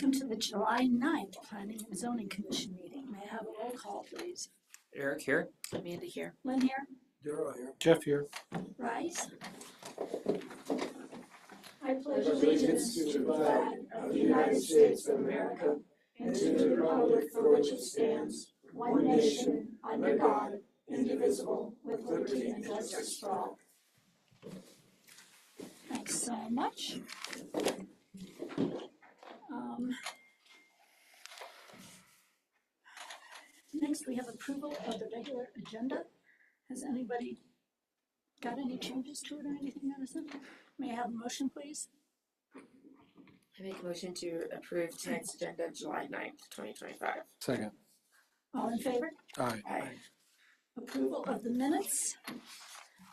Welcome to the July 9th Planning and Zoning Commission meeting. May I have a roll call, please? Eric here. Amanda here. Lynn here? Daryl here. Jeff here. Rice? I pledge allegiance to the flag of the United States of America and to the republic for which it stands, one nation, under God, indivisible, with liberty and justice for all. Thanks so much. Next, we have approval of the regular agenda. Has anybody got any changes to it or anything, Madison? May I have a motion, please? I make a motion to approve tonight's agenda, July 9th, 2025. Second. All in favor? Aye. Aye. Approval of the minutes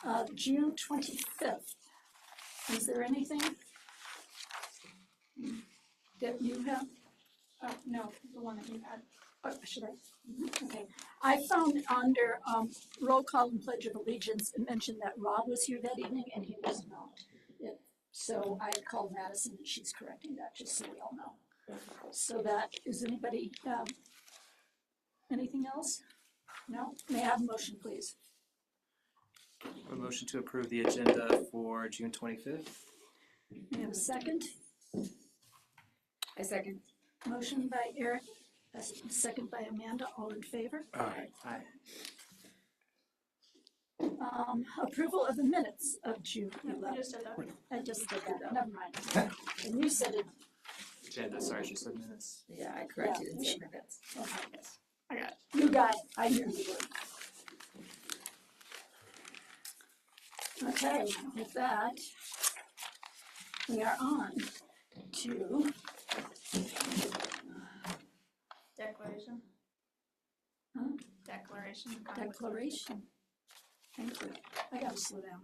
of June 25th. Is there anything that you have? No, the one that you had. Oh, should I? Okay. I found under roll call and pledge of allegiance, it mentioned that Rob was here that evening and he was not. So I called Madison and she's correcting that, just so we all know. So that, is anybody, anything else? No? May I have a motion, please? A motion to approve the agenda for June 25th. May I have a second? I second. Motion by Eric, a second by Amanda, all in favor? Aye. Aye. Approval of the minutes of June 11th. I just did that, never mind. And you said it. Agenda, sorry, she said minutes. Yeah, I corrected in some minutes. Okay. I got it. You got it, I knew you would. Okay, with that, we are on to Declaration. Huh? Declaration. declaration. Thank you. I gotta slow down.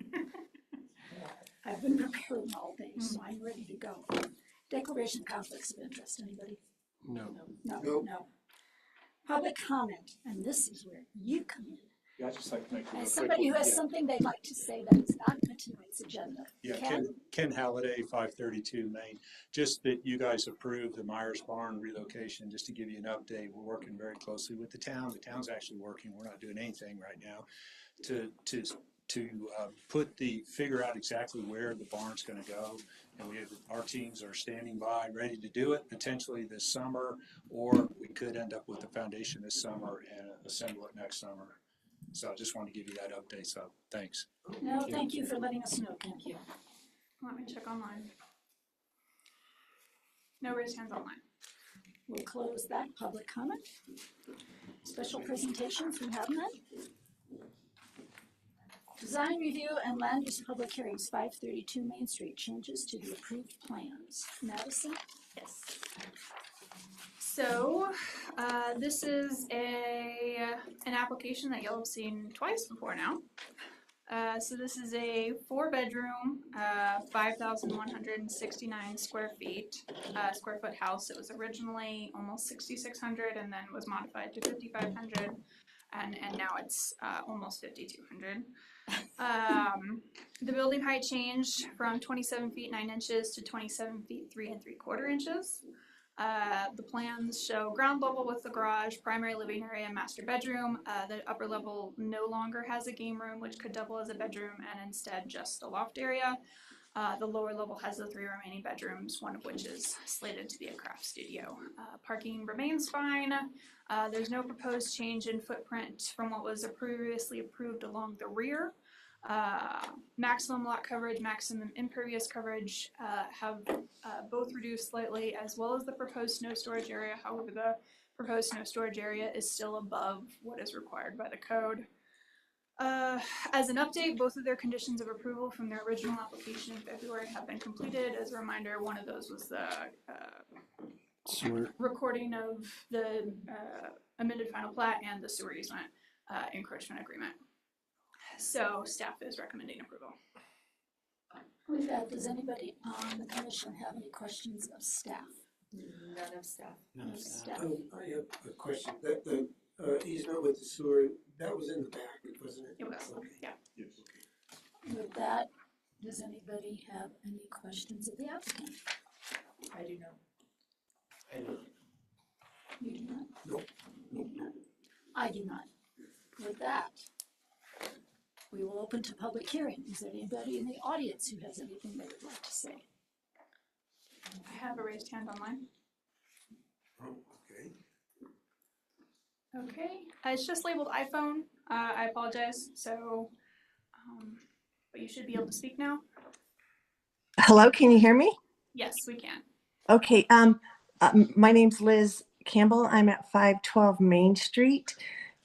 I've been preparing all day, so I'm ready to go. Declaration of conflicts of interest, anybody? No. No, Nope. no. Public comment, and this is where you come in. Yeah, I'd just like to make a As somebody who has something they'd like to say that is not on tonight's agenda. Yeah, Ken? Ken Halliday, 532 Main. Just that you guys approved the Myers Barn relocation, just to give you an update. We're working very closely with the town. The town's actually working. We're not doing anything right now to figure out exactly where the barn's going to go. And our teams are standing by, ready to do it potentially this summer, or we could end up with the foundation this summer and assemble it next summer. So I just wanted to give you that update, so thanks. No, thank you for letting us know, thank you. Let me check online. No raised hands online. We'll close that public comment. Special presentations, we have none. Design review and land use public hearings, 532 Main Street, changes to the approved plans. Madison? Yes. So, this is an application that y'all have seen twice before now. So this is a 4-bedroom, 5,169 square foot house. It was originally almost 6,600 and then was modified to 5,500, and now it's almost 5,200. The building height changed from 27 feet 9 inches to 27 feet 3 3/4 inches. The plans show ground level with the garage, primary living area, and master bedroom. The upper level no longer has a game room, which could double as a bedroom, and instead just a loft area. The lower level has the 3 remaining bedrooms, one of which is slated to be a craft studio. Parking remains fine. There's no proposed change in footprint from what was previously approved along the rear. Maximum lot coverage, maximum impervious coverage have both reduced slightly, as well as the proposed snow storage area. However, the proposed snow storage area is still above what is required by the code. As an update, both of their conditions of approval from their original application in February have been completed. As a reminder, one of those was the recording of the amended final plat and the sewer easement encroachment agreement. So staff is recommending approval. With that, does anybody on the commission have any questions of staff? None of staff. Of staff. I have a question. The easement with the sewer, that was in the back, wasn't it? It was, Okay. yeah. Yes. With that, does anybody have any questions of the applicant? I do know. You do not? Nope. You do not. I do not. With that, we will open to public hearing. Is there anybody in the audience who has anything they would like to say? I have a raised hand online. Oh, okay. Okay, it's just labeled iPhone. I apologize. So, but you should be able to speak now. Hello, can you hear me? Yes, we can. Okay, my name's Liz Campbell. I'm at 512 Main Street,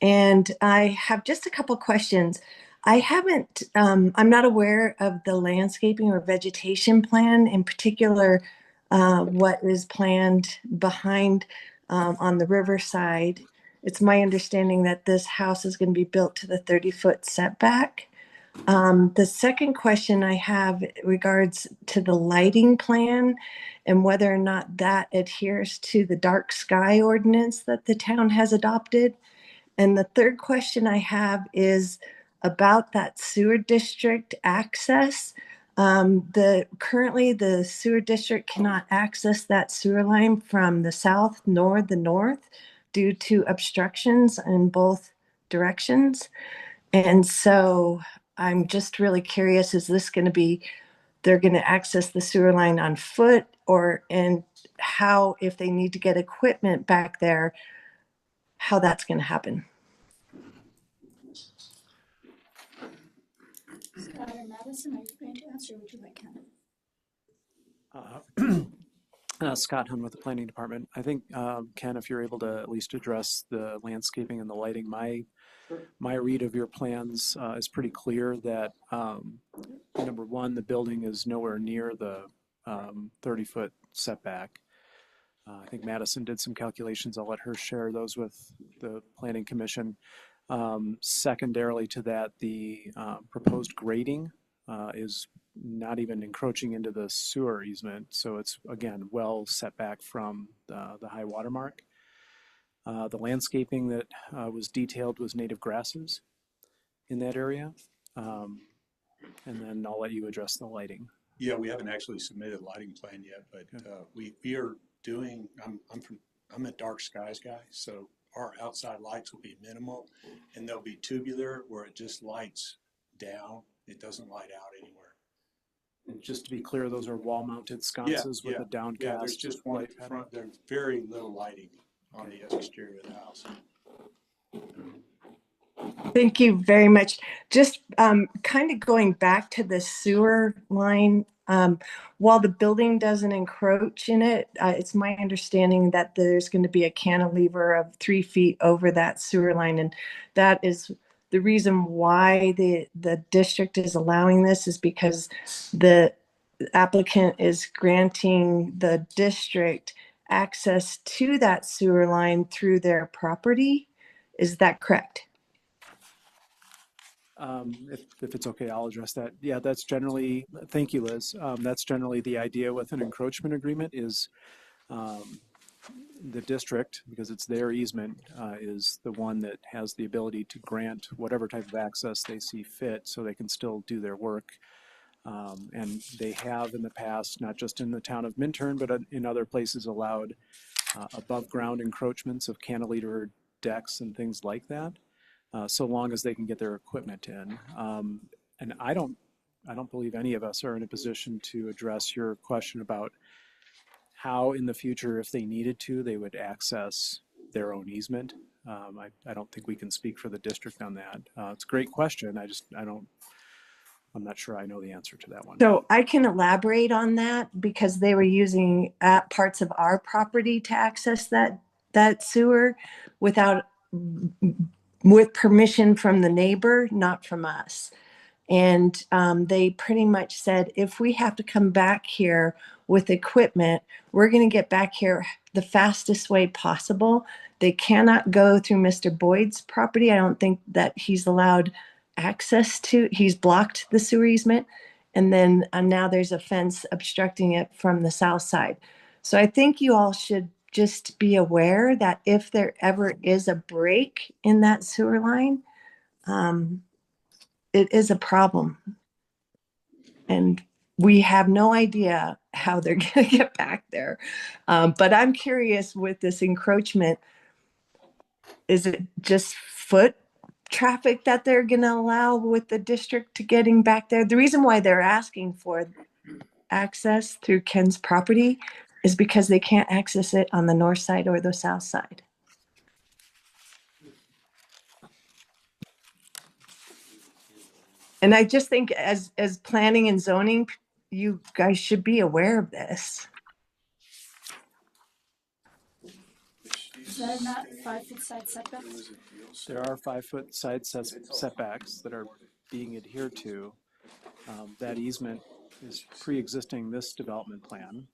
and I have just a couple questions. I'm not aware of the landscaping or vegetation plan, in particular, what is planned behind, on the riverside. It's my understanding that this house is going to be built to the 30-foot setback. The second question I have regards to the lighting plan and whether or not that adheres to the dark sky ordinance that the town has adopted. And the third question I have is about that sewer district access. Currently the sewer district cannot access that sewer line from the south nor the north due to obstructions in both directions. And so I'm just really curious, is this going to be, they're going to access the sewer line on foot, or, and how, if they need to get equipment back there, how that's going to happen? Scott or Madison, are you going to answer, or would you like Ken? Scott Hun with the Planning Department. I think, Ken, if you're able to at least address the landscaping and the lighting, my read of your plans is pretty clear that, number one, the building is nowhere near the 30-foot setback. I think Madison did some calculations. I'll let her share those with the Planning Commission. Secondarily to that, the proposed grading is not even encroaching into the sewer easement. So it's, again, well set back from the high water mark. The landscaping that was detailed was native grasses in that area. And then I'll let you address the lighting. Yeah, we haven't actually submitted a lighting plan yet, but we are doing, I'm a dark skies guy, so our outside lights will be minimal, and they'll be tubular where it just lights down. It doesn't light out anywhere. And just to be clear, those are wall-mounted sconces with a downcast Yeah, there's just one light at the pattern. front. There's very little lighting on the exterior of the house. Thank you very much. Just kind of going back to the sewer line, while the building doesn't encroach in it, it's my understanding that there's going to be a cantilever of 3 feet over that sewer line. And that is the reason why the district is allowing this, is because the applicant is granting the district access to that sewer line through their property. Is that correct? If it's okay, I'll address that. Yeah, that's generally, thank you, Liz. That's generally the idea with an encroachment agreement is the district, because it's their easement, is the one that has the ability to grant whatever type of access they see fit so they can still do their work. And they have in the past, not just in the town of Minturn, but in other places allowed above ground encroachments of cantilever decks and things like that. So long as they can get their equipment in. And I don't believe any of us are in a position to address your question about how in the future, if they needed to, they would access their own easement. I don't think we can speak for the district on that. It's a great question. I'm not sure I know the answer to that one. So I can elaborate on that, because they were using parts of our property to access that sewer with permission from the neighbor, not from us. And they pretty much said, if we have to come back here with equipment, we're going to get back here the fastest way possible. They cannot go through Mr. Boyd's property. I don't think that he's allowed access to, he's blocked the sewer easement. And then now there's a fence obstructing it from the south side. So I think you all should just be aware that if there ever is a break in that sewer line, it is a problem. And we have no idea how they're going to get back there. But I'm curious with this encroachment, is it just foot traffic that they're going to allow with the district to getting back there? The reason why they're asking for access through Ken's property is because they can't access it on the north side or the south side. And I just think as planning and zoning, you guys should be aware of this. Is that not 5 foot side setback? There are 5-foot side setbacks that are being adhered to. That easement is pre-existing this development plan,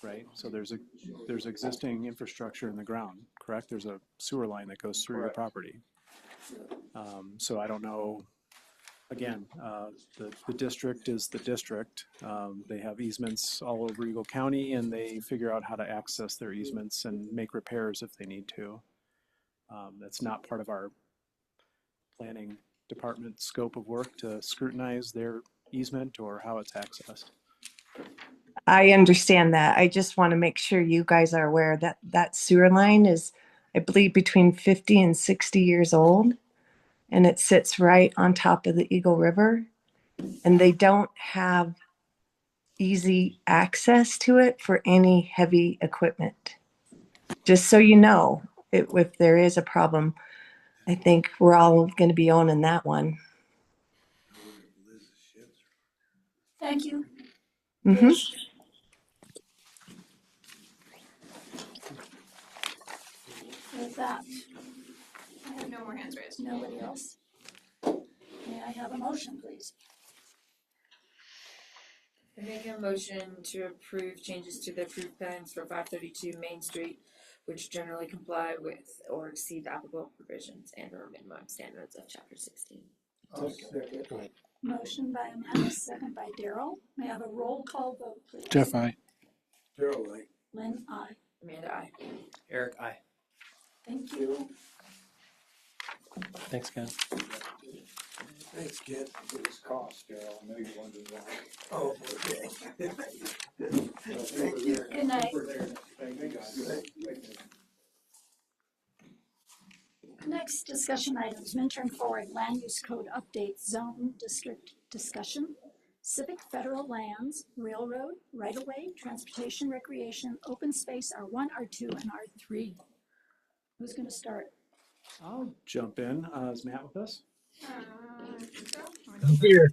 right? So there's existing infrastructure in the ground, correct? There's a sewer line that goes through your property. So I don't know, again, the district is the district. They have easements all over Eagle County, and they figure out how to access their easements and make repairs if they need to. That's not part of our planning department scope of work to scrutinize their easement or how it's accessed. I understand that. I just want to make sure you guys are aware that that sewer line is, I believe, between 50 and 60 years old, and it sits right on top of the Eagle River, and they don't have easy access to it for any heavy equipment. Just so you know, if there is a problem, I think we're all going to be owning that one. Thank you. Mm-hmm. With that, I have no more hands raised. nobody else? May I have a motion, please? I make a motion to approve changes to the approved plans for 532 Main Street, which generally comply with or exceed the applicable provisions and or minimum standards of Chapter 16. I'll second. Motion by Amanda, second by Daryl. May I have a roll call vote, please? Jeff, I. Daryl, like, Lynn, aye. Amanda, I. Eric, aye. Thank you. Thanks, Ken. thanks, kid. It was cost, Daryl. I know you wondered why. Oh, okay. Thank you. Good night. Next discussion items, Minturn Forward Land Use Code Update Zone District Discussion, Civic Federal Lands, Railroad, Right-of-Way, Transportation, Recreation, Open Space, R1, R2, and R3. Who's gonna start? I'll jump in. Is Matt with us? Here.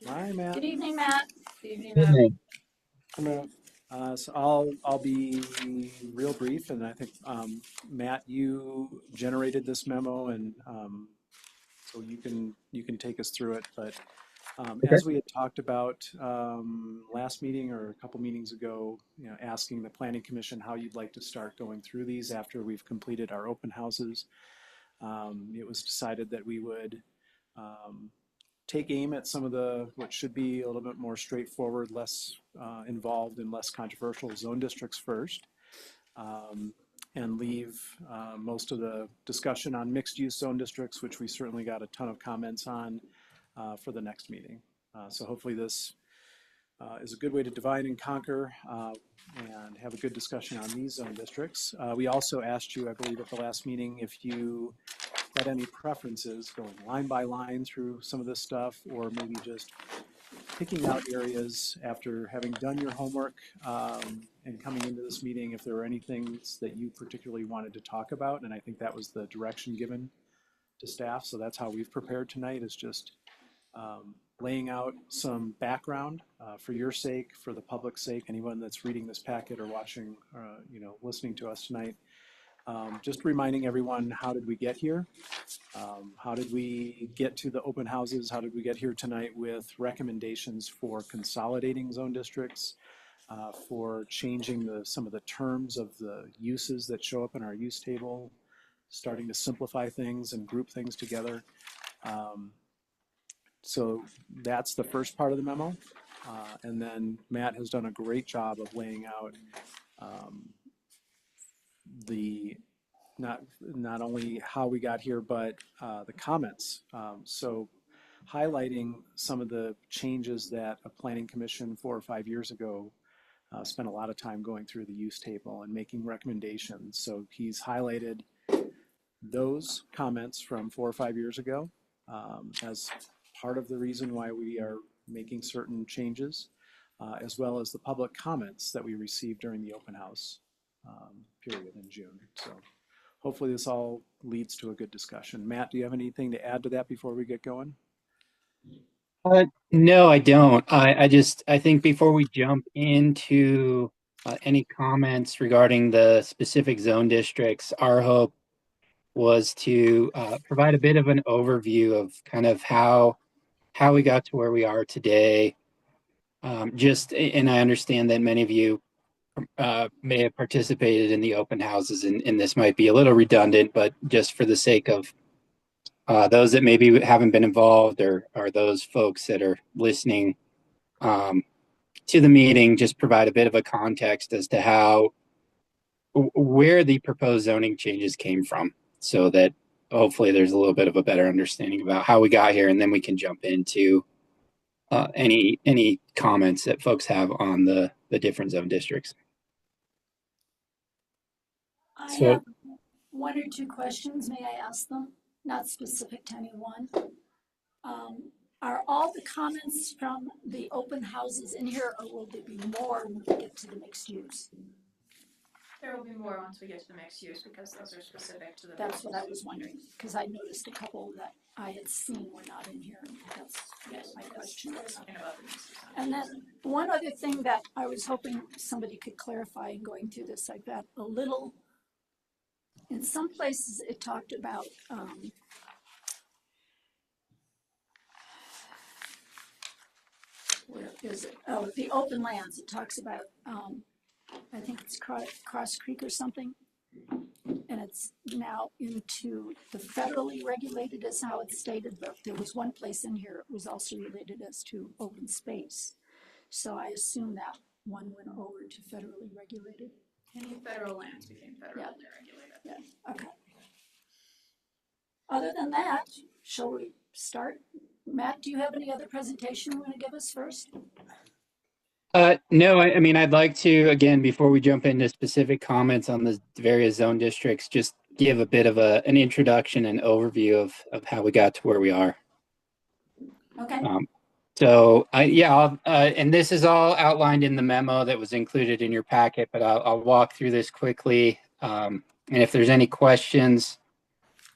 Hi, Matt. Good evening, Matt. Good evening, Matt. So I'll be real brief, and I think Matt, you generated this memo, and so you can take us through it. But as we had talked about last meeting or a couple meetings ago, asking the Planning Commission how you'd like to start going through these after we've completed our open houses, it was decided that we would take aim at some of what should be a little bit more straightforward, less involved and less controversial zone districts first, and leave most of the discussion on mixed use zone districts, which we certainly got a ton of comments on, for the next meeting. So hopefully this is a good way to divide and conquer and have a good discussion on these zone districts. We also asked you, I believe at the last meeting, if you had any preferences going line by line through some of this stuff, or maybe just picking out areas after having done your homework and coming into this meeting, if there were any things that you particularly wanted to talk about. And I think that was the direction given to staff. So that's how we've prepared tonight, is just laying out some background for your sake, for the public's sake, anyone that's reading this packet or watching, listening to us tonight. Just reminding everyone, how did we get here? How did we get to the open houses? How did we get here tonight with recommendations for consolidating zone districts, for changing some of the terms of the uses that show up in our use table, starting to simplify things and group things together. So that's the first part of the memo. And then Matt has done a great job of laying out not only how we got here, but the comments. So highlighting some of the changes that a planning commission 4 or 5 years ago spent a lot of time going through the use table and making recommendations. So he's highlighted those comments from 4 or 5 years ago as part of the reason why we are making certain changes, as well as the public comments that we received during the open house period in June. So hopefully this all leads to a good discussion. Matt, do you have anything to add to that before we get going? No, I don't. I think before we jump into any comments regarding the specific zone districts, our hope was to provide a bit of an overview of kind of how we got to where we are today. And I understand that many of you may have participated in the open houses, and this might be a little redundant, but just for the sake of those that maybe haven't been involved or those folks that are listening to the meeting, just provide a bit of a context as to where the proposed zoning changes came from, so that hopefully there's a little bit of a better understanding about how we got here, and then we can jump into any comments that folks have on the different zone districts. I So- have 1 or 2 questions. May I ask them? Not specific to anyone. Are all the comments from the open houses in here, or will there be more when we get to the mixed use? There will be more once we get to the mixed use because those are specific to the. That's what I was wondering, because I noticed a couple that I had seen were not in here. That's my question. Talking about the mixed use. And then one other thing that I was hoping somebody could clarify in going through this, I got a little, in some places it talked about, where is it? Oh, the open lands. It talks about, I think it's Cross Creek or something. And it's now into the federally regulated is how it's stated, but there was one place in here, it was also related as to open space. So I assume that one went over to federally regulated. Any federal lands became federally regulated. Yeah, okay. Other than that, shall we start? Matt, do you have any other presentation you want to give us first? No, I mean, I'd like to, again, before we jump into specific comments on the various zone districts, just give a bit of an introduction and overview of how we got to where we are. Okay. And this is all outlined in the memo that was included in your packet, but I'll walk through this quickly. And if there's any questions,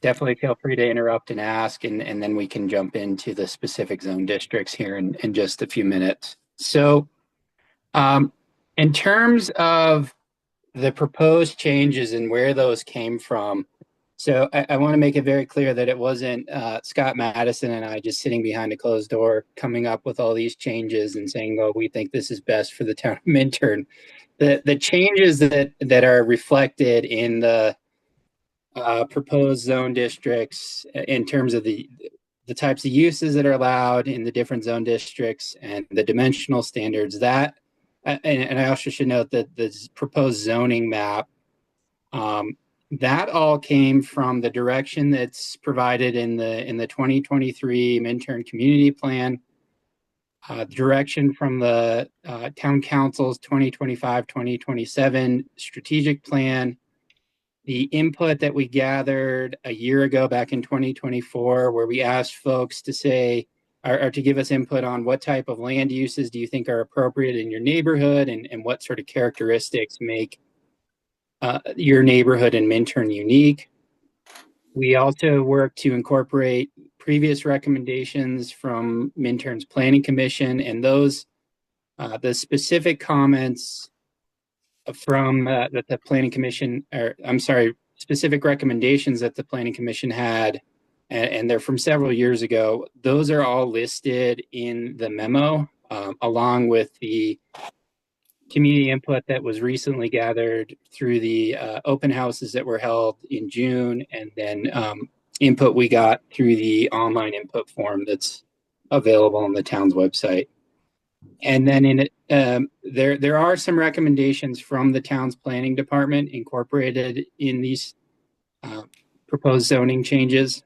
definitely feel free to interrupt and ask, and then we can jump into the specific zone districts here in just a few minutes. So, in terms of the proposed changes and where those came from, so I want to make it very clear that it wasn't Scott Madison and I just sitting behind a closed door coming up with all these changes and saying, oh, we think this is best for the town of Minturn. The changes that are reflected in the proposed zone districts in terms of the types of uses that are allowed in the different zone districts and the dimensional standards, that and I also should note that the proposed zoning map, that all came from the direction that's provided in the 2023 Minturn Community Plan, direction from the Town Council's 2025-2027 Strategic Plan, the input that we gathered a year ago back in 2024, where we asked folks to say, or to give us input on what type of land uses do you think are appropriate in your neighborhood, and what sort of characteristics make your neighborhood and Minturn unique. We also worked to incorporate previous recommendations from Minturn's Planning Commission, and those, the specific comments from that the Planning Commission, specific recommendations that the Planning Commission had, and they're from several years ago. Those are all listed in the memo, along with the community input that was recently gathered through the open houses that were held in June, and then input we got through the online input form that's available on the town's website. And then there are some recommendations from the town's planning department incorporated in these proposed zoning changes.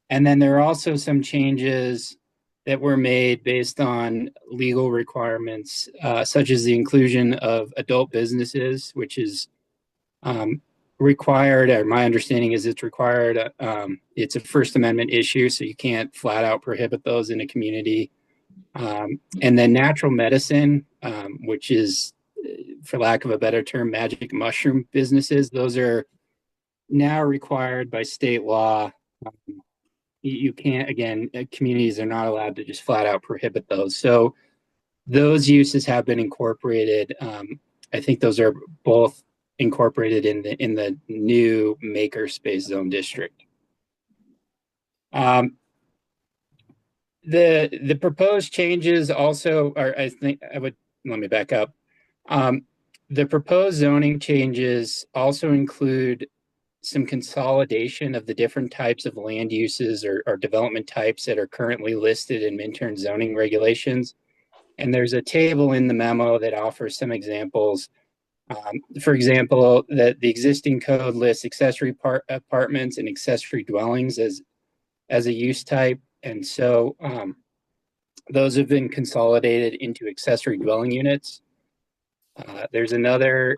And then there are also some changes that were made based on legal requirements, such as the inclusion of adult businesses, which is required, or my understanding is it's required. It's a First Amendment issue, so you can't flat out prohibit those in a community. And then natural medicine, which is, for lack of a better term, magic mushroom businesses. Those are now required by state law. You can't, again, communities are not allowed to just flat out prohibit those. So those uses have been incorporated. I think those are both incorporated in the new makerspace zone district. The proposed changes also are, I think I would, let me back up. The proposed zoning changes also include some consolidation of the different types of land uses or development types that are currently listed in Minturn zoning regulations. And there's a table in the memo that offers some examples. For example, that the existing code lists accessory apartments and accessory dwellings as a use type. And so those have been consolidated into accessory dwelling units. There's another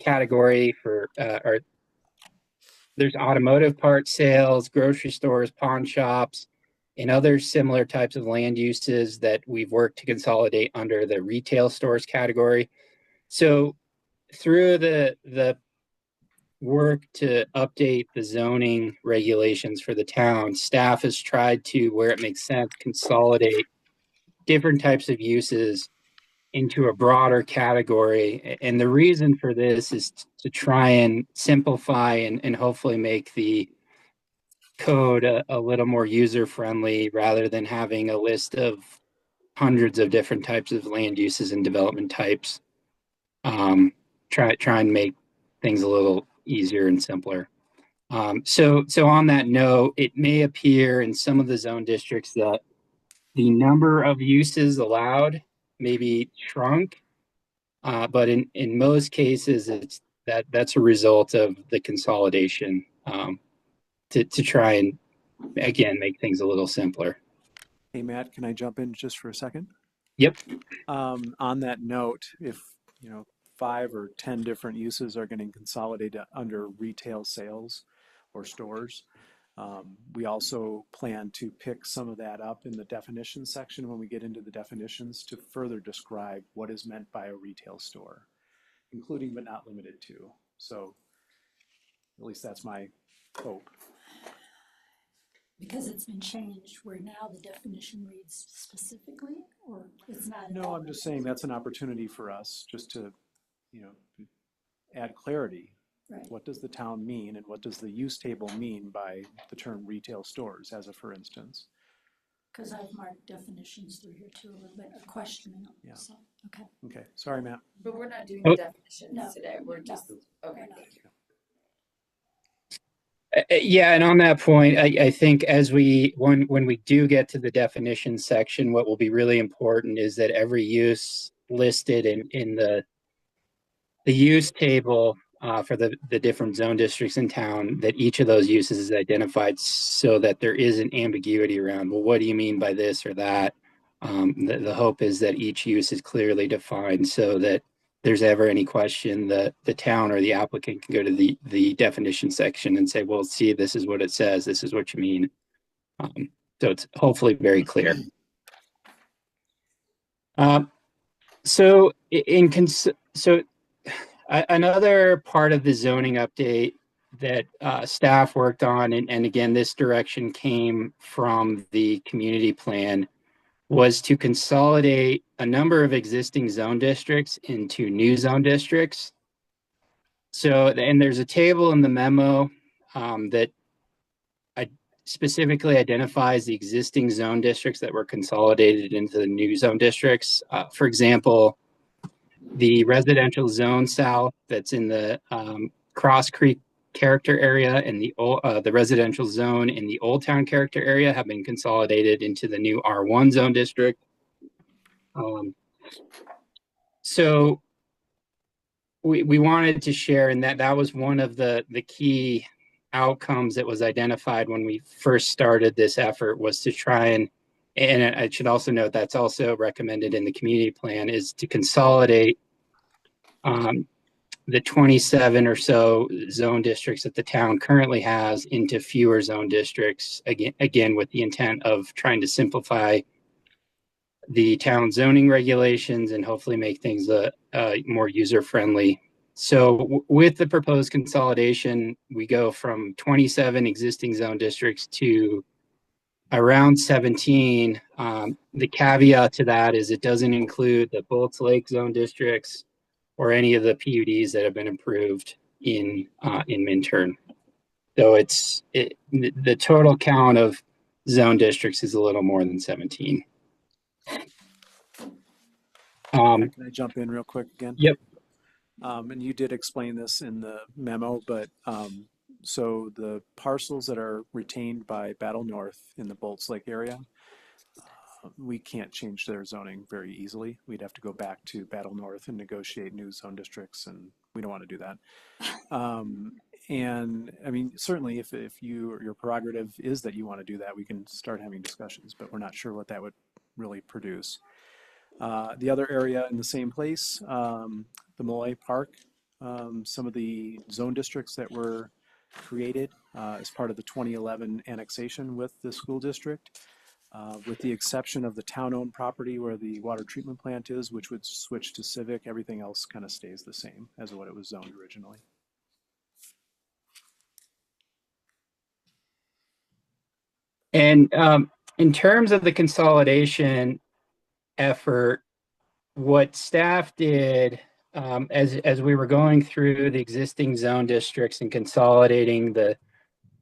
category for, there's automotive part sales, grocery stores, pawn shops, and other similar types of land uses that we've worked to consolidate under the retail stores category. So through the work to update the zoning regulations for the town, staff has tried to, where it makes sense, consolidate different types of uses into a broader category. And the reason for this is to try and simplify and hopefully make the code a little more user-friendly rather than having a list of hundreds of different types of land uses and development types. Try and make things a little easier and simpler. So on that note, it may appear in some of the zone districts that the number of uses allowed maybe shrunk, but in most cases, that's a result of the consolidation to try and, again, make things a little simpler. Hey, Matt, can I jump in just for a second? Yep. On that note, if 5 or 10 different uses are getting consolidated under retail sales or stores, we also plan to pick some of that up in the definition section when we get into the definitions to further describe what is meant by a retail store, including but not limited to. So at least that's my hope. Because it's been changed, where now the definition reads specifically, or it's not? No, I'm just saying that's an opportunity for us just to, add clarity. Right. What does the town mean, and what does the use table mean by the term retail stores, as a for instance? Because I've marked definitions through here too a little bit, or questioning them. Yeah. So, okay. Okay, sorry, Matt. But we're not doing Oh. the definitions No. today. We're just, okay, We're not. thank you. Yeah, and on that point, I think as when we do get to the definition section, what will be really important is that every use listed in the use table for the different zone districts in town, that each of those uses is identified so that there isn't ambiguity around, well, what do you mean by this or that? The hope is that each use is clearly defined so that there's ever any question, that the town or the applicant can go to the definition section and say, well, see, this is what it says, this is what you mean. So it's hopefully very clear. So another part of the zoning update that staff worked on, and again, this direction came from the community plan, was to consolidate a number of existing zone districts into new zone districts. So, and there's a table in the memo that specifically identifies the existing zone districts that were consolidated into the new zone districts. For example, the residential zone south that's in the Cross Creek character area and the residential zone in the Old Town character area have been consolidated into the new R1 zone district. So we wanted to share, and that was one of the key outcomes that was identified when we first started this effort, was to try and and I should also note that's also recommended in the community plan, is to consolidate the 27 or so zone districts that the town currently has into fewer zone districts, again with the intent of trying to simplify the town zoning regulations and hopefully make things more user-friendly. So with the proposed consolidation, we go from 27 existing zone districts to around 17. The caveat to that is it doesn't include the Bullets Lake zone districts or any of the PUDs that have been approved in Minturn. So the total count of zone districts is a little more than 17. Can I jump in real quick again? Yep. And you did explain this in the memo, but so the parcels that are retained by Battle North in the Bolts Lake area, we can't change their zoning very easily. We'd have to go back to Battle North and negotiate new zone districts, and we don't want to do that. And I mean, certainly if your prerogative is that you want to do that, we can start having discussions, but we're not sure what that would really produce. The other area in the same place, the Malloy Park, some of the zone districts that were created as part of the 2011 annexation with the school district, with the exception of the town-owned property where the water treatment plant is, which would switch to civic. Everything else kind of stays the same as what it was zoned originally. And in terms of the consolidation effort, what staff did as we were going through the existing zone districts and consolidating the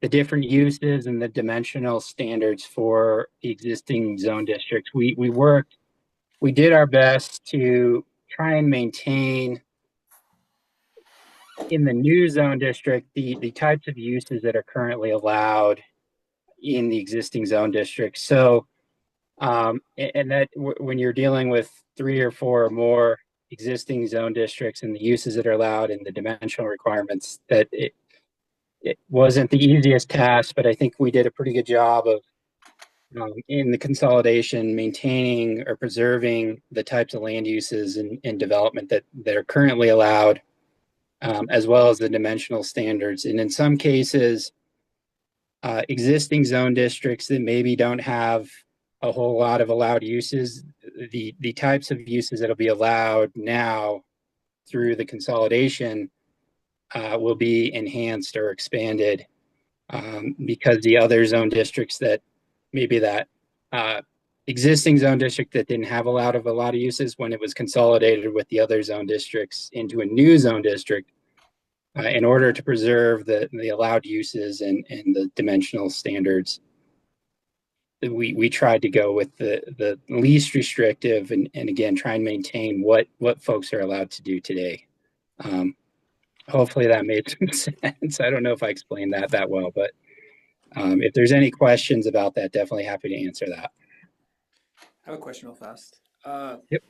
different uses and the dimensional standards for the existing zone districts, we did our best to try and maintain in the new zone district the types of uses that are currently allowed in the existing zone district. So and that when you're dealing with 3 or 4 or more existing zone districts and the uses that are allowed and the dimensional requirements, that it wasn't the easiest task, but I think we did a pretty good job of in the consolidation, maintaining or preserving the types of land uses and development that are currently allowed, as well as the dimensional standards. And in some cases, existing zone districts that maybe don't have a whole lot of allowed uses, the types of uses that'll be allowed now through the consolidation will be enhanced or expanded because the other zone districts that maybe that existing zone district that didn't have a lot of uses, when it was consolidated with the other zone districts into a new zone district, in order to preserve the allowed uses and the dimensional standards, we tried to go with the least restrictive and again try and maintain what folks are allowed to do today. Hopefully that made some sense. I don't know if I explained that well, but if there's any questions about that, definitely happy to answer that. I have a question real fast. Yep.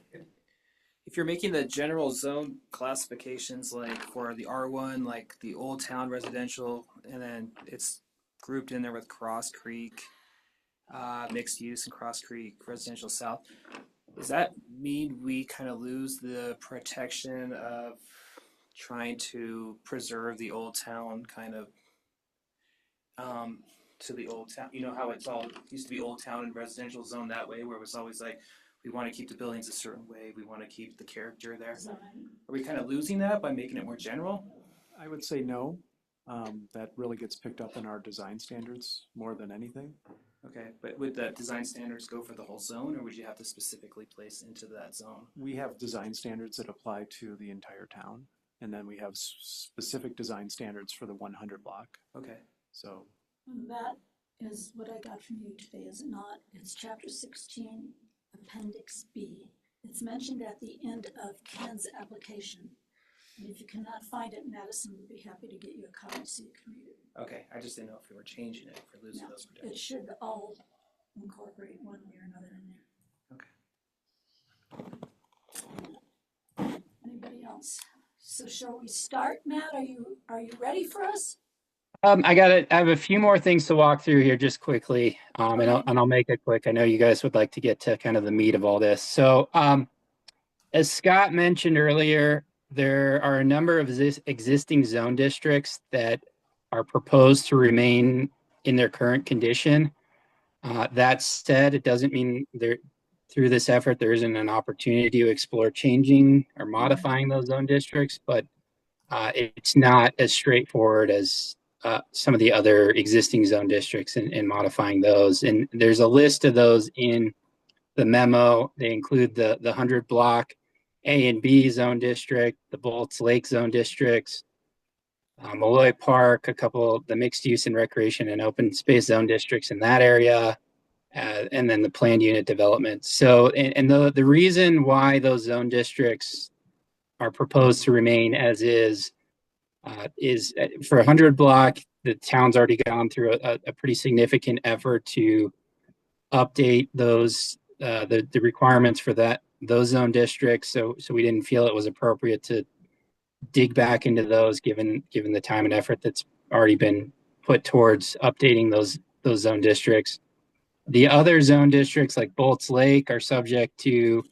If you're making the general zone classifications, like for the R1, like the Old Town residential, and then it's grouped in there with Cross Creek, mixed use and Cross Creek residential south, does that mean we kind of lose the protection of trying to preserve the Old Town kind of to the Old Town? You know how it's all used to be Old Town and residential zone that way, where it was always like, we want to keep the buildings a certain way, we want to keep the character there. Are we kind of losing that by making it more general? I would say no. That really gets picked up in our design standards more than anything. Okay, but would the design standards go for the whole zone, or would you have to specifically place into that zone? We have design standards that apply to the entire town, and then we have specific design standards for the 100 block. Okay. So And that is what I got from you today, is it not? It's chapter 16, appendix B. It's mentioned at the end of Ken's application. And if you cannot find it, Madison would be happy to get you a copy so you can read it. Okay, I just didn't know if we were changing it, if we're losing No, those it protections. should all incorporate one way or another in there. Okay. Anybody else? So shall we start, Matt? Are you ready for us? I have a few more things to walk through here just quickly, and I'll make it quick. I know you guys would like to get to kind of the meat of all this. So, as Scott mentioned earlier, there are a number of existing zone districts that are proposed to remain in their current condition. That said, it doesn't mean through this effort there isn't an opportunity to explore changing or modifying those zone districts, but it's not as straightforward as some of the other existing zone districts and modifying those. And there's a list of those in the memo. They include the 100 block A and B zone district, the Bolts Lake zone districts, Malloy Park, a couple of the mixed use and recreation and open space zone districts in that area, and then the planned unit development. So, and the reason why those zone districts are proposed to remain as is for 100 block, the town's already gone through a pretty significant effort to update those the requirements for those zone districts. So we didn't feel it was appropriate to dig back into those given the time and effort that's already been put towards updating those zone districts. The other zone districts like Bolts Lake are subject to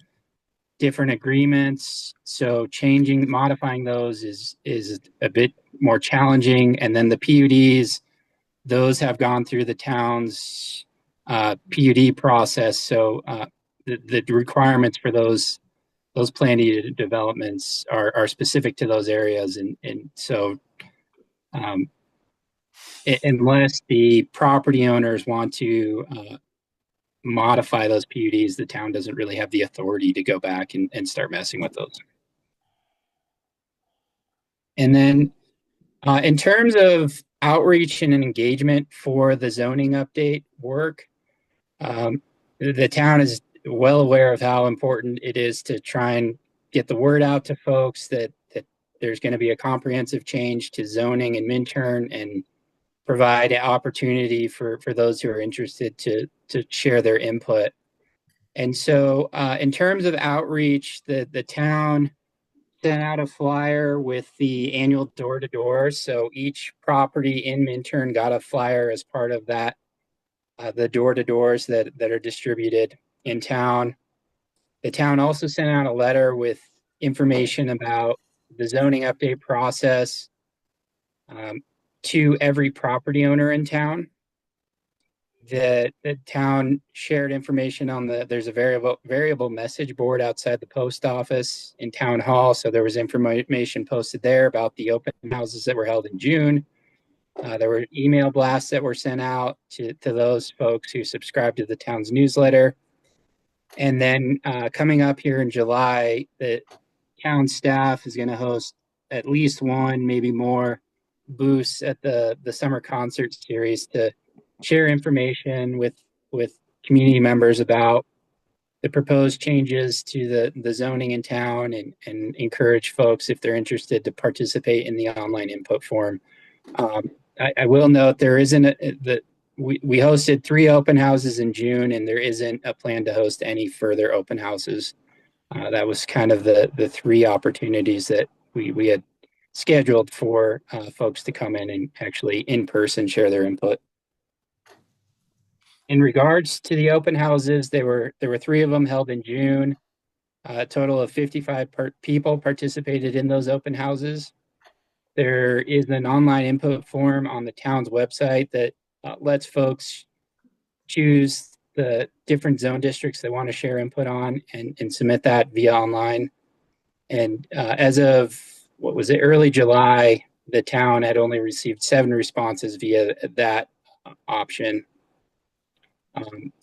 different agreements. So modifying those is a bit more challenging. And then the PUDs, those have gone through the town's PUD process. So the requirements for those planned developments are specific to those areas. And so unless the property owners want to modify those PUDs, the town doesn't really have the authority to go back and start messing with those. And then in terms of outreach and engagement for the zoning update work, the town is well aware of how important it is to try and get the word out to folks that there's going to be a comprehensive change to zoning in Minturn, and provide an opportunity for those who are interested to share their input. And so in terms of outreach, the town sent out a flyer with the annual door-to-door. So each property in Minturn got a flyer as part of that, the door-to-doors that are distributed in town. The town also sent out a letter with information about the zoning update process to every property owner in town. The town shared information on there's a variable message board outside the post office in town hall. So there was information posted there about the open houses that were held in June. There were email blasts that were sent out to those folks who subscribed to the town's newsletter. And then coming up here in July, the town staff is going to host at least one, maybe more, booths at the summer concert series to share information with community members about the proposed changes to the zoning in town, and encourage folks, if they're interested, to participate in the online input form. I will note there isn't we hosted 3 open houses in June, and there isn't a plan to host any further open houses. That was kind of the 3 opportunities that we had scheduled for folks to come in and actually in person share their input. In regards to the open houses, there were 3 of them held in June. A total of 55 people participated in those open houses. There is an online input form on the town's website that lets folks choose the different zone districts they want to share input on and submit that via online. And as of, early July, the town had only received 7 responses via that option.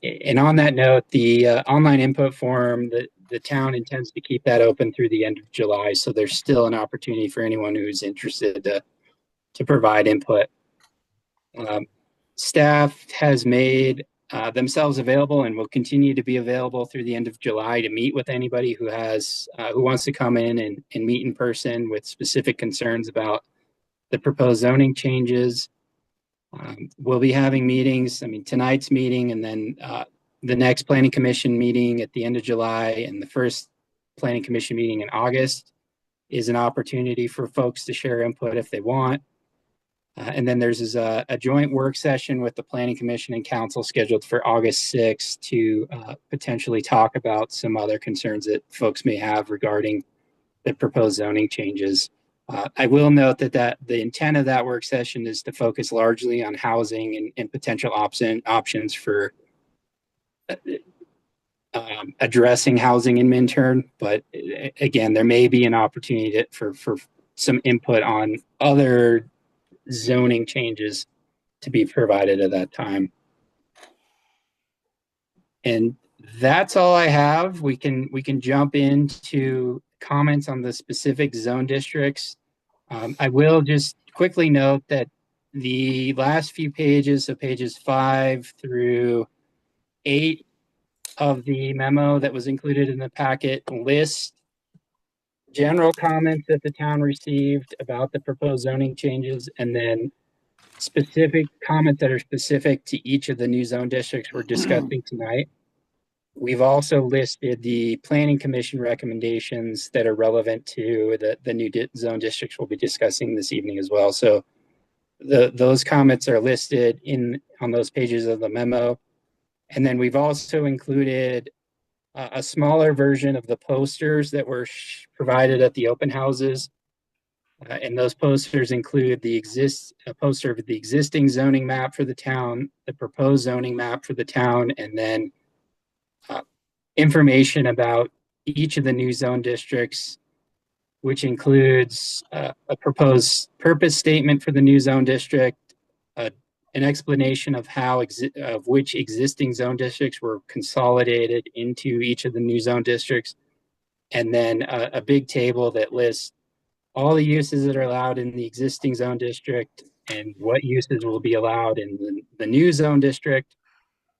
And on that note, the online input form, the town intends to keep that open through the end of July. So there's still an opportunity for anyone who's interested to provide input. Staff has made themselves available and will continue to be available through the end of July to meet with anybody who wants to come in and meet in person with specific concerns about the proposed zoning changes. We'll be having meetings, tonight's meeting, and then the next Planning Commission meeting at the end of July, and the first Planning Commission meeting in August is an opportunity for folks to share input if they want. And then there's a joint work session with the Planning Commission and Council scheduled for August 6th to potentially talk about some other concerns that folks may have regarding the proposed zoning changes. I will note that the intent of that work session is to focus largely on housing and potential options for addressing housing in Minturn. But again, there may be an opportunity for some input on other zoning changes to be provided at that time. And that's all I have. We can jump into comments on the specific zone districts. I will just quickly note that the last few pages, so pages 5 through 8 of the memo that was included in the packet, list general comments that the town received about the proposed zoning changes, and then specific comments that are specific to each of the new zone districts we're discussing tonight. We've also listed the Planning Commission recommendations that are relevant to the new zone districts we'll be discussing this evening as well. So those comments are listed on those pages of the memo. And then we've also included a smaller version of the posters that were provided at the open houses. And those posters include a poster of the existing zoning map for the town, the proposed zoning map for the town, and then information about each of the new zone districts, which includes a proposed purpose statement for the new zone district, an explanation of of which existing zone districts were consolidated into each of the new zone districts, and then a big table that lists all the uses that are allowed in the existing zone district and what uses will be allowed in the new zone district,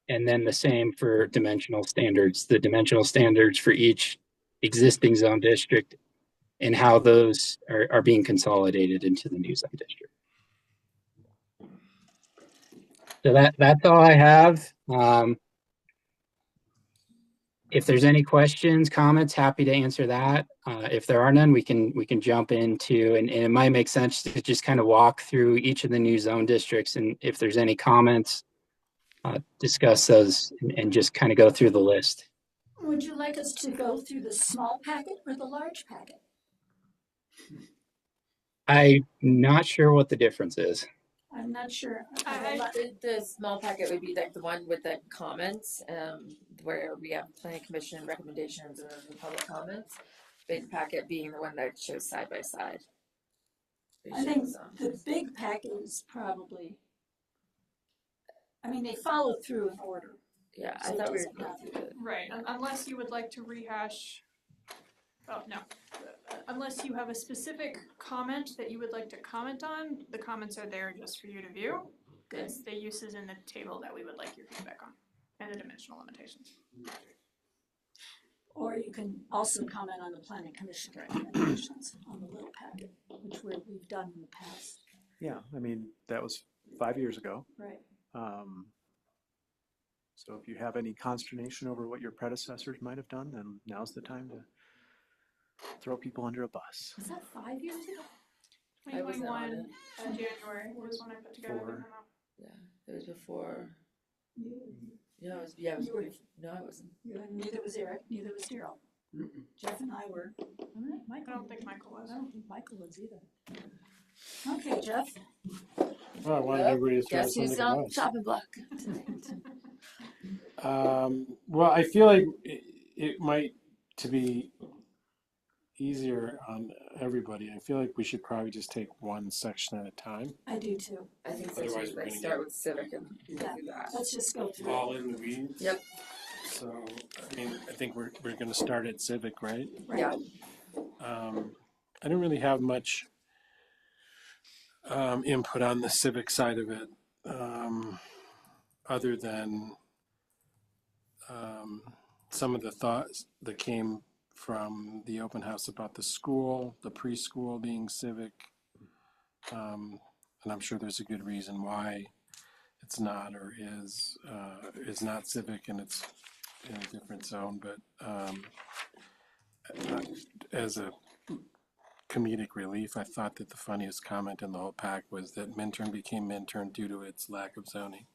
and then the same for dimensional standards, the dimensional standards for each existing zone district and how those are being consolidated into the new zone district. So that's all I have. If there's any questions, comments, happy to answer that. If there are none, we can jump into, and it might make sense to just kind of walk through each of the new zone districts, and if there's any comments, discuss those and just kind of go through the list. Would you like us to go through the small packet or the large packet? I'm not sure what the difference is. I'm not sure. The small packet would be like the one with the comments, where we have planning commission recommendations and then the public comments. Big packet being the one that shows side by side. I think the big packet is probably, I mean, they follow through in order. Yeah, So I thought we were it doesn't going matter. through it. Right, unless you would like to rehash, oh, no. Unless you have a specific comment that you would like to comment on, the comments are there just for you to view. It's the uses in the table that we would like your feedback on, and the dimensional limitations. Or you can also comment on the planning commission recommendations on the little packet, which we've done in the past. Yeah, I mean, that was 5 years ago. Right. So if you have any consternation over what your predecessors might have done, then now's the time to throw people under a bus. Was that 5 years ago? I wasn't on 2021, it. January was when I put together the Four. memo. Yeah, it was before. You, No, it was, yeah, it was, You were- no, it wasn't. neither was Eric, neither was Daryl. Jeff and I were. I don't think Michael was. I don't think Michael was either. Okay, Jeff. Well, I wanted Yep. everybody to throw Guess who's something on at the us. chopping block tonight? Well, I feel like it might, to be easier on everybody, I feel like we should probably just take one section at a time. I do too. I think so Otherwise too. we're Let's gonna start get- with civic and go Yeah. through that. Let's just go through. All in the weeds. Yep. So, I mean, I think we're gonna start at civic, right? Right. Yeah. I don't really have much input on the civic side of it, other than some of the thoughts that came from the open house about the school, the preschool being civic. And I'm sure there's a good reason why it's not or is not civic and it's in a different zone, but as a comedic relief, I thought that the funniest comment in the whole pack was that Minturn became Minturn due to its lack of zoning.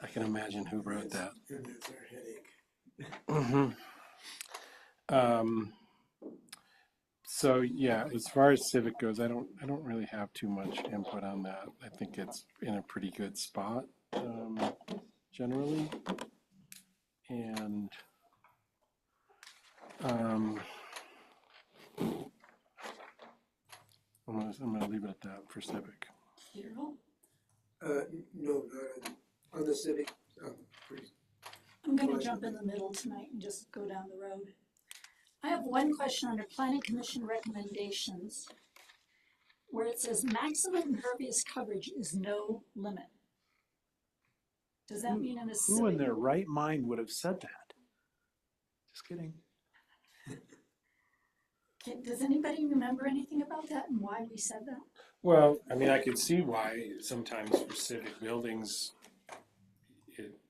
I can imagine who wrote that. And that's our headache. So yeah, as far as Civic goes, I don't really have too much input on that. I think it's in a pretty good spot, generally. And I'm gonna leave it at that for Civic. Carol? No, not on the Civic, pretty, I'm gonna jump in the middle tonight and just go down the road. I have one question under planning commission recommendations where it says maximum impervious coverage is no limit. Does that mean in a Who in civic? their right mind would have said that? Just kidding. Does anybody remember anything about that and why we said that? Well, I mean, I could see why sometimes for civic buildings,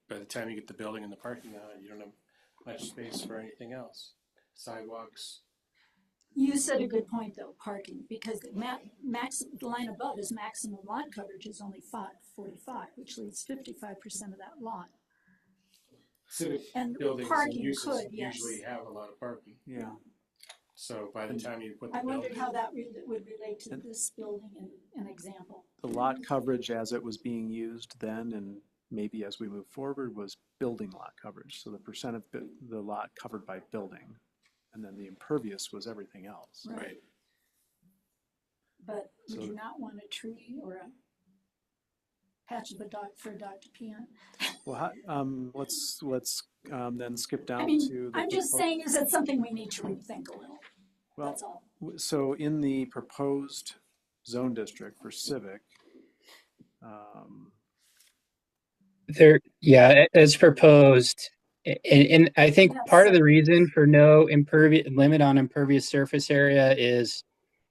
by the time you get the building and the parking lot, you don't have much space for anything else. Sidewalks. You said a good point though, parking, because the the line above is maximum lot coverage is only 45, which leaves 55% of that lot. Civic And buildings and parking uses could, yes. usually have a lot of parking. Yeah. So by the time you put the I wondered building, how that would relate to this building in an example. The lot coverage as it was being used then and maybe as we move forward was building lot coverage. So the percent of the lot covered by building. And then the impervious was everything else. right? But would So- you not want a tree or a patch of a dog for a dog to pee on? Well, let's then skip down I mean, to the. I'm just saying, is that something we need to rethink a little? Well, That's all. so in the proposed zone district for civic, There, yeah, as proposed, and I think part of the reason for no impervious limit on impervious surface area is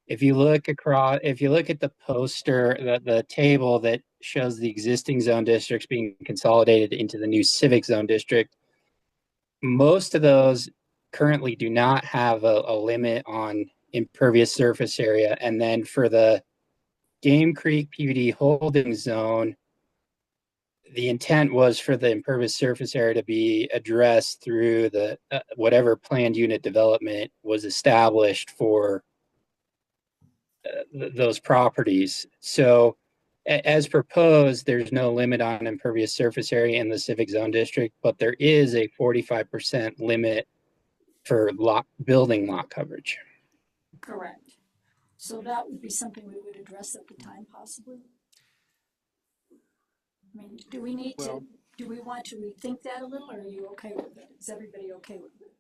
if you look at the poster, the table that shows the existing zone districts being consolidated into the new civic zone district, most of those currently do not have a limit on impervious surface area. And then for the Game Creek PUD holding zone, the intent was for the impervious surface area to be addressed through the whatever planned unit development was established for those properties. So as proposed, there's no limit on impervious surface area in the civic zone district, but there is a 45% limit for building lot coverage. Correct. So that would be something we would address at the time possibly? I mean, do we need to, Well- do we want to rethink that a little, or are you okay with it? Is everybody okay with it?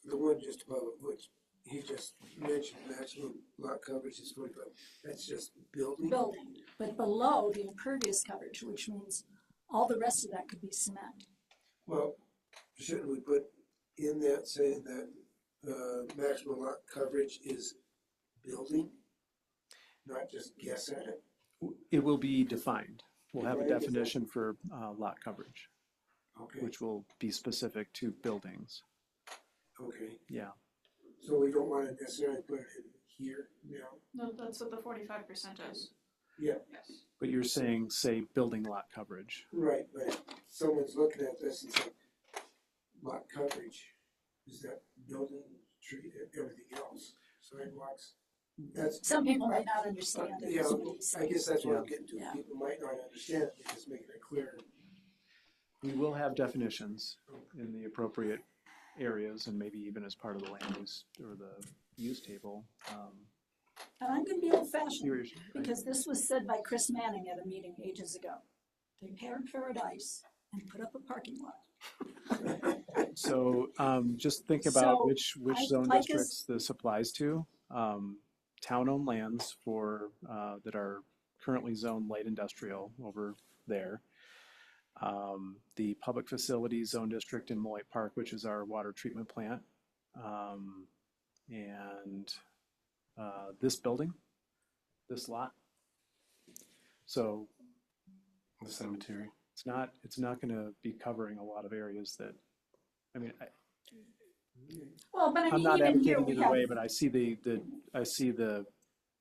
the one just above it, which he just mentioned, maximum lot coverage is 45. That's just building? Building, but below the impervious coverage, which means all the rest of that could be cement. Well, shouldn't we put in that saying that maximum lot coverage is building? Not just guess at it? it will be defined. We'll have a Defined, definition for lot coverage, Okay, which will be specific to buildings. okay. Yeah. So we don't want to necessarily put it in here now? No, that's what the 45% is. Yeah, Yes. But you're saying, say, building lot coverage. right, but someone's looking at this and saying, lot coverage, is that building, tree, everything else, sidewalks? That's, Some people might not understand it. yeah, is what he's I saying. guess that's what I'm getting to. Yeah. People might not understand it, just making it clear. We will have definitions in the appropriate areas and maybe even as part of the land use or the use table. And I'm gonna be old fashioned, Here- because this was said by Chris Manning at a meeting ages ago. They pared paradise and put up a parking lot. So just think about So, which I'd zone like us- districts this applies to. Town-owned lands for that are currently zoned light industrial over there. The public facilities zone district in Molloy Park, which is our water treatment plant. And this building, this lot. So The cemetery. it's not going to be covering a lot of areas that I mean, Well, but I I'm mean, not even here advocating we either have, way, but I see I see the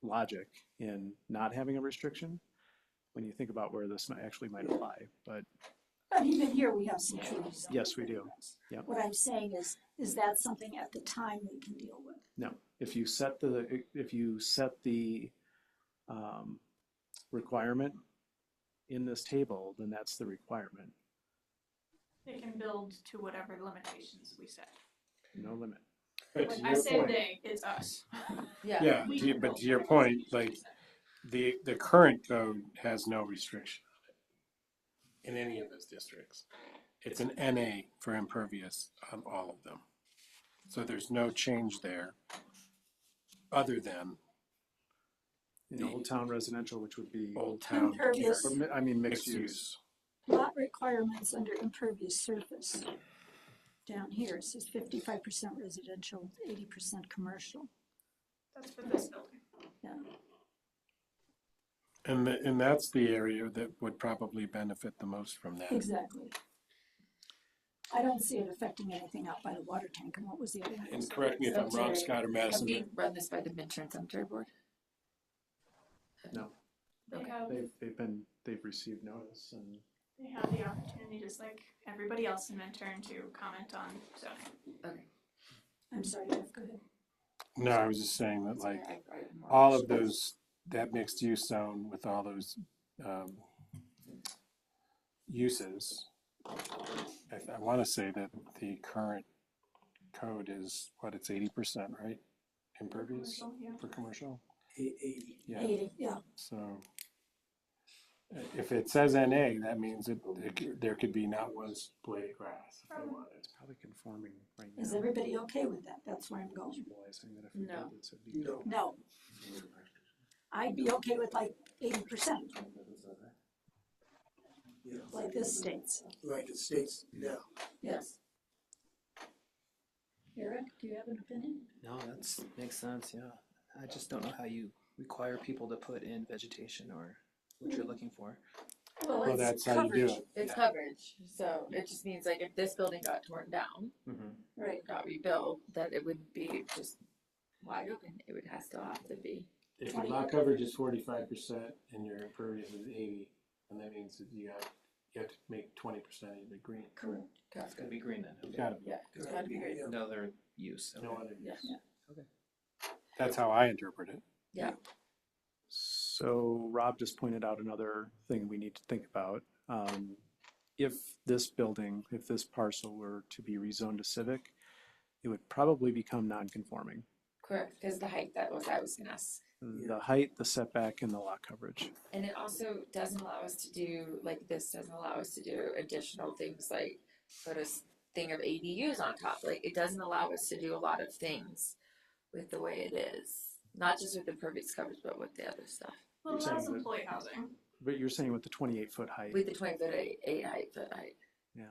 logic in not having a restriction when you think about where this actually might apply, but but even here we have some trees. on yes, the we do. playgrounds. Yep. What I'm saying is that something at the time we can deal with? no, if you set the requirement in this table, then that's the requirement, They can build to whatever limitations we set. no limit. But When to I your say point, they, it's us. yeah, but to your point, like, the current code has no restriction on it in any of those districts. It's an NA for impervious on all of them. So there's no change there other than In Old Town residential, which would be, Old Town Impervious. I mean, mixed mixed use. use. Lot requirements under impervious surface. Down here, it says 55% residential, 80% commercial. That's for this building. Yeah, And that's the area that would probably benefit the most from that. exactly. I don't see it affecting anything out by the water tank, and what was the other one? And correct me if I'm wrong, Cemetery. Scott or Have Madison, we run this by the Minturn Cemetery Board? No, They Okay. have, they've received notice and they have the opportunity, just like everybody else in Minturn, to comment on zoning. I'm sorry, Jeff, go ahead. no, I was just saying that, like, Sorry, I had more all of questions. those, that mixed use zone with all those uses, I want to say that the current code is, what, it's 80%, right? Impervious Commercial, yeah. for commercial? 80. Yeah, 80, yeah. so if it says NA, that means there could be not one blade of grass if they wanted. it's probably conforming right now. Is everybody okay with that? That's where I'm going. Realizing that if we No. did this, it'd be No, No. I'd be okay with like 80%, yeah, like this states. like it states now. Yes. Eric, do you have an opinion? No, that's makes sense. Yeah, I just don't know how you require people to put in vegetation or what you're looking for. Well, Well, it's that's how you do coverage. it. It's coverage, so it just means like if this building got torn down, Right. got rebuilt, that it would be just wide open. It would have still have to be. If your lot coverage is 45% and your impervious is 80, and that means that you have to make 20% of it green. Correct. It's gonna be green then. It's gotta be. Yeah, it's gotta be great. Another use. No Okay. other Yeah. use. That's how I interpret it. Yeah. So Rob just pointed out another thing we need to think about. If this building, if this parcel were to be rezoned to civic, it would probably become non-conforming. Correct, because the height, that was, I was gonna ask. The height, the setback, and the lot coverage. And it also doesn't allow us to do, like, this doesn't allow us to do additional things like put a thing of ADUs on top. Like, it doesn't allow us to do a lot of things with the way it is. Not just with the impervious coverage, but with the other stuff. Well, You're that's saying that- employee housing. But you're saying with the 28-foot height. With the 20-foot foot height. Yeah.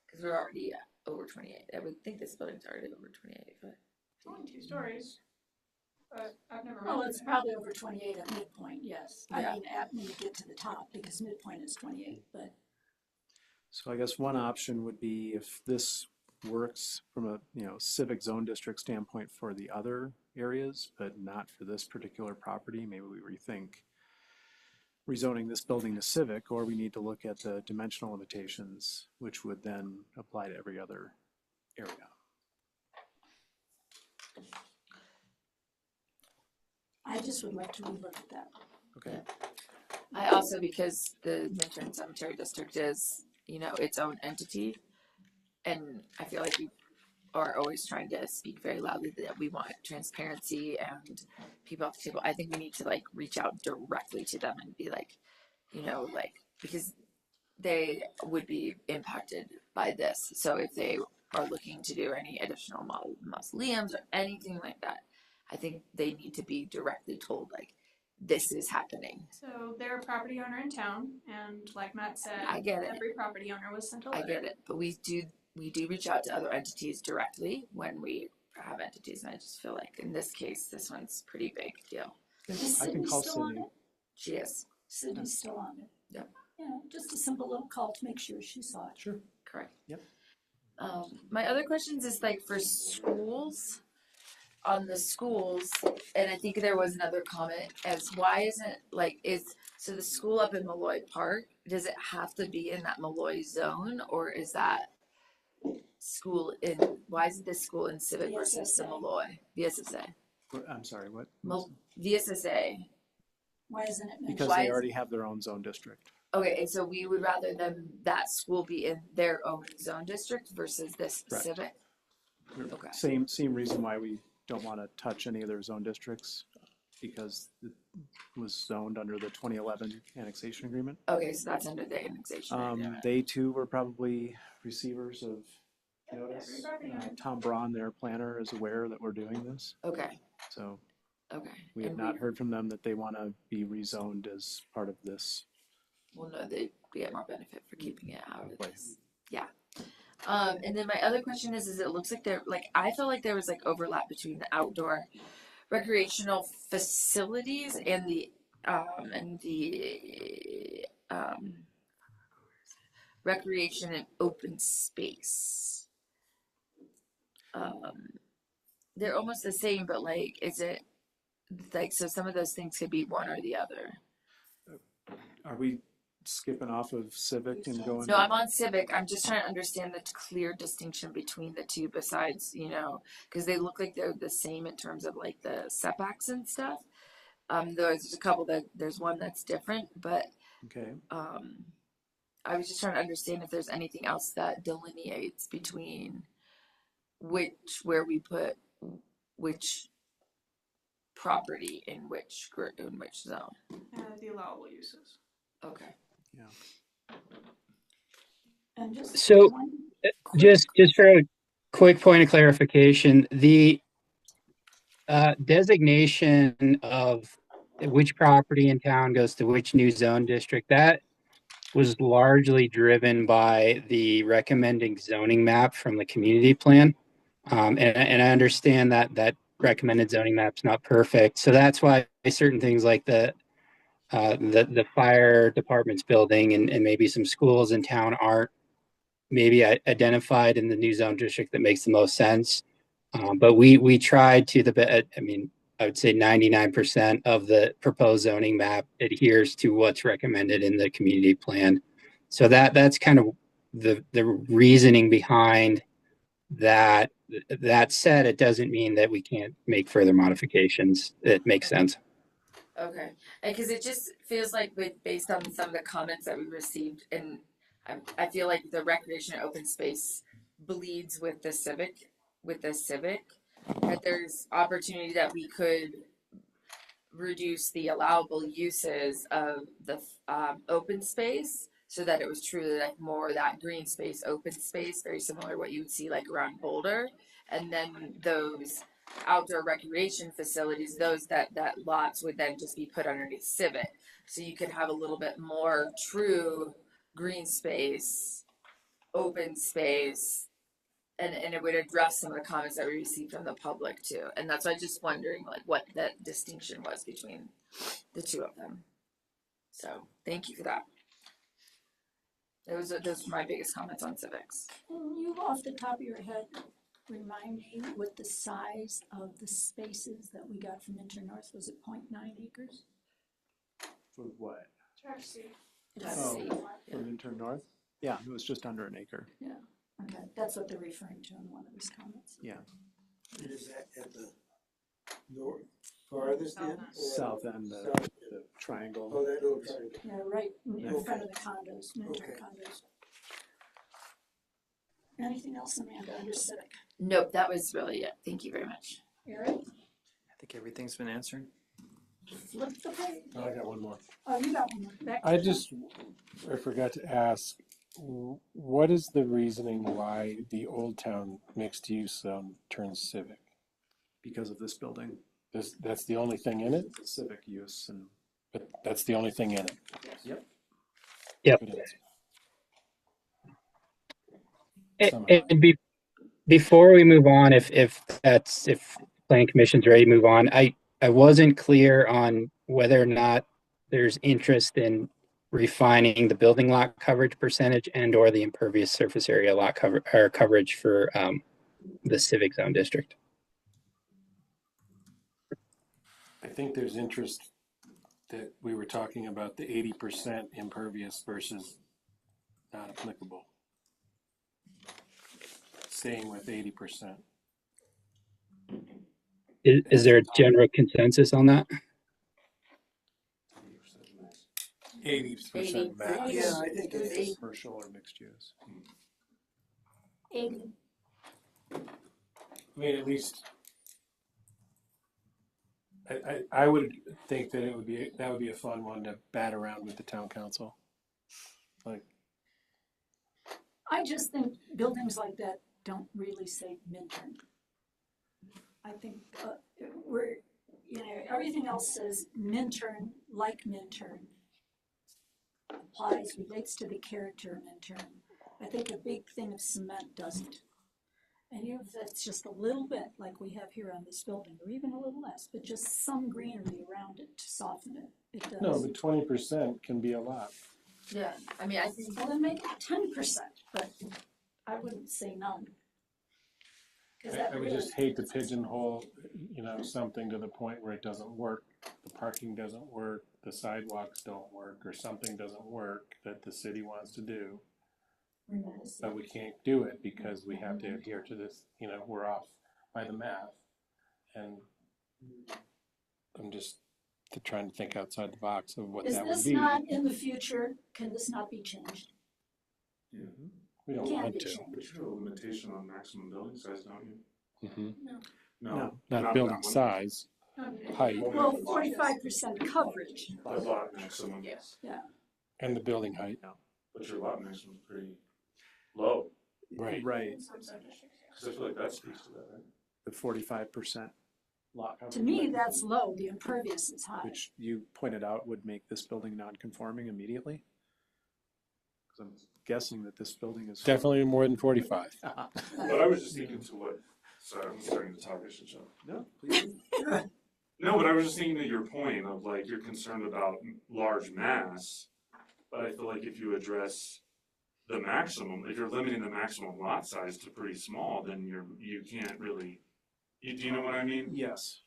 Because we're already over 28. I would think this building's already over 28 foot. It's only 2 stories. But I've never. Well, rented it's it. probably over 28 at midpoint, yes. I Yeah. mean, when you get to the top, because midpoint is 28, but So I guess one option would be if this works from a, civic zone district standpoint for the other areas, but not for this particular property, maybe we rethink rezoning this building to civic, or we need to look at the dimensional limitations, which would then apply to every other area. I just would like to relook at that. Okay. I also, because the Minturn Cemetery District is, its own entity, and I feel like we are always trying to speak very loudly that we want transparency and people at the table. I think we need to reach out directly to them and be because they would be impacted by this. So if they are looking to do any additional mausoleums or anything like that, I think they need to be directly told this is happening. So they're a property owner in town, and like Matt said, I get it. every property owner was sent a I letter. get it, but we do reach out to other entities directly when we have entities, and I just feel like in this case, this one's a pretty big deal. Is I can Sydney call still on Sydney. it? She is, Sydney's still on it. Yep. Yeah, just a simple little call to make sure she saw it. Sure. correct. My other questions is like for schools, on the schools, and I think there was another comment as why isn't so the school up in Malloy Park, does it have to be in that Malloy zone, or is that why is this school in Civic versus the Malloy? VSSA. I'm sorry, what? VSSA. Why isn't it mentioned? Because Why they is- already have their own zone district. Okay, and so we would rather that school be in their own zone district versus this Correct. Civic? Okay. Same reason why we don't want to touch any of their zone districts, because it was zoned under the 2011 annexation agreement. Okay, so that's under the annexation. They too were probably receivers of notice. Tom Braun, their planner, is aware that we're doing this, Okay, so okay. we have And not heard from them that they want to be rezoned as part of this. we'll know that we get more benefit for keeping it out of this. Yeah. And then my other question is it looks like I felt like there was like overlap between the outdoor recreational facilities and the recreation and open space. They're almost the same, but like, is it like, so some of those things could be one or the other? Are we skipping off of Civic and going? No, I'm on Civic. I'm just trying to understand the clear distinction between the two besides, because they look like they're the same in terms of like the setbacks and stuff. There's a couple there's one that's different, but Okay. I was just trying to understand if there's anything else that delineates between where we put which property in which zone. The allowable uses. Okay. And just So, one Just for a quick point of clarification, the designation of which property in town goes to which new zone district, that was largely driven by the recommending zoning map from the community plan. And I understand that recommended zoning map's not perfect. So that's why certain things like the fire department's building and maybe some schools in town aren't maybe identified in the new zone district that makes the most sense. But we tried to I would say 99% of the proposed zoning map adheres to what's recommended in the community plan. So that's kind of the reasoning behind that. That said, it doesn't mean that we can't make further modifications. It makes sense. Okay, because it just feels like based on some of the comments that we received, and I feel like the recreation and open space bleeds with the civic, that there's opportunity that we could reduce the allowable uses of the open space so that it was truly like more that green space, open space, very similar to what you would see like around Boulder. And then those outdoor recreation facilities, those that lots would then just be put underneath civic. So you could have a little bit more true green space, open space, and it would address some of the comments that we received from the public too. And that's why I'm just wondering like what that distinction was between the two of them. So thank you for that. Those were my biggest comments on civics. Can you, off the top of your head, remind me what the size of the spaces that we got from Internorth was? It 0.9 acres? For what? Trash C. Let's Oh. see. From Intern North? Yeah, it was just under an acre. Yeah, okay, that's what they're referring to in one of these comments. Yeah. And is that at the north, farthest end? or South end, south the end? triangle. Oh, that little triangle. Yeah, right in Yeah. front of the condos, Minter Okay. condos. Anything else, Amanda, under civic? Nope, that was really it. Thank you very much. Eric, I think everything's been answered. flip the page. Oh, I got one more. Oh, you got one more. Back to I you. forgot to ask, what is the reasoning why the Old Town mixed use zone turns civic? Because of this building, That's the only thing in it, the civic use and. but that's the only thing in it. Yep. Yep. Good answer. Before we move on, if planning commission's ready to move on, I wasn't clear on whether or not there's interest in refining the building lot coverage percentage and or the impervious surface area lot coverage for the civic zone district. I think there's interest that we were talking about the 80% impervious versus not applicable. Staying with 80%. Is there a general consensus on that? 80% max. Yeah, I think it is. Commercial or mixed use. 80. I mean, at least I would think that would be a fun one to bat around with the town council. Like, I just think buildings like that don't really say Minturn. I think we're, everything else says Minturn, like Minturn. Applies, relates to the character of Minturn. I think a big thing of cement doesn't. And even if that's just a little bit like we have here on this building, or even a little less, but just some greenery around it to soften it, it does. no, but 20% can be a lot. Yeah, I mean, I think Well, then make it 10%, but I wouldn't say none. 'Cause that I would really- just hate to pigeonhole, something to the point where it doesn't work. The parking doesn't work, the sidewalks don't work, or something doesn't work that the city wants to do. But we can't do it because we have to adhere to this, we're off by the math. And I'm just trying to think outside the box of what Is that would this be. not in the future? Can this not be changed? We don't Can want be to. changed. But you have a limitation on maximum building size, don't you? Mhm. No, Not building that one. size, height, Well, 45% coverage. The lot maximum. Yes. and the building height. But your lot maximum is pretty low, Right. Right, because I feel like that speaks to that, right? the 45% lot coverage. To me, that's low. The impervious is high. Which you pointed out would make this building non-conforming immediately? Because I'm guessing that this building is. Definitely more than 45. But I was just thinking to what, sorry, I'm starting to talk, I should shut up. No, please. No, but I was just thinking to your point of like, you're concerned about large mass, but I feel like if you address the maximum, if you're limiting the maximum lot size to pretty small, then you can't really, do you know what I mean? Yes,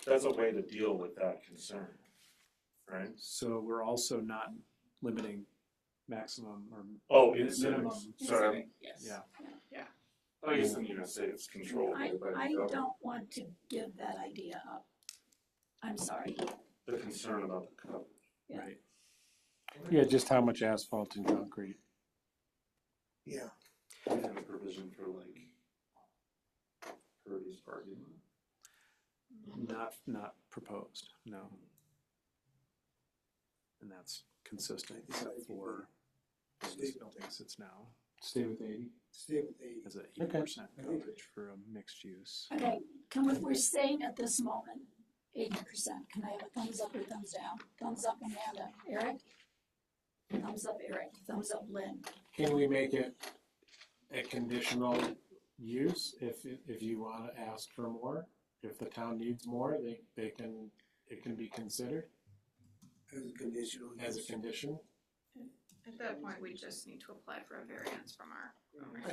That's a way to deal with that concern, right? so we're also not limiting maximum or. Oh, min- it's minimum. sorry, Yes. Yeah. I guess then you're gonna say it's controlled by the I government. don't want to give that idea up. I'm sorry. The concern about the coverage. Yeah. Right. Yeah, just how much asphalt and concrete. Yeah, We have a provision for like pervious parking lot. Not proposed, no. And that's consistent except for these buildings it's now Stay with 80. stay with 80. as a 80% coverage for a mixed use. Okay, we're saying at this moment, 80%. Can I have a thumbs up or thumbs down? Thumbs up, Amanda. Eric? Thumbs up, Eric. Thumbs up, Lynn. Can we make it a conditional use if you want to ask for more? If the town needs more, it can be considered As a conditional as a use. condition At that point, we just need to apply for a variance from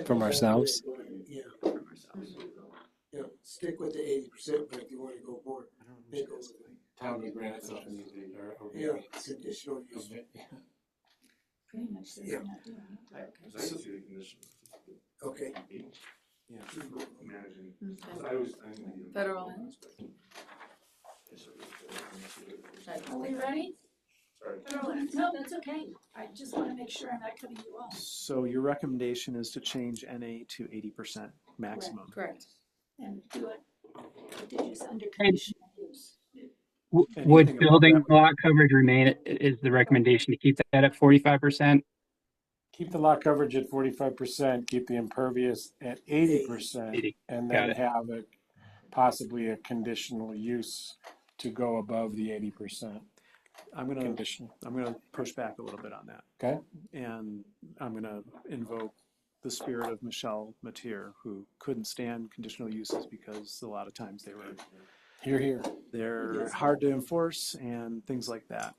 from ourselves. Yeah, from ourselves. yeah, stick with the 80%, but if you want to go more, then go with it. Town would grant itself an easy or Yeah, conditional use. Pretty much says Yeah. we're not doing it. Cause I see the conditions. Okay. Yeah. Managing, Okay. 'cause I think the- Federal land. Are we ready? Sorry. No, that's okay. I just want to make sure I'm not cutting you off. So your recommendation is to change NA to 80% maximum. Correct. And do it, what did you say, under conditional use? Would Anything above building that would- lot coverage remain, is the recommendation to keep that at 45%? Keep the lot coverage at 45%, keep the impervious at 80%, 80. and Got then it. have possibly a conditional use to go above the 80% I'm gonna condition. push back a little bit on that. Okay. And I'm gonna invoke the spirit of Michelle Mateer, who couldn't stand conditional uses because a lot of times Here. they're hard to enforce and things like that.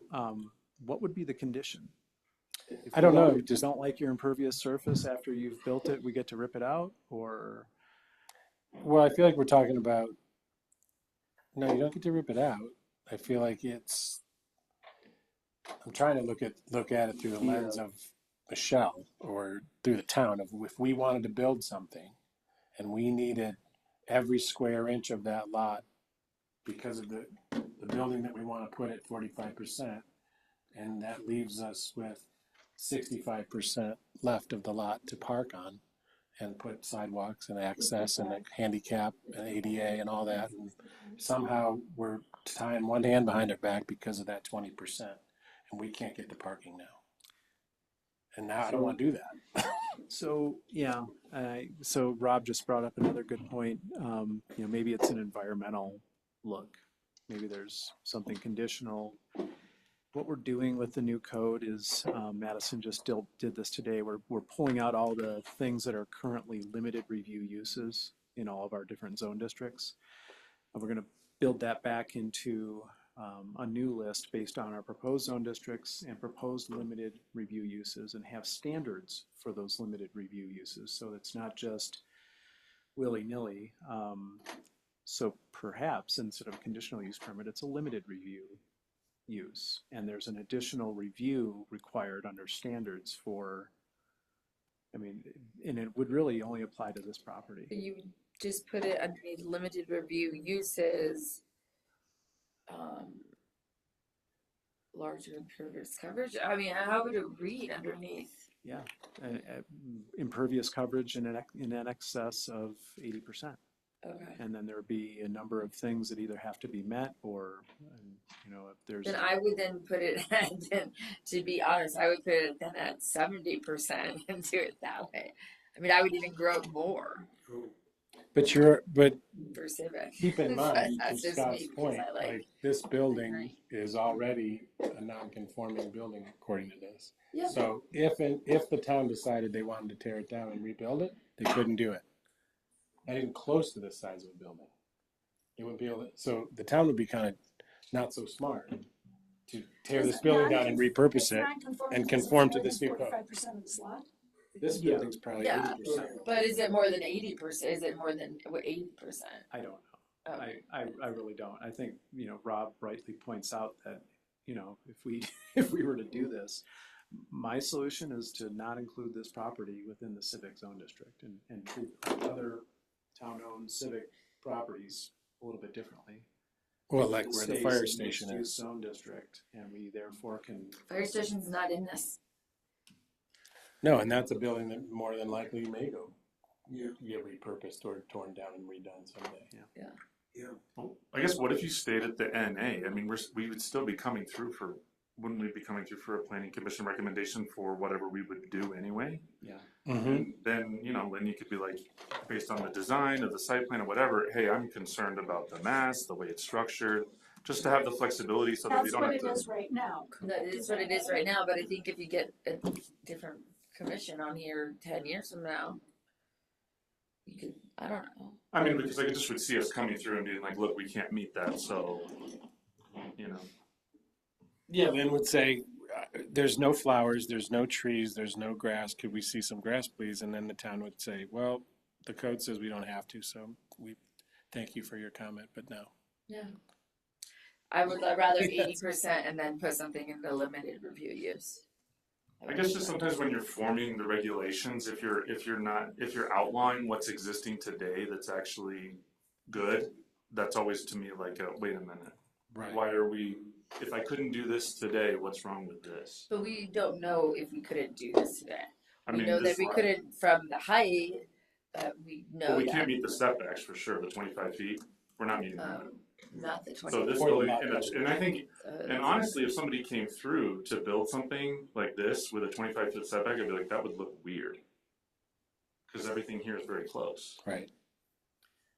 what would be the condition? If I don't know, you don't like your impervious surface after you've built it, we get to rip it out, or? Well, I feel like we're talking about, no, you don't get to rip it out. I feel like I'm trying to look at it through the lens of Michelle or through the town of if we wanted to build something and we needed every square inch of that lot because of the building that we want to put at 45%, and that leaves us with 65% left of the lot to park on and put sidewalks and access and a handicap and ADA and all that. And somehow we're tying one hand behind our back because of that 20%, and we can't get to parking now. And now I don't want to do that. So, yeah, so Rob just brought up another good point. Maybe it's an environmental look. Maybe there's something conditional. What we're doing with the new code is, Madison just did this today. We're pulling out all the things that are currently limited review uses in all of our different zone districts. And we're going to build that back into a new list based on our proposed zone districts and proposed limited review uses, and have standards for those limited review uses. So it's not just willy-nilly. So perhaps instead of a conditional use permit, it's a limited review use, and there's an additional review required under standards for, and it would really only apply to this property. You would just put it underneath limited review uses, larger impervious coverage. How would it read underneath? Yeah, impervious coverage in excess of 80%. Okay. And then there would be a number of things that either have to be met, or, if there's. Then I would then put it at, to be honest, I would put it then at 70% and do it that way. I would even grow more But for civic. keep in mind, to That's just Scott's me, because point, I like this building is already a non-conforming building according to this. Yeah. So if the town decided they wanted to tear it down and rebuild it, they couldn't do it. Not even close to this size of a building. It wouldn't be able to, so the town would be kind of not so smart to tear this building down and repurpose it and conform to this new code. 45% of the slot. This building's probably Yeah. 80%. But is it more than 80%? Is it more than 80%? I don't know. Okay. I really don't. I think, Rob rightly points out that, if we were to do this, my solution is to not include this property within the civic zone district and treat other town-owned civic properties a little bit differently. Well, like where the Stays fire in station mixed-use is. zone district, and we therefore can. Fire station's not in this. No, and that's a building that more than likely may go Yeah, get repurposed or torn down and redone someday. Yeah. yeah. Well, I guess what if you stayed at the NA? We would still be coming through for, wouldn't we be coming through for a planning commission recommendation for whatever we would do anyway? Yeah. Mm-hmm. Then you could be like, based on the design of the site plan or whatever, hey, I'm concerned about the mass, the way it's structured, just to have the flexibility so that we That's don't what have it to. is right now. That is what it is right now, but I think if you get a different commission on here 10 years from now, you could, I don't know. Because I just would see us coming through and being like, look, we can't meet that, so, Yeah, Lynn would say, there's no flowers, there's no trees, there's no grass. Could we see some grass, please? And then the town would say, well, the code says we don't have to, so we thank you for your comment, but no. Yeah. I would rather 80% and then put something in the limited review use. I guess just sometimes when you're forming the regulations, if you're outlining what's existing today that's actually good, that's always to me like, wait a minute. Right. Why are we, if I couldn't do this today, what's wrong with this? But we don't know if we couldn't do this today. I We mean, know this that we lot- couldn't from the height, we know But we that. can't meet the setbacks for sure, the 25 feet, we're not meeting that. Not the 20. So this Or the building, lot and I think, uh, and honestly, if somebody came through to build something like this with a 25-foot setback, I'd be like, that would look weird. Because everything here is very close. Right.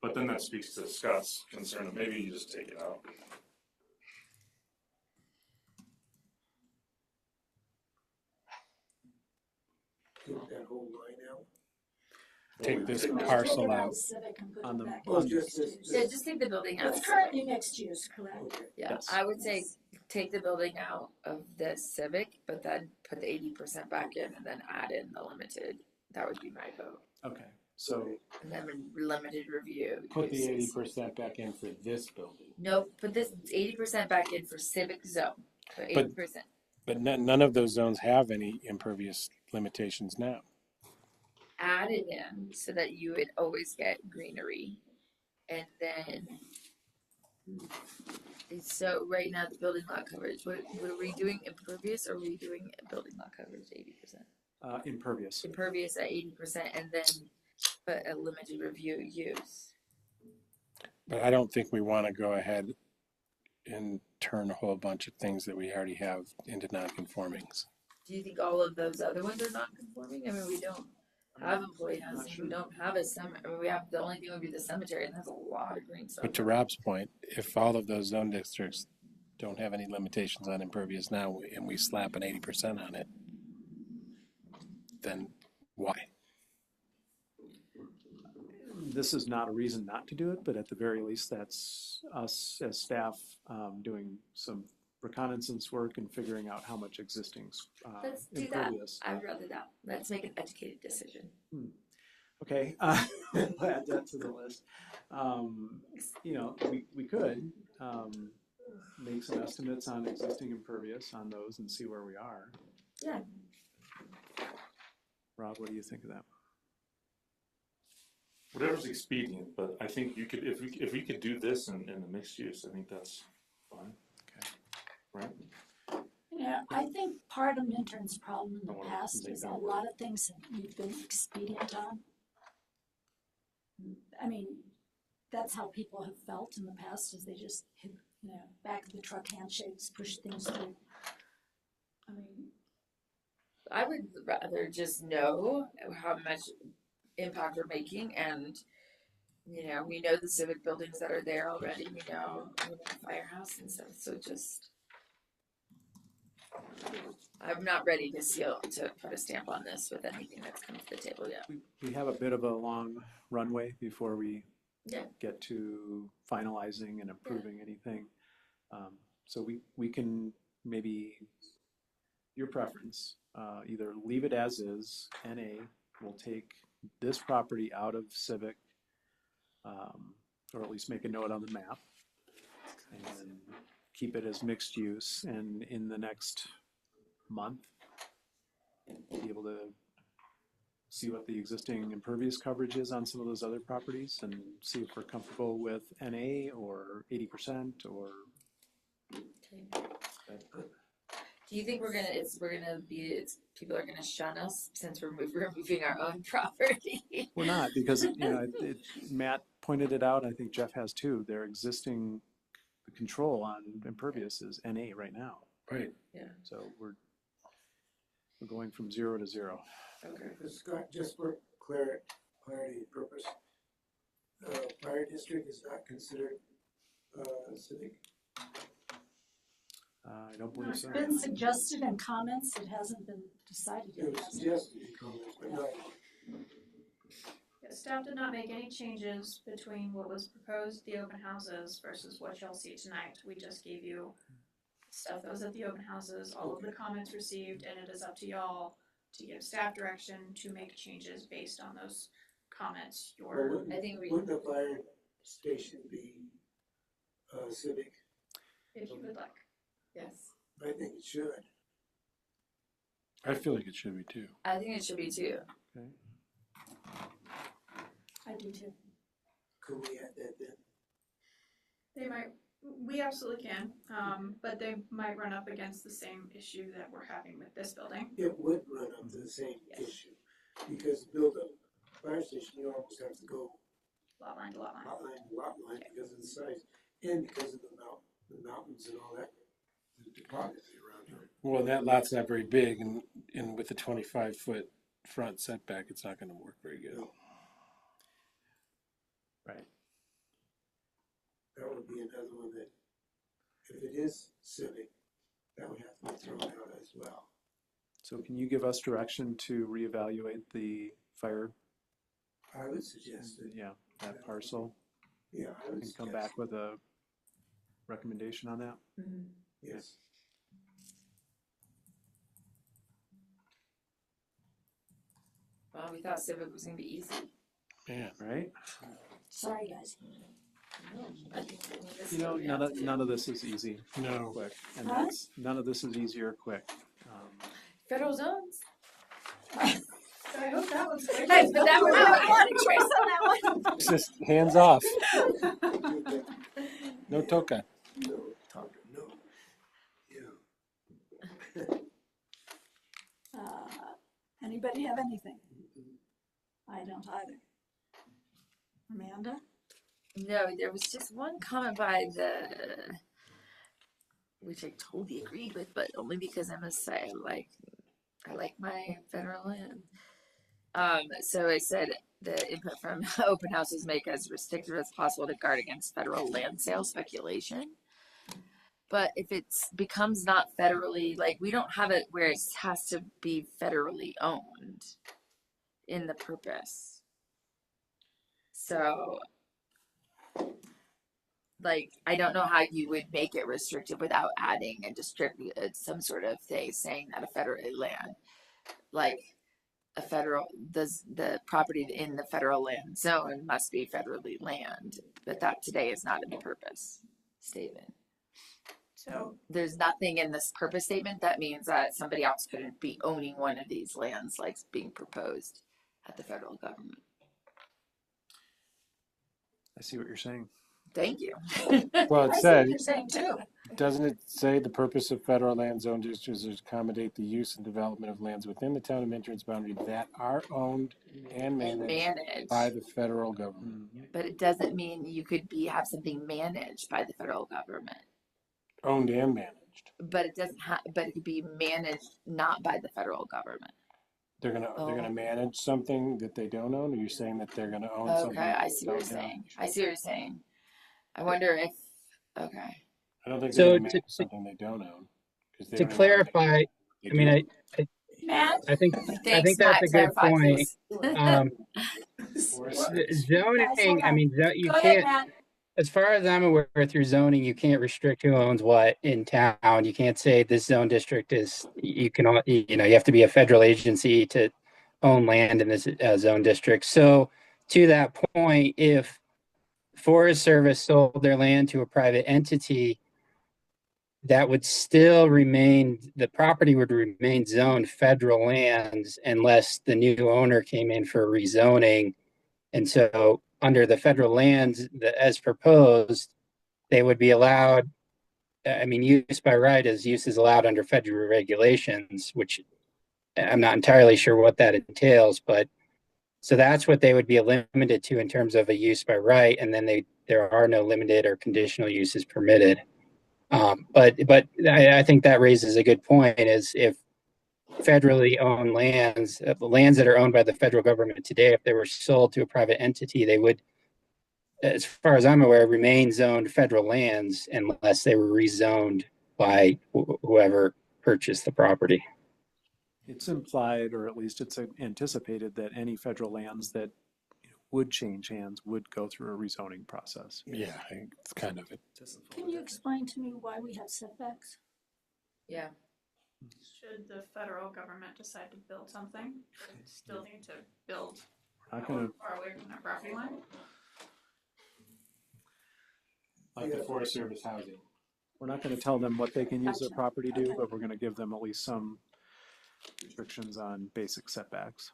But then that speaks to Scott's concern that maybe you just take it out. Take that whole line out. Take this Take parcel it out. Civic and put On it the- back Oh, in. just this. Yeah, just take the building out. It's currently mixed use, correct? Okay. Yeah, Yes. I would say take the building out of this civic, but then put the 80% back in and then add in the limited. That would be my vote. Okay, so And then limited review. Put the uses. 80% back in for this building. Nope, put this 80% back in for civic zone. So 80%. But- But none of those zones have any impervious limitations now. Add it in so that you would always get greenery. And then, so right now the building lot coverage, what are we doing, impervious, or are we doing building lot coverage 80%? impervious. Impervious at 80% and then put a limited review use. But I don't think we want to go ahead and turn a whole bunch of things that we already have into non-conformings. Do you think all of those other ones are not conforming? I mean, we don't have employee housing, we don't have a cemetery, I mean, we have, the only thing would be the cemetery, and that's a lot of green stuff. But to Rob's point, if all of those zone districts don't have any limitations on impervious now, and we slap an 80% on it, then why? This is not a reason not to do it, but at the very least, that's us as staff doing some reconnaissance work and figuring out how much existing Let's do that. impervious. I would rather that. Let's make an educated decision. Okay, we'll add that to the list. You know, we could make some estimates on existing impervious on those and see where we are. Yeah. Rob, what do you think of that? Whatever's expedient, but I think you could, if we could do this in the mixed use, I think that's fine. Okay. Right? Yeah, I think part of Minturn's problem in the wanna past make is that a work. lot of things that we've been expedient on. I mean, that's how people have felt in the past, is they just hit, back of the truck handshakes, push things through. I mean, I would rather just know how much impact we're making, and we know the civic buildings that are there already. We know the firehouse and stuff. So just, I'm not ready to put a stamp on this with anything that's come to the table yet. We have a bit of a long runway before we Yeah. get to finalizing and approving anything. So we can maybe, your preference, either leave it as is, NA, we'll take this property out of civic, or at least make a note on the map, and keep it as mixed use, and in the next month, be able to see what the existing impervious coverage is on some of those other properties, and see if we're comfortable with NA or 80% or. Do you think people are gonna shun us since we're removing our own property? We're not, because Matt pointed it out. I think Jeff has too. Their existing control on impervious is NA right now. Right. Yeah. So we're going from 0 to 0. Okay. Scott, just for clarity purpose, fire district is not considered civic? I don't believe it's so. been suggested in comments, it hasn't been decided It yet. was has it? suggested in comments, but not. Yeah, staff did not make any changes between what was proposed at the open houses versus what y'all see tonight. We just gave you stuff that was at the open houses, all of the comments received, and it is up to y'all to give staff direction to make changes based on those comments. Well, I think wouldn't the fire station be civic? If you would like. Yes. I think it should. I feel like it should be too. I think it should be too. Okay. I do too. Could we add that then? They might, we absolutely can, but they might run up against the same issue that we're having with this building. It would run up to the same issue, because to build a fire station, you almost have to go Lot line to lot line. lot line because of the size, and because of the mountains and all that, the topography around here. Well, that lot's not very big, and with the 25-foot front setback, it's not going to work very good. No. Right. That would be another one that, if it is civic, that would have to be thrown out as well. So can you give us direction to reevaluate the fire, I would suggest that, that parcel, yeah, I would and come suggest. back with a recommendation on that? Mm-hmm. Yes. Well, we thought Civic was gonna be easy. Man, Right? Sorry, guys. I think that this You know, is what we have to do. none of this is easy or no. quick, and Huh? none of this is easy or quick. Federal zones. I hope that was quick. Guys, but that was I wanted Trace on that one. It's just hands off. No token. No, talking, no. Yeah. Anybody have anything? I don't either. Amanda? No, there was just one comment by which I totally agreed with, but only because I must say, I like my federal land. So I said the input from open houses make as restrictive as possible to guard against federal land sale speculation. But if it becomes not federally, like we don't have it where it has to be federally owned in the purpose. So, like, I don't know how you would make it restrictive without adding a some sort of thing saying that a federally land, like the property in the federal land zone must be federally land, but that today is not in the purpose statement. So there's nothing in this purpose statement that means that somebody else couldn't be owning one of these lands like being proposed at the federal government. I see what you're saying. Thank you. Well, it I see said, what you're saying too. doesn't it say the purpose of federal land zone districts is to accommodate the use and development of lands within the town of Internet's boundary that are owned and managed by the federal government? But it doesn't mean you could have something managed by the federal government. Owned and managed. But it doesn't but it could be managed not by the federal government. They're gonna manage something that they don't own. Are you saying that they're gonna own something? Okay, I see what you're saying. I see what you're saying. I wonder if okay. I don't think So they're gonna manage something they don't own. To clarify, I mean, Matt? I think Thanks, that's Matt, a good clarify, point. please. Zoning, I mean, you Go ahead, can't, Matt. as far as I'm aware, through zoning, you can't restrict who owns what in town. You can't say this zone district is, you have to be a federal agency to own land in this zone district. So to that point, if Forest Service sold their land to a private entity, that would still remain, the property would remain zoned federal lands unless the new owner came in for rezoning. And so under the federal lands as proposed, they would be allowed, I mean, use by right as use is allowed under federal regulations, which I'm not entirely sure what that entails, but so that's what they would be limited to in terms of a use by right. And then there are no limited or conditional uses permitted. But I think that raises a good point is if federally owned lands, the lands that are owned by the federal government today, if they were sold to a private entity, they would, as far as I'm aware, remain zoned federal lands unless they were rezoned by whoever purchased the property. It's implied, or at least it's anticipated, that any federal lands that would change hands would go through a rezoning process. Yeah, it's kind of it. Can you explain to me why we have setbacks? Yeah. Should the federal government decide to build something, they still need to build Not gonna, far away from their property line. Like the Forest Service housing. we're not gonna tell them what they can use their property to, but we're gonna give them at least some restrictions on basic setbacks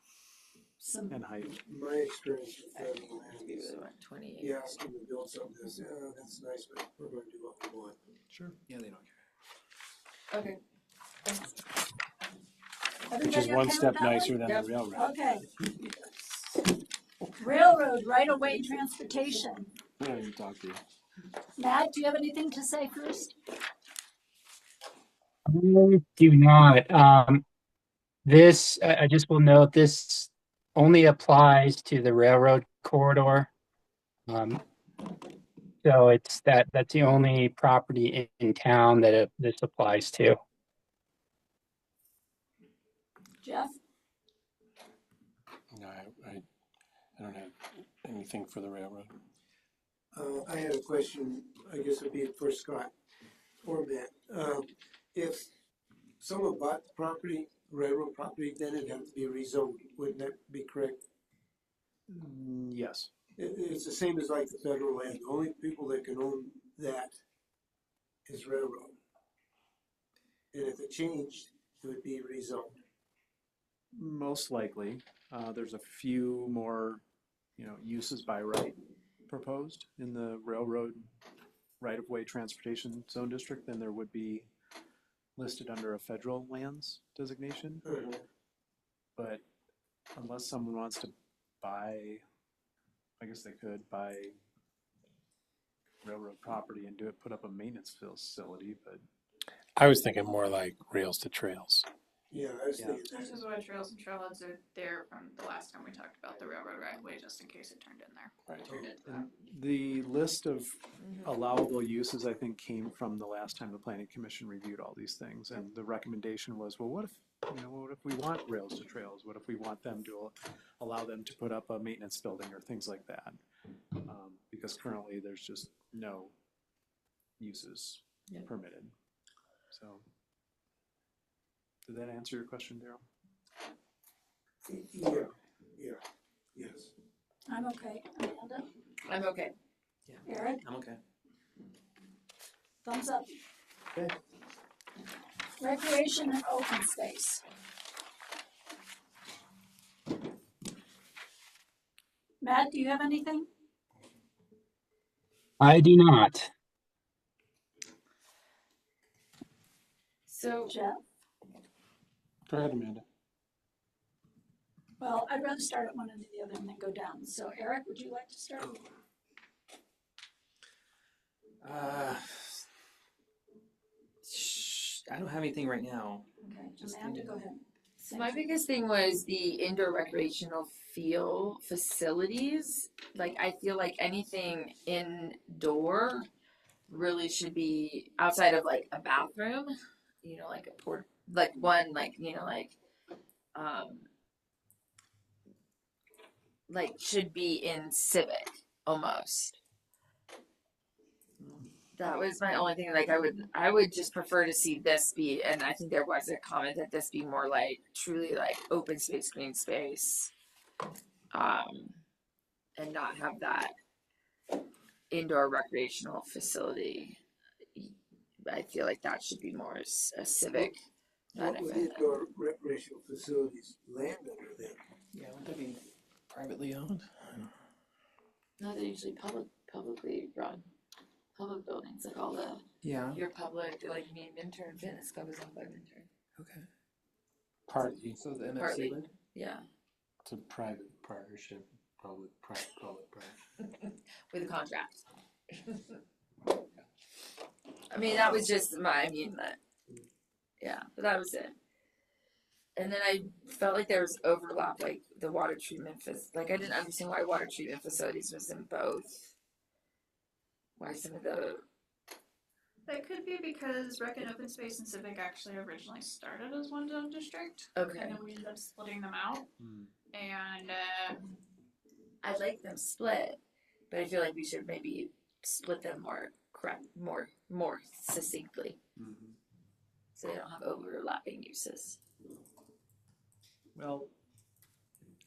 and height. My experience with federal land is, 28. you ask them to build something, they say, oh, that's nice, but we're gonna do what we want. Sure. Yeah, they don't care. Okay. Which is Everybody one okay step with that nicer one? than Yep. the railroad. Okay. Railroad right-of-way transportation. I don't even talk to you. Matt, do you have anything to say first? I do not. This, I just will note, this only applies to the railroad corridor. So that's the only property in town that this applies to. Jeff? No, I don't have anything for the railroad. I had a question, I guess it'd be for Scott. Or Matt, if someone bought the property, railroad property, then it'd have to be rezoned, wouldn't that be correct? Yes. It's the same as like the federal land, the only people that can own that is railroad. And if it changed, it would be rezoned. Most likely. There's a few more, uses by right proposed in the railroad right-of-way transportation zone district than there would be listed under a federal lands designation. But unless someone wants to buy, I guess they could buy railroad property and put up a maintenance facility, but I was thinking more like rails to trails. Yeah, I was Yeah. thinking This that. is why trails and trailheads are there from the last time we talked about the railroad right of way, just in case it turned in there. Right. Turned into that. and the list of allowable uses, I think, came from the last time the planning commission reviewed all these things. And the recommendation was, well, what if we want rails to trails? What if we want them to allow them to put up a maintenance building or things like that? Because currently there's just no uses Yeah. permitted. So, did that answer your question, Daryl? Yeah, yes. I'm okay. Amanda? I'm okay. Eric? I'm okay. Thumbs up. Okay. Recreation and open space. Matt, do you have anything? I do not. So Jeff? Go ahead, Amanda. Well, I'd rather start at one end or the other and then go down. So Eric, would you like to start? I don't have anything right now. Okay, Amanda, go ahead. So my biggest thing was the indoor recreational field facilities. Like I feel like anything indoor really should be outside of like a bathroom, like a port, like one, like should be in civic almost. That was my only thing. Like I would just prefer to see this be, and I think there was a comment that this be more like truly like open space, green space, and not have that indoor recreational facility. I feel like that should be more a civic What would benefit. indoor recreational facilities land under then? Yeah, would that be privately owned? No, they're usually publicly run. Public buildings, like all the Yeah. your public, like Minturn Fitness Club is owned by Minturn. Okay. Partly, So the MFC Partly. would? Yeah, it's a private partnership, public, private. with a contract. I mean, that was just yeah, but that was it. And then I felt like there was overlap, like the water treatment, like I didn't understand why water treatment facilities was in both. Why some of the That could be because Rec and Open Space and Civic actually originally started as one zone district. okay. And then we ended up splitting them out. And I like them split, but I feel like we should maybe split them more succinctly, so they don't have overlapping uses. Well,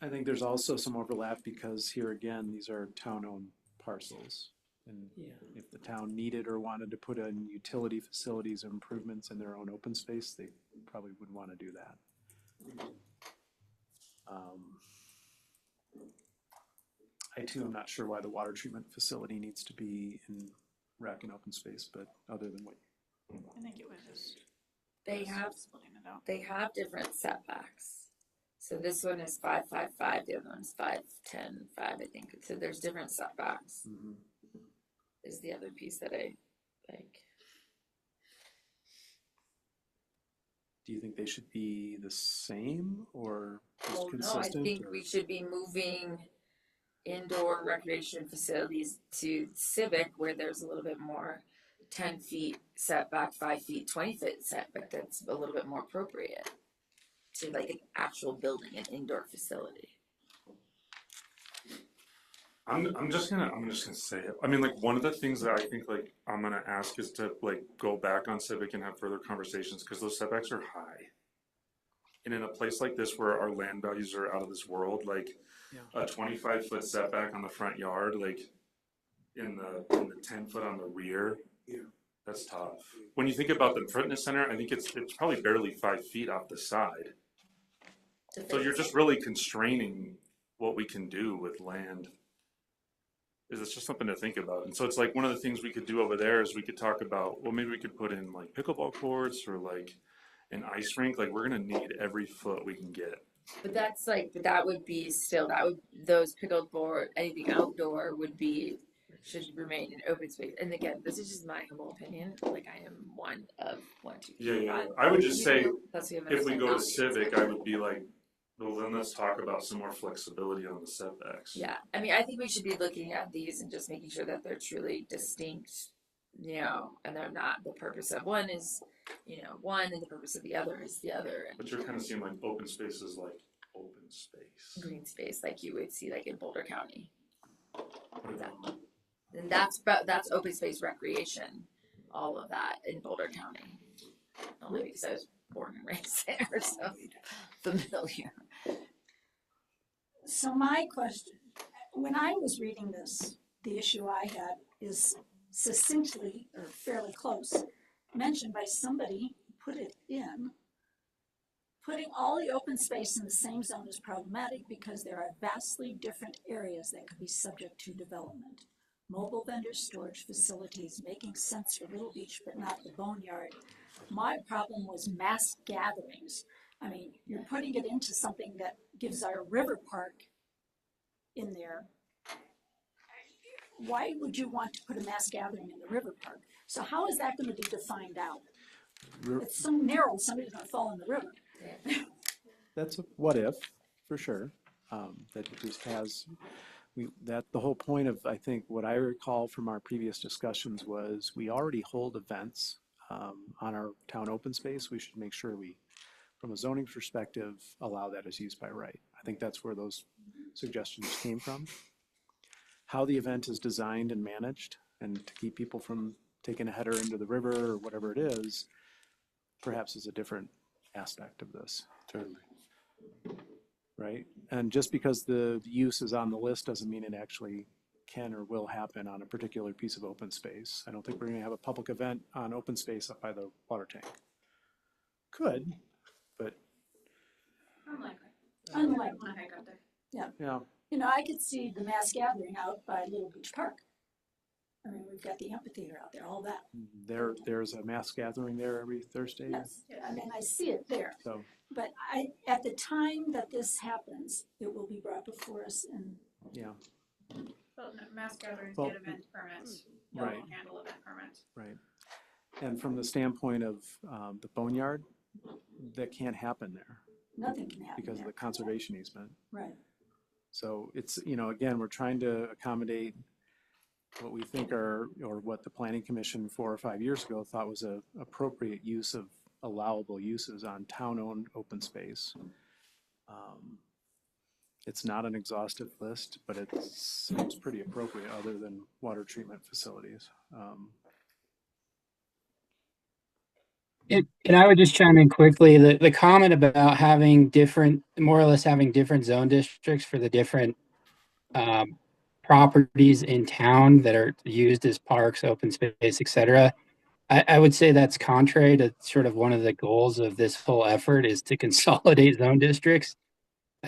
I think there's also some overlap because here again, these are town-owned parcels. And if the town needed or wanted to put in utility facilities or improvements in their own open space, they probably would want to do that. I too am not sure why the water treatment facility needs to be in rec and open space, but other than what, I think it was just They have splitting it out. different setbacks. So this one is 555, the other one's 510, 5, I think. So there's different setbacks. Is the other piece that I like. do you think they should be the same or just Oh no, I consistent? think or- we should be moving indoor recreation facilities to civic where there's a little bit more 10 feet setback, 5 feet, 20 feet setback. That's a little bit more appropriate to like an actual building, an indoor facility. I'm just gonna say it. I mean, like, one of the things that I think, like, I'm gonna ask is to, like, go back on Civic and have further conversations, because those setbacks are high. And in a place like this where our land values are out of this world, like, a 25-foot setback on the front yard, like, in the 10-foot on the rear, that's tough. When you think about the fitness center, I think it's probably barely 5 feet off the side. So you're just really constraining what we can do with land. It's just something to think about. And so it's like, one of the things we could do over there is we could talk about, well, maybe we could put in like pickleball courts or like an ice rink. Like, we're gonna need every foot we can get. But that's like, that would be still, those pickleball, anything outdoor should remain in open space. And again, this is just my humble opinion. Like, I am one of 2, 3, Yeah. 5. I would just say, Plus we have if we a- go to Civic, I would be like, well, then let's talk about some more flexibility on the setbacks. Yeah, I mean, I think we should be looking at these and just making sure that they're truly distinct, and they're not, the purpose of one is, one, and the purpose of the other is the other. And But you're kind of seeing like open space is like open space. green space, like you would see like in Boulder County. Exactly. And that's open space recreation, all of that in Boulder County. Only because I was born and raised there, so familiar. So my question, when I was reading this, the issue I had is succinctly, or fairly close, mentioned by somebody, put it in, putting all the open space in the same zone is problematic because there are vastly different areas that could be subject to development. Mobile vendor storage facilities making sense for Little Beach, but not the Boneyard. My problem was mass gatherings. I mean, you're putting it into something that gives our river park in there. Why would you want to put a mass gathering in the river park? So how is that going to be defined out? It's so narrow, somebody's going to fall in the river. That's a what if, for sure. That just has, the whole point of, I think, what I recall from our previous discussions was we already hold events on our town open space. We should make sure we, from a zoning perspective, allow that as used by right. I think that's where those suggestions came from. How the event is designed and managed, and to keep people from taking a header into the river or whatever it is, perhaps is a different aspect of this. Totally. Right? And just because the use is on the list doesn't mean it actually can or will happen on a particular piece of open space. I don't think we're going to have a public event on open space up by the water tank. Could, but Unlikely. When I got there. yeah. You know, I could see the mass gathering out by Little Beach Park. I mean, we've got the amphitheater out there, all that. There's a mass gathering there every Thursday. Yes, I mean, I see it there. So But at the time that this happens, it will be brought before us and yeah, Well, no, mass gatherings Well, get event permits. Y'all right. don't handle event permits. right. And from the standpoint of the boneyard, that can't happen there nothing can happen because of there. the conservation easement. Right. So it's, again, we're trying to accommodate what we think are, or what the Planning Commission 4 or 5 years ago thought was a appropriate use of allowable uses on town-owned open space. It's not an exhaustive list, but it seems pretty appropriate other than water treatment facilities. And I would just chime in quickly, the comment about having more or less having different zone districts for the different properties in town that are used as parks, open space, et cetera. I would say that's contrary to sort of one of the goals of this whole effort is to consolidate zone districts.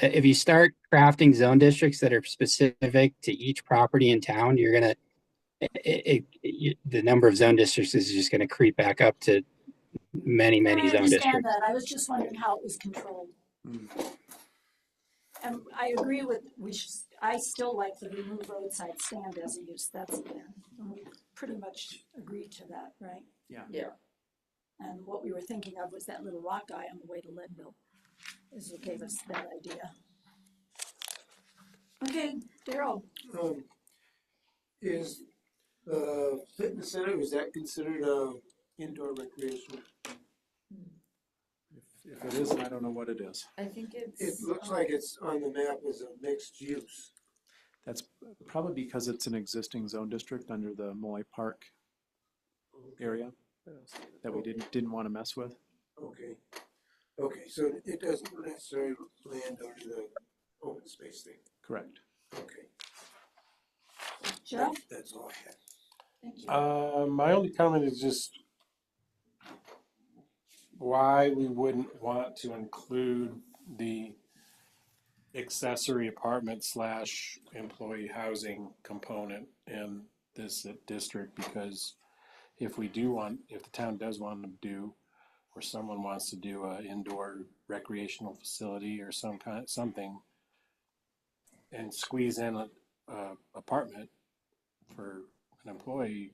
If you start crafting zone districts that are specific to each property in town, you're going to, the number of zone districts is just going to creep back up to many I zone understand districts. that. I was just wondering how it was controlled. And I agree with, I still like the remove roadside stand as a use, that's there. And we pretty much agreed to that, right? Yeah. Yeah. And what we were thinking of was that little rock guy on the way to Leadville, is what gave us that idea. Okay, Daryl, Is fitness center, is that considered indoor recreation? If it isn't, I don't know what it is. I think it's. It looks like it's on the map as a mixed use. That's probably because it's an existing zone district under the Molloy Park area that we didn't want to mess with. Okay. Okay, so it doesn't necessarily land under the open space thing. Correct. Okay, Jeff? that's all I had. Thank you. My only comment is just why we wouldn't want to include the accessory apartment / employee housing component in this district, because if the town does want to do, or someone wants to do a indoor recreational facility or something and squeeze in a apartment for an employee,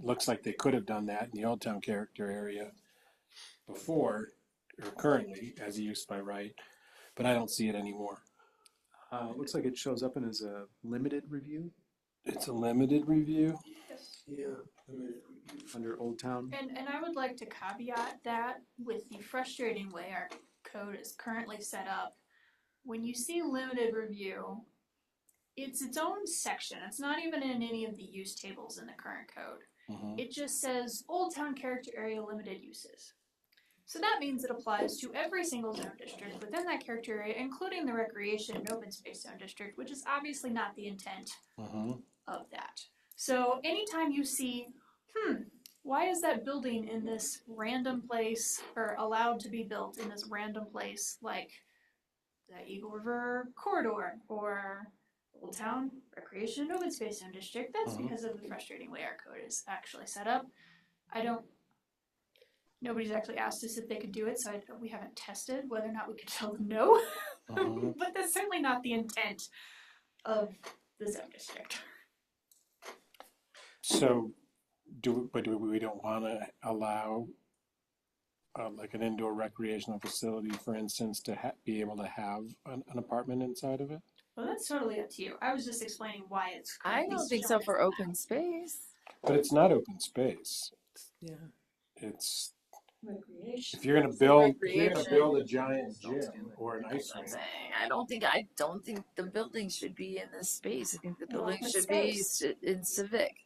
looks like they could have done that in the Old Town character area before, or currently as a use by right, but I don't see it anymore. Looks like it shows up in as a limited review It's a limited review. Yeah, under Old Town. And I would like to caveat that with the frustrating way our code is currently set up. When you see limited review, it's its own section. It's not even in any of the use tables in the current code. Mhm. It just says Old Town Character Area Limited Uses. So that means it applies to every single zone district within that character area, including the recreation and open space zone district, which is obviously not the intent of that. So anytime you see, why is that building in this random place, or allowed to be built in this random place, like the Eagle River Corridor or Old Town Recreation and Open Space Zone District, that's because of the frustrating way our code is actually set up. Nobody's actually asked us if they could do it, so we haven't tested whether or not we could tell them no. But that's certainly not the intent of the zone district. So, we don't want to allow like an indoor recreational facility, for instance, to be able to have an apartment inside of it? Well, that's totally up to you. I was just explaining why it's. I don't think so for open space. But it's not open space. Yeah. It's Recreation. if you're gonna build a giant gym or an ice rink. I don't think the building should be in this space. I think the building open should be in civic.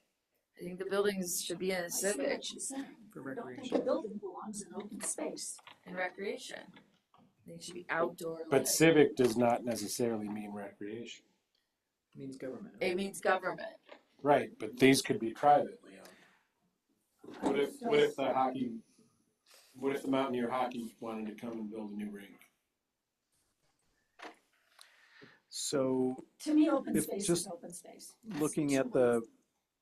I think the buildings should be in I see civic what you're saying. For I don't think recreation. the building belongs in open space. and recreation. I think it should be outdoor. But civic does not necessarily mean recreation. It means government. It means government. Right, but these could be privately owned. What if the Mountaineer Hockey wanted to come and build a new rink? So To me, open If space just is open space. looking at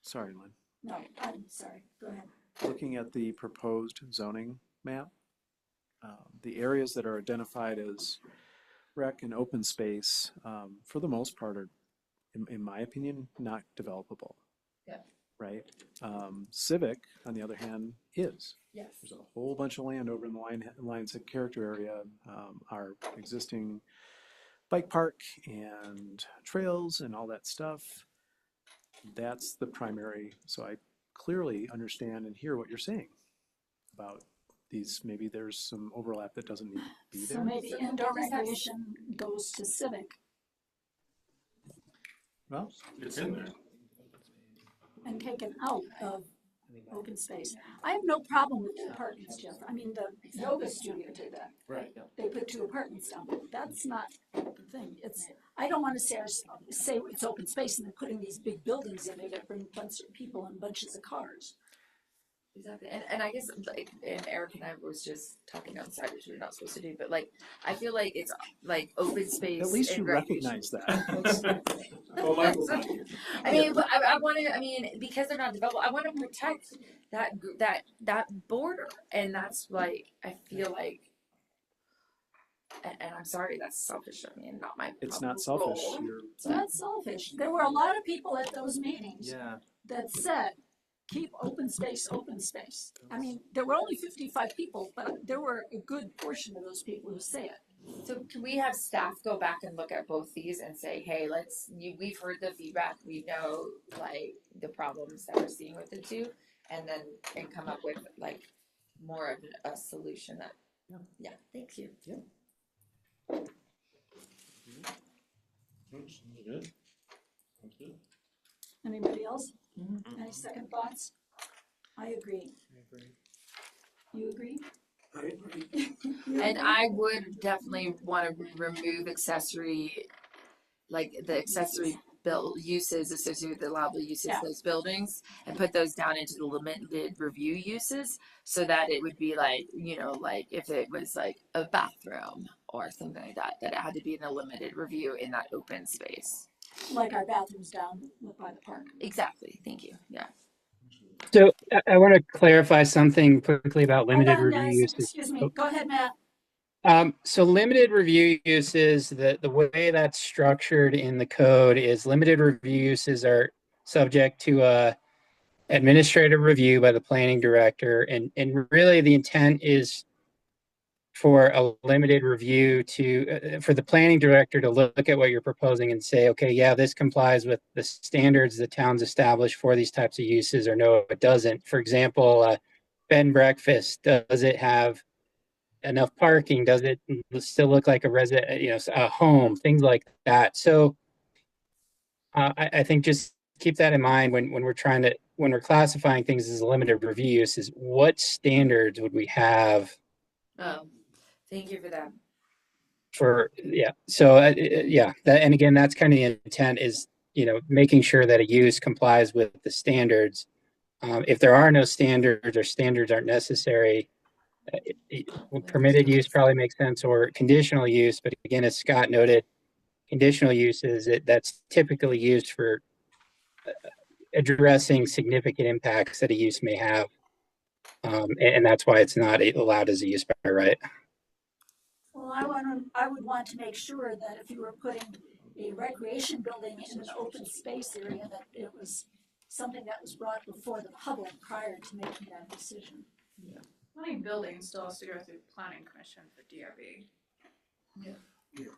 sorry, Lynn. No, I'm sorry, go ahead. Looking at the proposed zoning map, the areas that are identified as rec and open space, for the most part, are, in my opinion, not developable. Yeah. Right? Civic, on the other hand, is. Yes. There's a whole bunch of land over in the Lions Head character area, our existing bike park and trails and all that stuff. That's the primary. So I clearly understand and hear what you're saying about these. Maybe there's some overlap that doesn't need to be So there. maybe indoor recreation goes to civic Well, It's in there. and taken out of open space. I have no problem with the apartments, Jeff. I mean, the yoga studio did that. Right. They put 2 apartments down, but that's not the thing. I don't want to say it's open space and they're putting these big buildings in there that bring a bunch of people and bunches of cars. Exactly. And I guess and Eric and I was just talking outside, which we're not supposed to do, but I feel like it's like open space. at least you and recreation. recognize that. Well, Michael's not here. I mean, but I want to. I mean, because they're not developed, I want to protect that border, and that's I feel like, and I'm sorry, that's selfish of me and not my. It's not selfish. role. It's not selfish. There were a lot of people at those meetings Yeah. that said, keep open space, open space. I mean, there were only 55 people, but there were a good portion of those people who say it. So can we have staff go back and look at both these and say, hey, we've heard the feedback, we know the problems that we're seeing with the two, and come up with more of a solution that, yeah, thank you. Good. Sounds good. Anybody else? Any second thoughts? I agree. You agree? I agree. You And agree? I would definitely want to remove accessory, like the accessory built uses associated with the allowable uses Yeah. of those buildings, and put those down into the limited review uses, so that it would be like, you know, like if it was like a bathroom or something like that, that it had to be in a limited review in that open space. Like our bathrooms down by the park. Exactly. Thank you. Yeah. So I want to clarify something quickly about Hold limited on, review guys. uses. Excuse me. Go ahead, Matt. So limited review uses, the way that's structured in the code is limited review uses are subject to a administrative review by the planning director. And really the intent is for a limited review to, for the planning director to look at what you're proposing and say, okay, yeah, this complies with the standards the town's established for these types of uses, or no, it doesn't. For example, bed and breakfast, does it have enough parking? Does it still look like a resident, a home? Things like that. So I think just keep that in mind when we're classifying things as a limited review use. Is what standards would we have Thank you for that. for? Yeah. So yeah. That, and again, that's kind of the intent is making sure that a use complies with the standards. If there are no standards or standards aren't necessary, permitted use probably makes sense, or conditional use. But again, as Scott noted, conditional use is that's typically used for addressing significant impacts that a use may have. And that's why it's not allowed as a use by right. Well, I would want to make sure that if you were putting a recreation building in an open space area, that it was something that was brought before the public prior to making that decision. I think building still has to go through planning commission for DRB.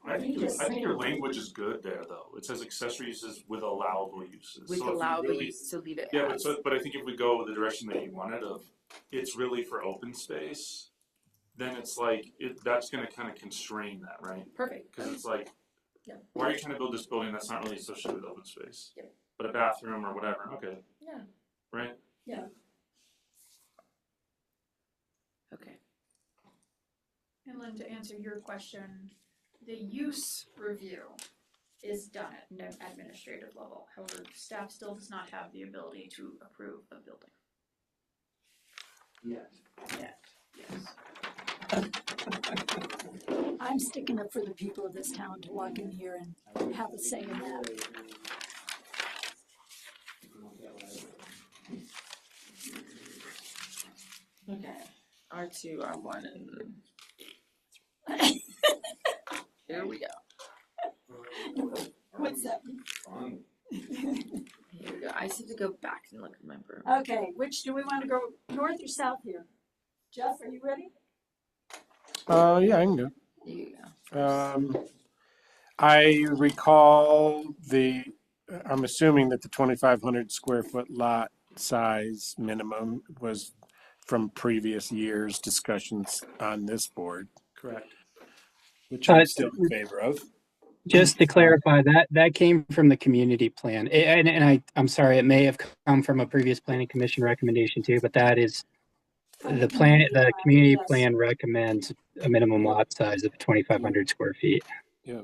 I think your language is good there, though. It says accessory uses with allowable uses. With So if you allowable really- use, so leave it Yeah, as. but I think if we go the direction that you wanted of, it's really for open space, then it's like, that's gonna kind of constrain that, right? Perfect. Because it's like, Yeah. why are you trying to build this building that's not really associated with open space? Yeah. But a bathroom or whatever, okay, Yeah. right? Okay. And Lynn, to answer your question, the use review is done at an administrative level. However, staff still does not have the ability to approve a building. Yes. Yes. I'm sticking up for the people of this town to walk in here and have a say in that. Okay. R2, R1, and here we go. What's that? Here we go. I just have to go back and look at my broom. Okay, which do we want to go, north or south here? Jeff, are you ready? Yeah, I can go. Here you go. I recall I'm assuming that the 2,500 square foot lot size minimum was from previous years' discussions on this board, correct? Which I'm still in favor of. Just to clarify, that came from the community plan, and I'm sorry, it may have come from a previous planning commission recommendation too, but that is the plan. The community Yes. plan recommends a minimum lot size of 2,500 square feet. Yeah.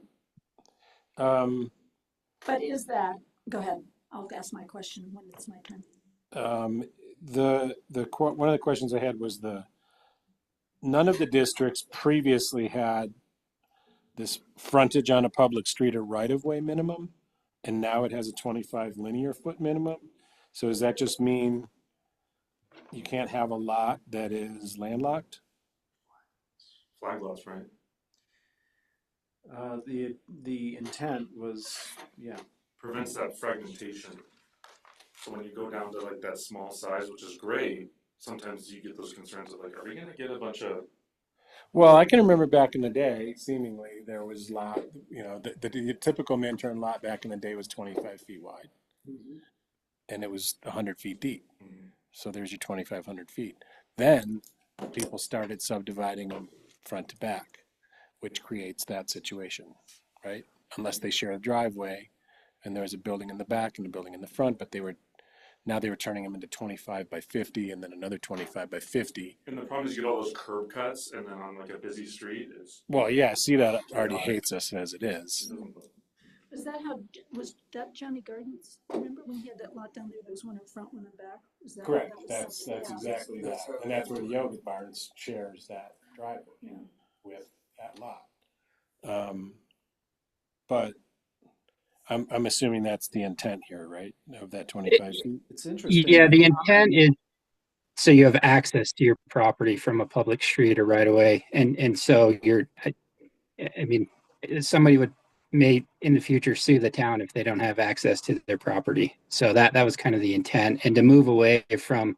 But is that, go ahead, I'll ask my question when it's my turn. One of the questions I had was none of the districts previously had this frontage on a public street or right-of-way minimum, and now it has a 25 linear foot minimum. So does that just mean you can't have a lot that is landlocked? Flag lots, right? The intent was, Prevents that fragmentation. So when you go down to like that small size, which is great, sometimes you get those concerns of like, are we gonna get a bunch of Well, I can remember back in the day, seemingly there was the typical Minturn lot back in the day was 25 feet wide, and it was 100 feet deep. So there's your 2,500 feet. Then people started subdividing them front to back, which creates that situation, right? unless they share a driveway, and there was a building in the back and a building in the front, but they were turning them into 25 by 50 and then another 25 by 50. And the problem is you get all those curb cuts, and then on like a busy street, it's. Well, yeah, CDOT already hates us as it is. Was that how, was that Johnny Gardens? Remember when he had that lot down there, there was one in front, one in back? Was that- Correct. that was something else? Exactly that. And that's where the Yoga Barns shares that driveway Yeah. with that lot. But I'm assuming that's the intent here, right? Of that 25 feet. It's interesting. Yeah, the intent is so you have access to your property from a public street or right away. And so I mean, somebody may in the future sue the town if they don't have access to their property. So that was kind of the intent, and to move away from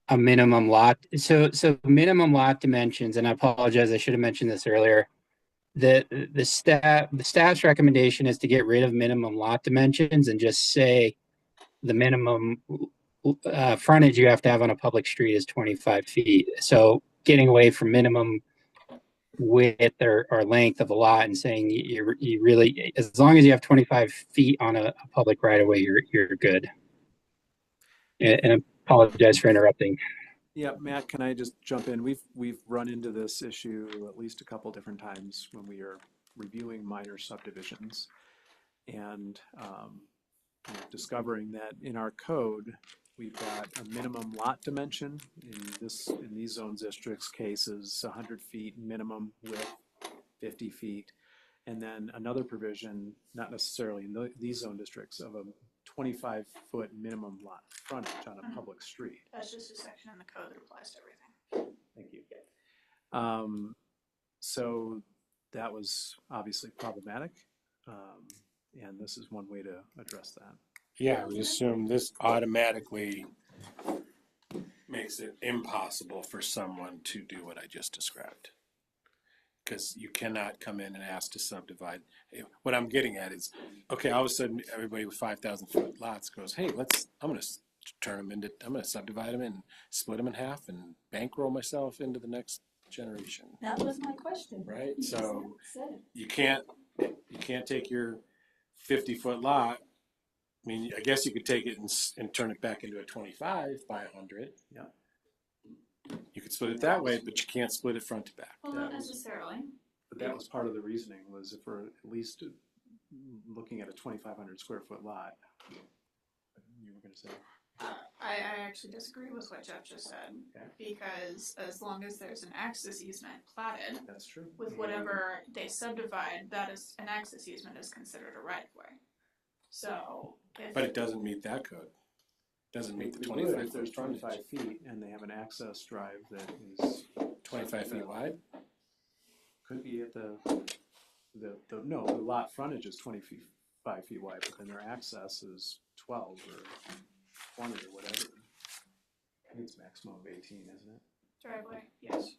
a minimum lot. So minimum lot dimensions, and I apologize, I should have mentioned this earlier. The staff's recommendation is to get rid of minimum lot dimensions and just say the minimum frontage you have to have on a public street is 25 feet. So getting away from minimum width or length of a lot and saying you really, as long as you have 25 feet on a public right of way, you're good. And I apologize for interrupting. Yeah, Matt, can I just jump in? We've run into this issue at least a couple different times when we are reviewing minor subdivisions, and discovering that in our code we've got a minimum lot dimension in these zone districts cases 100 feet minimum width, 50 feet, and then another provision, not necessarily in these zone districts, of a 25-foot minimum lot frontage on a public street. That's just a section in the code that applies to everything. Thank you. So that was obviously problematic, and this is one way to address that. Yeah, I would assume this automatically makes it impossible for someone to do what I just described. Because you cannot come in and ask to subdivide. What I'm getting at is, okay, all of a sudden everybody with 5,000 foot lots goes, hey, I'm going to subdivide them and split them in half and bankroll myself into the next generation. That was my question. Right? You So said it. you can't take your 50-foot lot. I mean, I guess you could take it and turn it back into a 25 by 100. Yeah. You could split it that way, but you can't split it front to back. Well, not necessarily. But that was part of the reasoning, was if we're at least looking at a 2,500 square foot lot. You were going to say? I actually disagree with what Jeff just said, Okay. because as long as there's an access easement platted That's true. with whatever they subdivide, that is an access easement is considered a right of way. So, But it doesn't meet that code. Doesn't meet the If 25 there's foot frontage. 25 feet and they have an access drive that is 25 feet wide? could be at the lot frontage is 25 feet wide, but then their access is 12 or 20 or whatever. I think it's maximum of 18, isn't it? driveway, yes.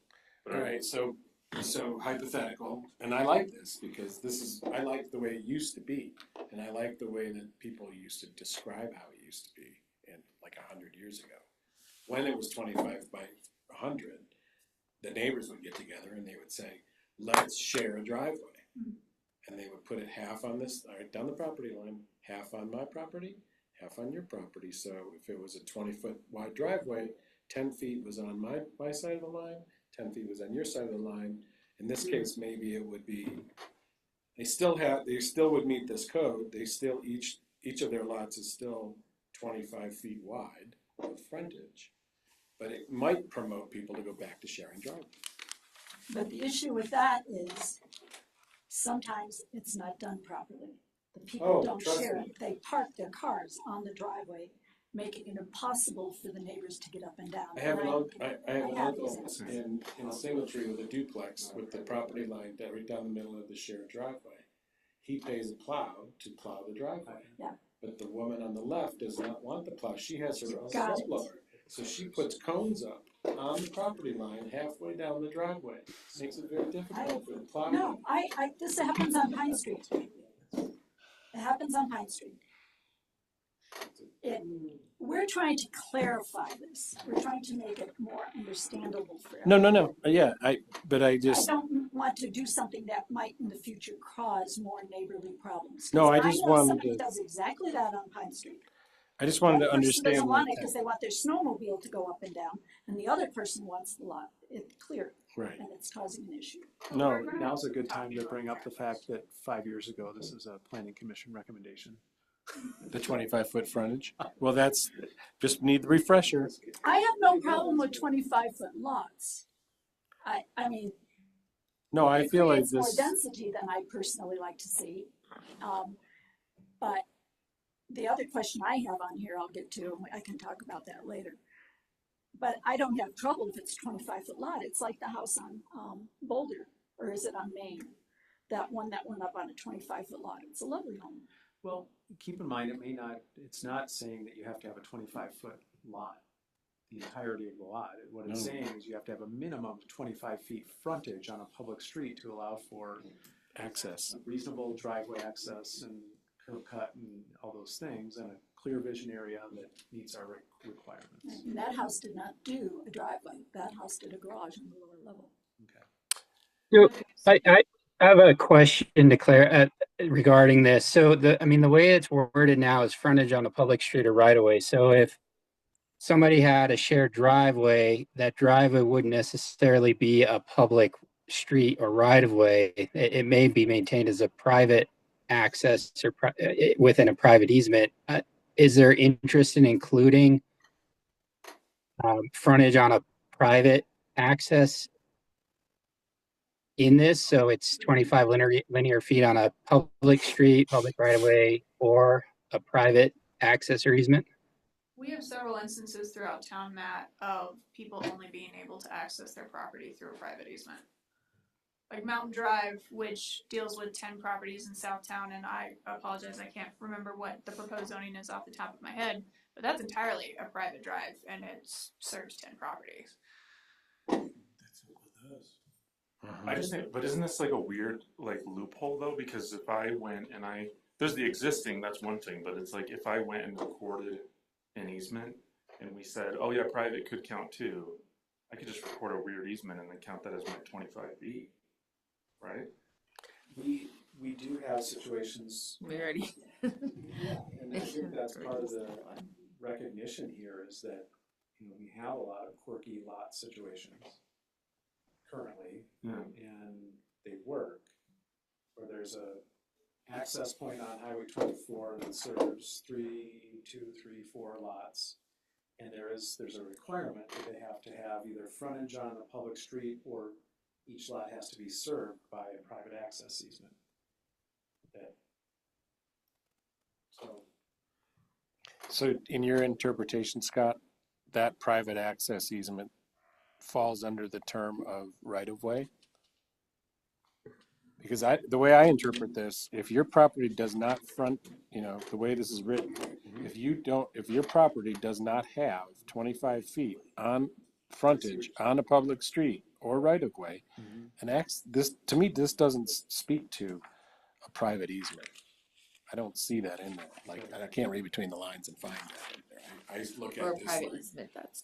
All right, so hypothetical, and I like this because I like the way it used to be, and I like the way that people used to describe how it used to be like 100 years ago. When it was 25 by 100, the neighbors would get together and they would say, let's share a driveway. And they would put it half on this, right down the property line, half on my property, half on your property. So if it was a 20-foot wide driveway, 10 feet was on my side of the line, 10 feet was on your side of the line. In this case, maybe it would be, they still would meet this code. They still, each of their lots is still 25 feet wide of frontage, but it might promote people to go back to sharing driveways. But the issue with that is sometimes it's not done properly. The people don't trust share me. it. They park their cars on the driveway, making it impossible for the neighbors to get up and down. I have an uncle these in a single tree with a duplex with the property line right down the middle of the shared driveway. He pays a plow to plow the driveway. Yeah. But the woman on the left does not want the plow. She has her own Got it. snowblower. So she puts cones up on the property line halfway down the driveway. Makes it very difficult for the plow. No, this happens on Pine Street. It happens on Pine Street. We're trying to clarify this. We're trying to make it more understandable for No, everyone. yeah, but I I just, don't want to do something that might in the future cause more neighborly problems. 'Cause No, I just know wanted somebody to- does exactly that on Pine Street. I just wanted to One person understand doesn't what want it because they want their snowmobile to go up and down, and the other person wants the lot it clear, right. and it's causing an issue. No, Now's a good time to bring up the fact that 5 years ago, this is a planning commission recommendation. the 25-foot frontage. Well, that's, just need the refresher. I have no problem with 25-foot lots. I mean, No, I it feel like creates more this, density than I personally like to see. But the other question I have on here, I'll get to, and I can talk about that later. But I don't have trouble if it's 25-foot lot. It's like the house on Boulder, or is it on Main? That one that went up on a 25-foot lot. It's a lovely home. Well, keep in mind, it's not saying that you have to have a 25-foot lot, the entirety of the lot. What it's No. saying is you have to have a minimum of 25 feet frontage on a public street to allow for access. reasonable driveway access and curb cut and all those things, and a clear vision area that meets our requirements. And that house did not do a driveway. That house did a garage on the lower level. So I have a question to Claire regarding this. So the way it's worded now is frontage on a public street or right of way. So if somebody had a shared driveway, that driveway wouldn't necessarily be a public street or right of way. It may be maintained as a private access or within a private easement. Is there interest in including frontage on a private access in this? So it's 25 linear feet on a public street, public right of way, or a private access or easement? We have several instances throughout town, Matt, of people only being able to access their property through a private easement. Like Mountain Drive, which deals with 10 properties in Southtown, and I apologize, I can't remember what the proposed zoning is off the top of my head, but that's entirely a private drive, and it serves 10 properties. I just think, but isn't this like a weird like loophole though? Because if I went and there's the existing, that's one thing, but it's like if I went and recorded an easement and we said, oh yeah, private could count too, I could just record a weird easement and then count that as my 25 feet, right? We do have situations, We already. and I think that's part of the recognition here is that, we have a lot of quirky lot situations currently, Yeah. and they work, where there's a access point on Highway 24 that serves 4 lots, and there's a requirement that they have to have either frontage on a public street or each lot has to be served by a private access easement. So in your interpretation, Scott, that private access easement falls under the term of right-of-way? Because the way I interpret this, if your property does not front, the way this is written, if your property does not have 25 feet on frontage on a public street or right-of-way, to me, this doesn't speak to a private easement. I don't see that in there. Like, I can't read between the lines and find that in there. I look Or at a this private like, easement, that's.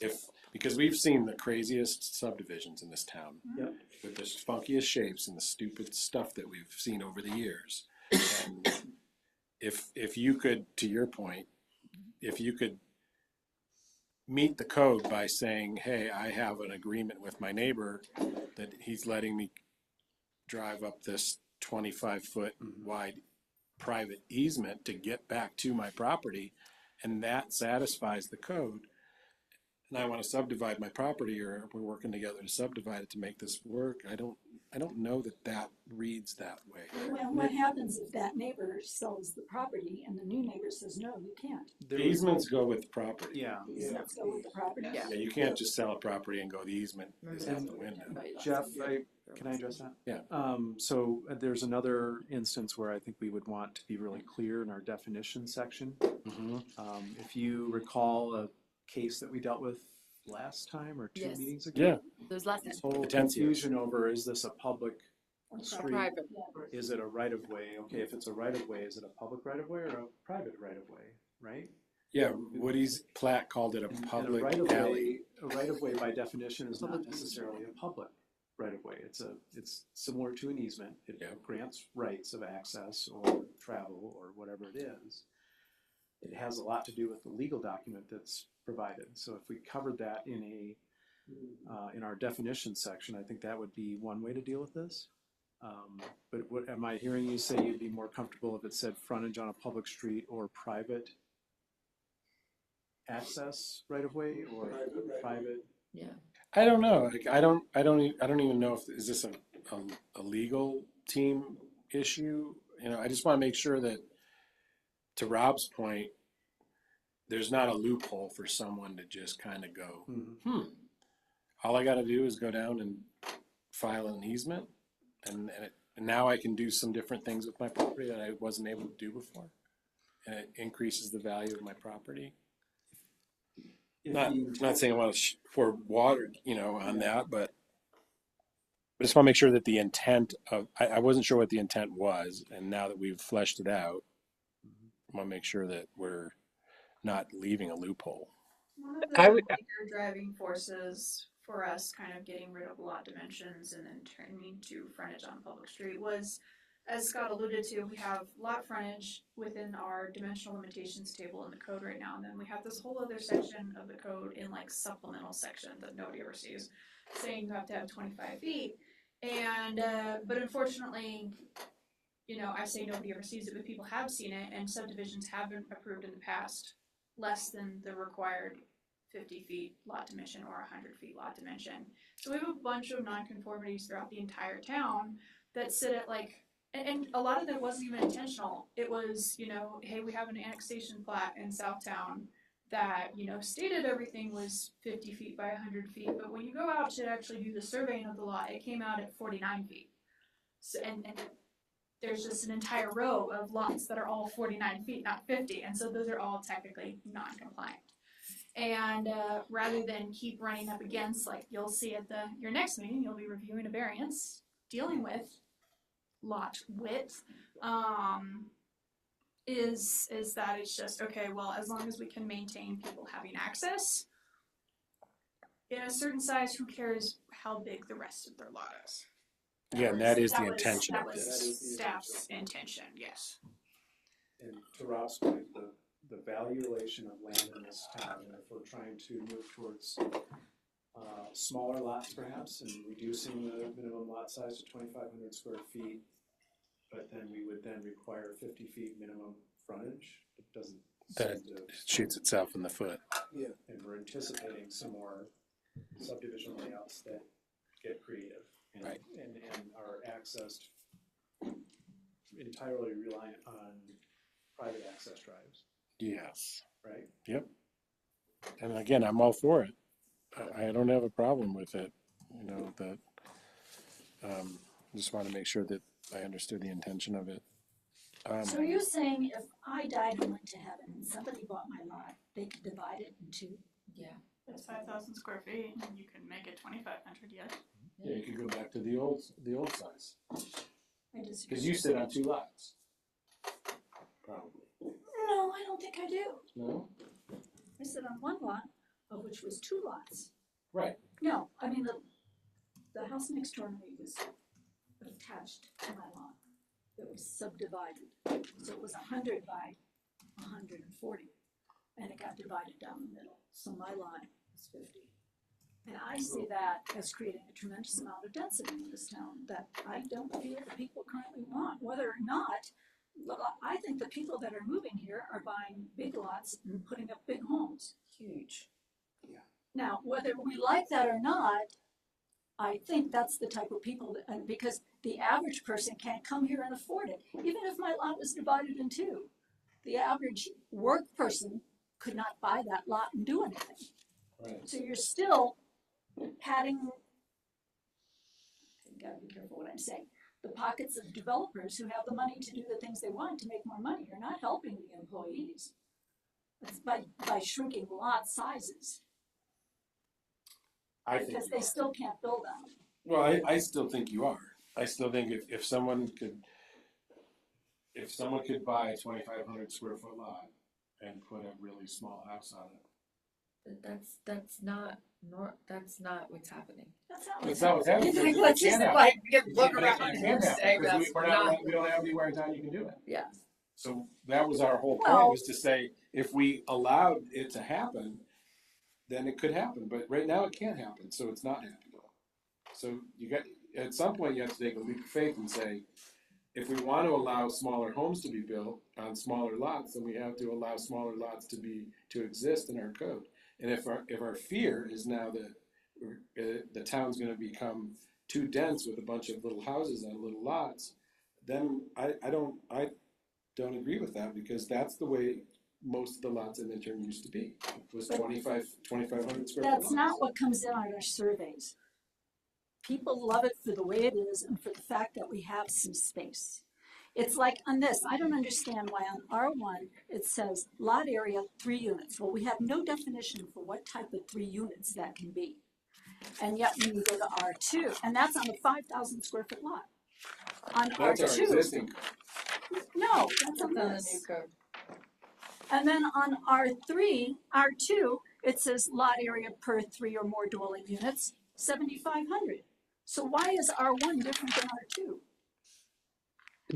because we've seen the craziest subdivisions in this town. Yep. With the funkiest shapes and the stupid stuff that we've seen over the years. And if you could, to your point, if you could meet the code by saying, hey, I have an agreement with my neighbor that he's letting me drive up this 25-foot wide private easement to get back to my property, and that satisfies the code, and I want to subdivide my property, or we're working together to subdivide it to make this work, I don't know that reads that way. Well, what happens if that neighbor sells the property and the new neighbor says, no, you can't? The easements go with the property. Yeah. Easements go with the property. Yeah. Yeah, you can't just sell a property and go, the easement is out the window. Jeff, can I address that? Yeah. So there's another instance where I think we would want to be really clear in our definition section. Mhm. If you recall a case that we dealt with last time or two Yes. meetings ago. Yeah. Those last time. This whole The 10th year. confusion over, is this a public Or street? Private. Is it a right of way? Okay, if it's a right of way, is it a public right of way or a private right of way, right? Yeah, Woody's plat called it a And public a alley. right of way by definition is not necessarily a public right of way. It's similar to an easement. It Yeah. grants rights of access or travel or whatever it is. It has a lot to do with the legal document that's provided. So if we covered that in our definition section, I think that would be one way to deal with this. But what am I hearing you say? You'd be more comfortable if it said frontage on a public street or private access right of way or private? Yeah. I don't know. Like, I don't even know if is this a legal team issue. You know, I just want to make sure that, to Rob's point, there's not a loophole for someone to just kind of go, all I got to do is go down and file an easement, and now I can do some different things with my property that I wasn't able to do before, and it increases the value of my property. Not saying I want to pour water, on that, but I just want to make sure that the intent of, I wasn't sure what the intent was, and now that we've fleshed it out, I want to make sure that we're not leaving a loophole. One of the I would- bigger driving forces for us kind of getting rid of lot dimensions and then turning to frontage on public street was, as Scott alluded to, we have lot frontage within our dimensional limitations table in the code right now, and then we have this whole other section of the code in like supplemental section that nobody ever sees, saying you have to have 25 feet. And but unfortunately, I say nobody ever sees it, but people have seen it, and subdivisions have been approved in the past less than the required 50 feet lot dimension or 100 feet lot dimension. So we have a bunch of nonconformities throughout the entire town that sit at like, and a lot of that wasn't even intentional. It was, hey, we have an annexation plat in Southtown that, stated everything was 50 feet by 100 feet, but when you go out to actually do the surveying of the lot, it came out at 49 feet. So, and there's just an entire row of lots that are all 49 feet, not 50, and so those are all technically non-compliant. And rather than keep running up against, like you'll see at your next meeting, you'll be reviewing a variance, dealing with lot width, is that it's just, okay, well, as long as we can maintain people having access in a certain size, who cares how big the rest of their lot is? Yeah, and that is the intention That of was this. staff's intention, yes. And to Rob's point, the valuation of land in this town, and if we're trying to move towards smaller lots perhaps, and reducing the minimum lot size to 2,500 square feet, but then we would then require 50 feet minimum frontage, it doesn't That seem to, it shoots itself in the foot. Yeah. and we're anticipating some more subdivision layouts that get creative. Right. And are accessed entirely reliant on private access drives, Yes. right? Yep. And again, I'm all for it. I don't have a problem with it. Just want to make sure that I understood the intention of it. So are you saying if I died and went to heaven and somebody bought my lot, they could divide it in two? Yeah. It's 5,000 square feet, and you can make it 2,500, yes. Yeah, you could go back to the old size. I disagree. Because you sit on two lots. Probably. No, I don't think I do. No? I sit on one lot, of which was two lots. Right. No, I mean, the house next door to me was attached to my lot. It was subdivided. So it was 100 by 140. And it got divided down the middle. So my lot was 50. And I see that as creating a tremendous amount of density in this town that I don't feel the people currently want. Whether or not, I think the people that are moving here are buying big lots and putting up big homes. Huge. Now, whether we like that or not, I think that's the type of people that, and because the average person can't come here and afford it. Even if my lot was divided in two, the average work person could not buy that lot and do anything. Right. So you're still padding, I gotta be careful what I'm saying, the pockets of developers who have the money to do the things they want to make more money. You're not helping the employees. It's by shrinking lot sizes, I think. because they still can't build on them. Well, I still think you are. I still think if someone could buy a 2,500 square foot lot and put a really small house on it. But that's not what's happening. That's not That's what's not what's happening. happening. Let's just It look can't around happen. and say Because that's we're not. not, we don't have anywhere in town you can do it. Yeah. So that was our whole point, Well- was to say, if we allowed it to happen, then it could happen, but right now it can't happen, so it's not happening. So at some point you have to take a leap of faith and say, if we want to allow smaller homes to be built on smaller lots, then we have to allow smaller lots to exist in our code. And if our fear is now that the town's gonna become too dense with a bunch of little houses on little lots, then I don't agree with that, because that's the way most of the lots in Minturn used to be. It was But 2,500 square foot That's lots. not what comes in on our surveys. People love it for the way it is and for the fact that we have some space. It's like on this, I don't understand why on R1 it says lot area 3 units. Well, we have no definition for what type of 3 units that can be. And yet when you go to R2, and that's on a 5,000 square foot lot. On That's our R2, existing. no, that's on It's on the this. new code. And then on R2, it says lot area per 3 or more dwelling units, 7,500. So why is R1 different than R2?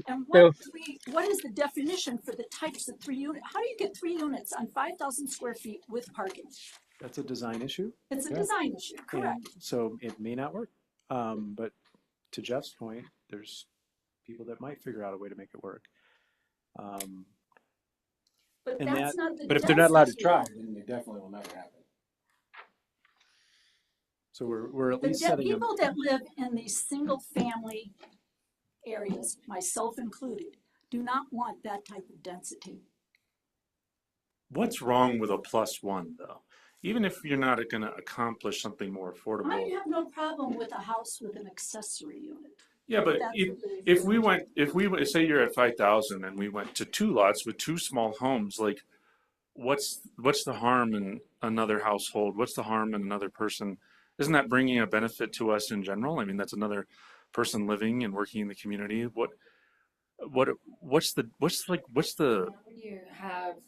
And what is the definition for the types of 3 units? How do you get 3 units on 5,000 square feet with parking? That's a design issue. It's a Yeah. design issue, correct? And so it may not work. But to Jeff's point, there's people that might figure out a way to make it work. But and that's not the But if they're not allowed to density. try, then it definitely will never happen. So we're at The least setting people that live in these single family areas, myself included, do not want that type of density. What's wrong with a +1 though? Even if you're not going to accomplish something more I affordable. have no problem with a house with an accessory unit. Yeah, but That's if we went, say you're at 5,000 and we went to 2 lots with 2 small homes, like what's the harm in another household? What's the harm in another person? Isn't that bringing a benefit to us in general? I mean, that's another person living and working in the community. What's the When you have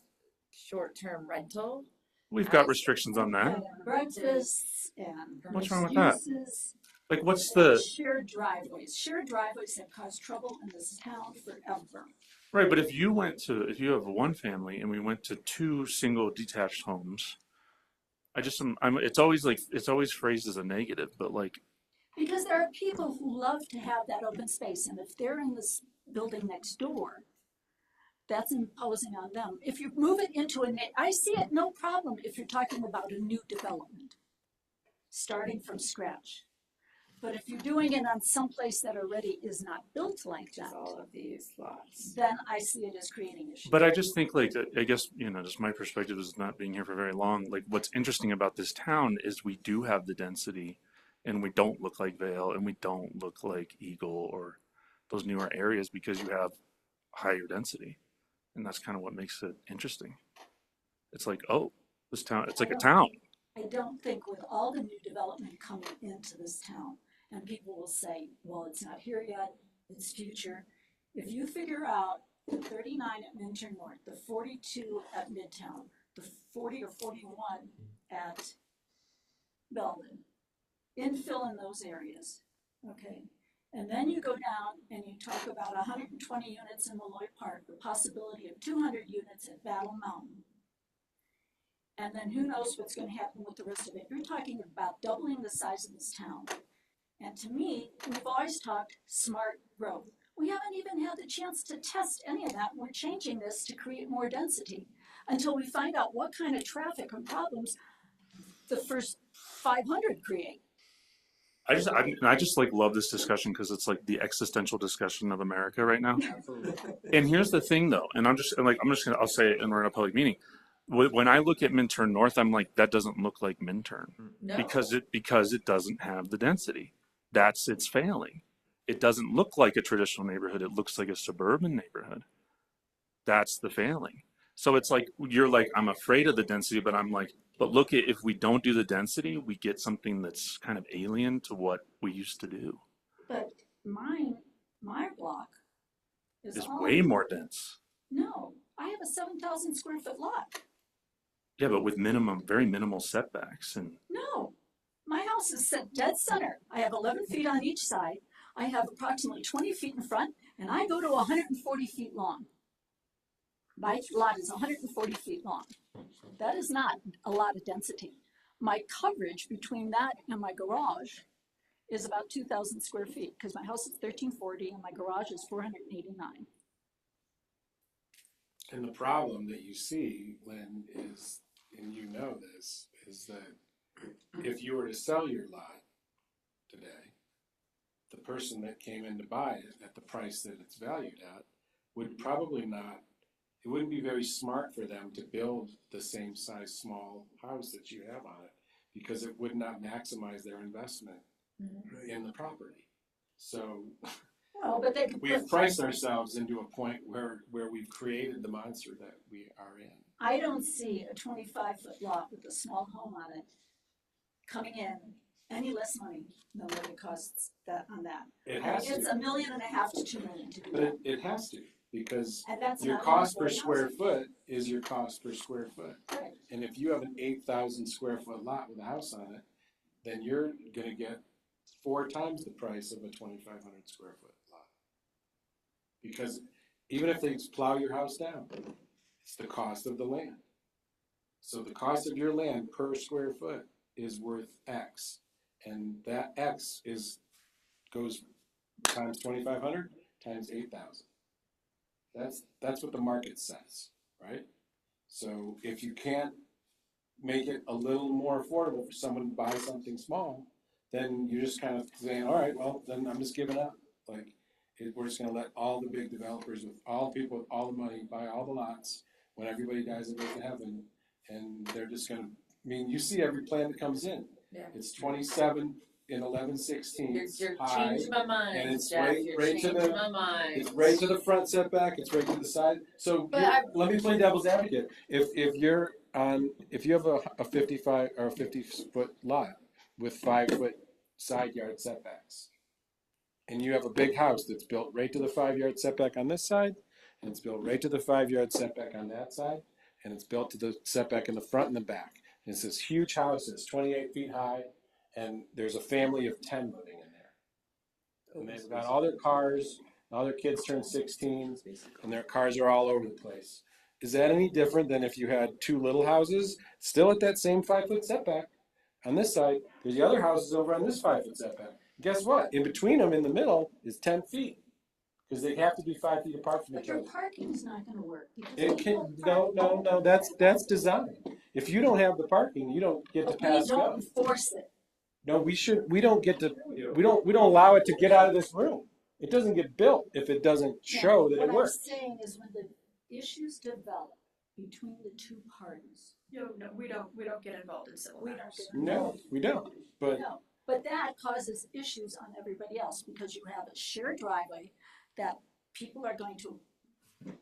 short-term rental, we've got restrictions on that. And breakfasts and What's wrong with that? uses. Like what's the Shared driveways. Shared driveways have caused trouble in this town forever. right, but if you have one family and we went to 2 single detached homes, it's always phrased as a negative, but like Because there are people who love to have that open space, and if they're in this building next door, that's imposing on them. If you move it into I see it no problem if you're talking about a new development, starting from scratch. But if you're doing it on some place that already is not built like which is that, all of these lots. then I see it as creating issues. But I just think, like, I guess, just my perspective is not being here for very long. Like, what's interesting about this town is we do have the density, and we don't look like Vale, and we don't look like Eagle or those newer areas because you have higher density. And that's kind of what makes it interesting. It's like, oh, this town, it's like a town. I don't think with all the new development coming into this town, and people will say, well, it's not here yet, it's future. If you figure out the 39 at Minturn North, the 42 at Midtown, the 40 or 41 at Belden, infill in those areas, okay? And then you go down and you talk about 120 units in Malloy Park, the possibility of 200 units at Battle Mountain. And then who knows what's going to happen with the rest of it. You're talking about doubling the size of this town. And to me, we've always talked smart growth. We haven't even had the chance to test any of that. We're changing this to create more density until we find out what kind of traffic or problems the first 500 create. I just like love this discussion because it's like the existential discussion of America right now. And here's the thing though, and I'll say it and we're in a public meeting. When I look at Minturn North, I'm like, that doesn't look like Minturn No. because it doesn't have the density. It's failing. It doesn't look like a traditional neighborhood. It looks like a suburban neighborhood. That's the failing. So it's like, you're like, I'm afraid of the density, but I'm like, but look at, if we don't do the density, we get something that's kind of alien to what we used to do. But my block is It's all way more dense. No, I have a 7,000 square foot lot. Yeah, but with very minimal setbacks and. No, my house is set dead center. I have 11 feet on each side. I have approximately 20 feet in front, and I go to 140 feet long. My lot is 140 feet long. That is not a lot of density. My coverage between that and my garage is about 2,000 square feet, because my house is 1,340 and my garage is 489. And the problem that you see, Lynn, is, and you know this, is that if you were to sell your lot today, the person that came in to buy it at the price that it's valued at would probably not, it wouldn't be very smart for them to build the same size small house that you have on it, because it would not maximize their investment in the property. So Well, but they could we've put, priced ourselves into a point where we've created the monster that we are in. I don't see a 25-foot lot with a small home on it coming in any less money than what it costs that on that. It I mean, has it's to, $1.5 million to $2 million to do but that. it has to, because And that's your not cost per everybody square else. foot is your cost per square foot. Right. And if you have an 8,000 square foot lot with a house on it, then you're gonna get 4 times the price of a 2,500 square foot lot. Because even if they plow your house down, it's the cost of the land. So the cost of your land per square foot is worth X. And that X goes times 2,500 times 8,000. That's what the market says, right? So if you can't make it a little more affordable for someone to buy something small, then you're just kind of saying, all right, well, then I'm just giving up. Like, we're just gonna let all the big developers with all the people with all the money buy all the lots when everybody dies and goes to heaven, and they're just gonna, I mean, you see every plan that comes in. Yeah. It's 27 and 11/16 You're high, changing my mind, and it's Jeff. right- You're right to changing the- my mind. it's right to the front setback, it's right to the side. So But you're- let me play devil's advocate. If you have a 55 or a 50-foot lot with 5-foot side yard setbacks, and you have a big house that's built right to the 5-yard setback on this side, and it's built right to the 5-yard setback on that side, and it's built to the setback in the front and the back. And it's this huge house that's 28 feet high, and there's a family of 10 living in there. And they've got all their cars, all their kids turn 16, and their cars are all over the place. Is that any different than if you had 2 little houses, still at that same 5-foot setback? On this side, there's the other houses over on this 5-foot setback. Guess what? In between them, in the middle, is 10 feet. Because they have to be 5 feet apart from But each your other. parking is not gonna work. because It people can, park no, that's design. If you don't have the parking, you don't get to But we pass don't go. enforce it. No, we don't get to, we don't allow it to get out of this room. It doesn't get built if it doesn't show that it What works. I'm saying is when the issues develop between the two parties, No, we don't get involved in civil we don't matters. get No, involved. we don't, but No, but that causes issues on everybody else because you have a shared driveway that people are going to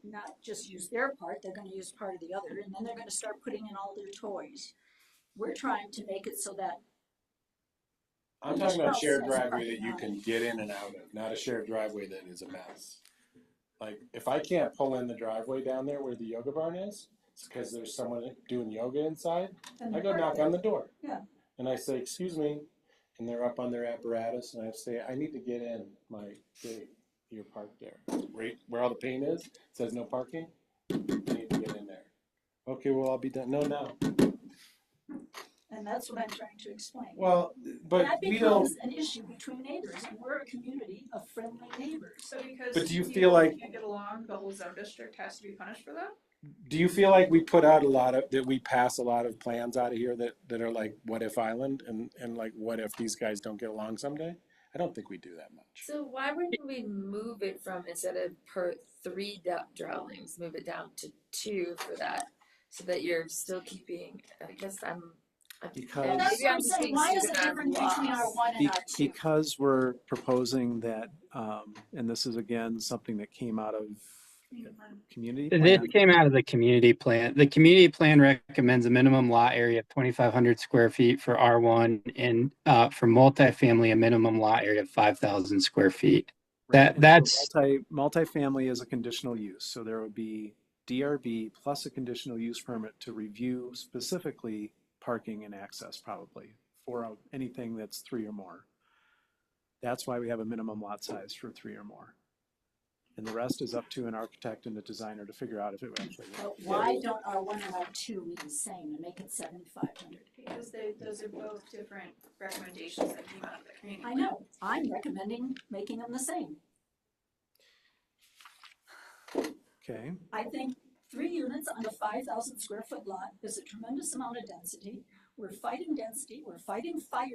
not just use their part, they're gonna use part of the other, and then they're gonna start putting in all their toys. We're trying to make it so that I'm talking about shared Well, driveway that you can get in and out of, not a shared driveway that is a mess. Like, if I can't pull in the driveway down there where the yoga barn is, it's because there's someone doing yoga inside, then I the go park knock there. on the door. Yeah. And I say, excuse me, and they're up on their apparatus, and I say, I need to get in my gate, you're parked there. Right where all the paint is, it says no parking, I need to get in there. Okay, well, I'll be done, no. And that's what I'm trying to explain. Well, but That we don't, becomes an issue between neighbors, and we're a community of friendly neighbors. So because But do you people feel like- can't get along, the whole zone district has to be punished for that? do you feel like we put out that we pass a lot of plans out of here that are like, what if Island, and like, what if these guys don't get along someday? I don't think we do that much. So why wouldn't we move it from, instead of per 3 dwellings, move it down to 2 for that? So that you're still keeping, I guess Because- And that's maybe what I'm I'm just saying, being why is it stupid and I'm different between our lost. one and our two? Because we're proposing that, and this is again, something that came out of community This plan. came out of the community plan. The community plan recommends a minimum lot area of 2,500 square feet for R1 and for multifamily, a minimum lot area of 5,000 square feet. Right. And so That's multifamily is a conditional use, so there would be DRB plus a conditional use permit to review specifically parking and access probably for anything that's 3 or more. That's why we have a minimum lot size for 3 or more. And the rest is up to an architect and a designer to figure out if it actually works. But why don't R1 and R2 be the same and make it 7,500? Because those are both different recommendations that came out of the community. I know, I'm recommending making them the same. Okay, I think 3 units on a 5,000 square foot lot is a tremendous amount of density. We're fighting density, we're fighting fire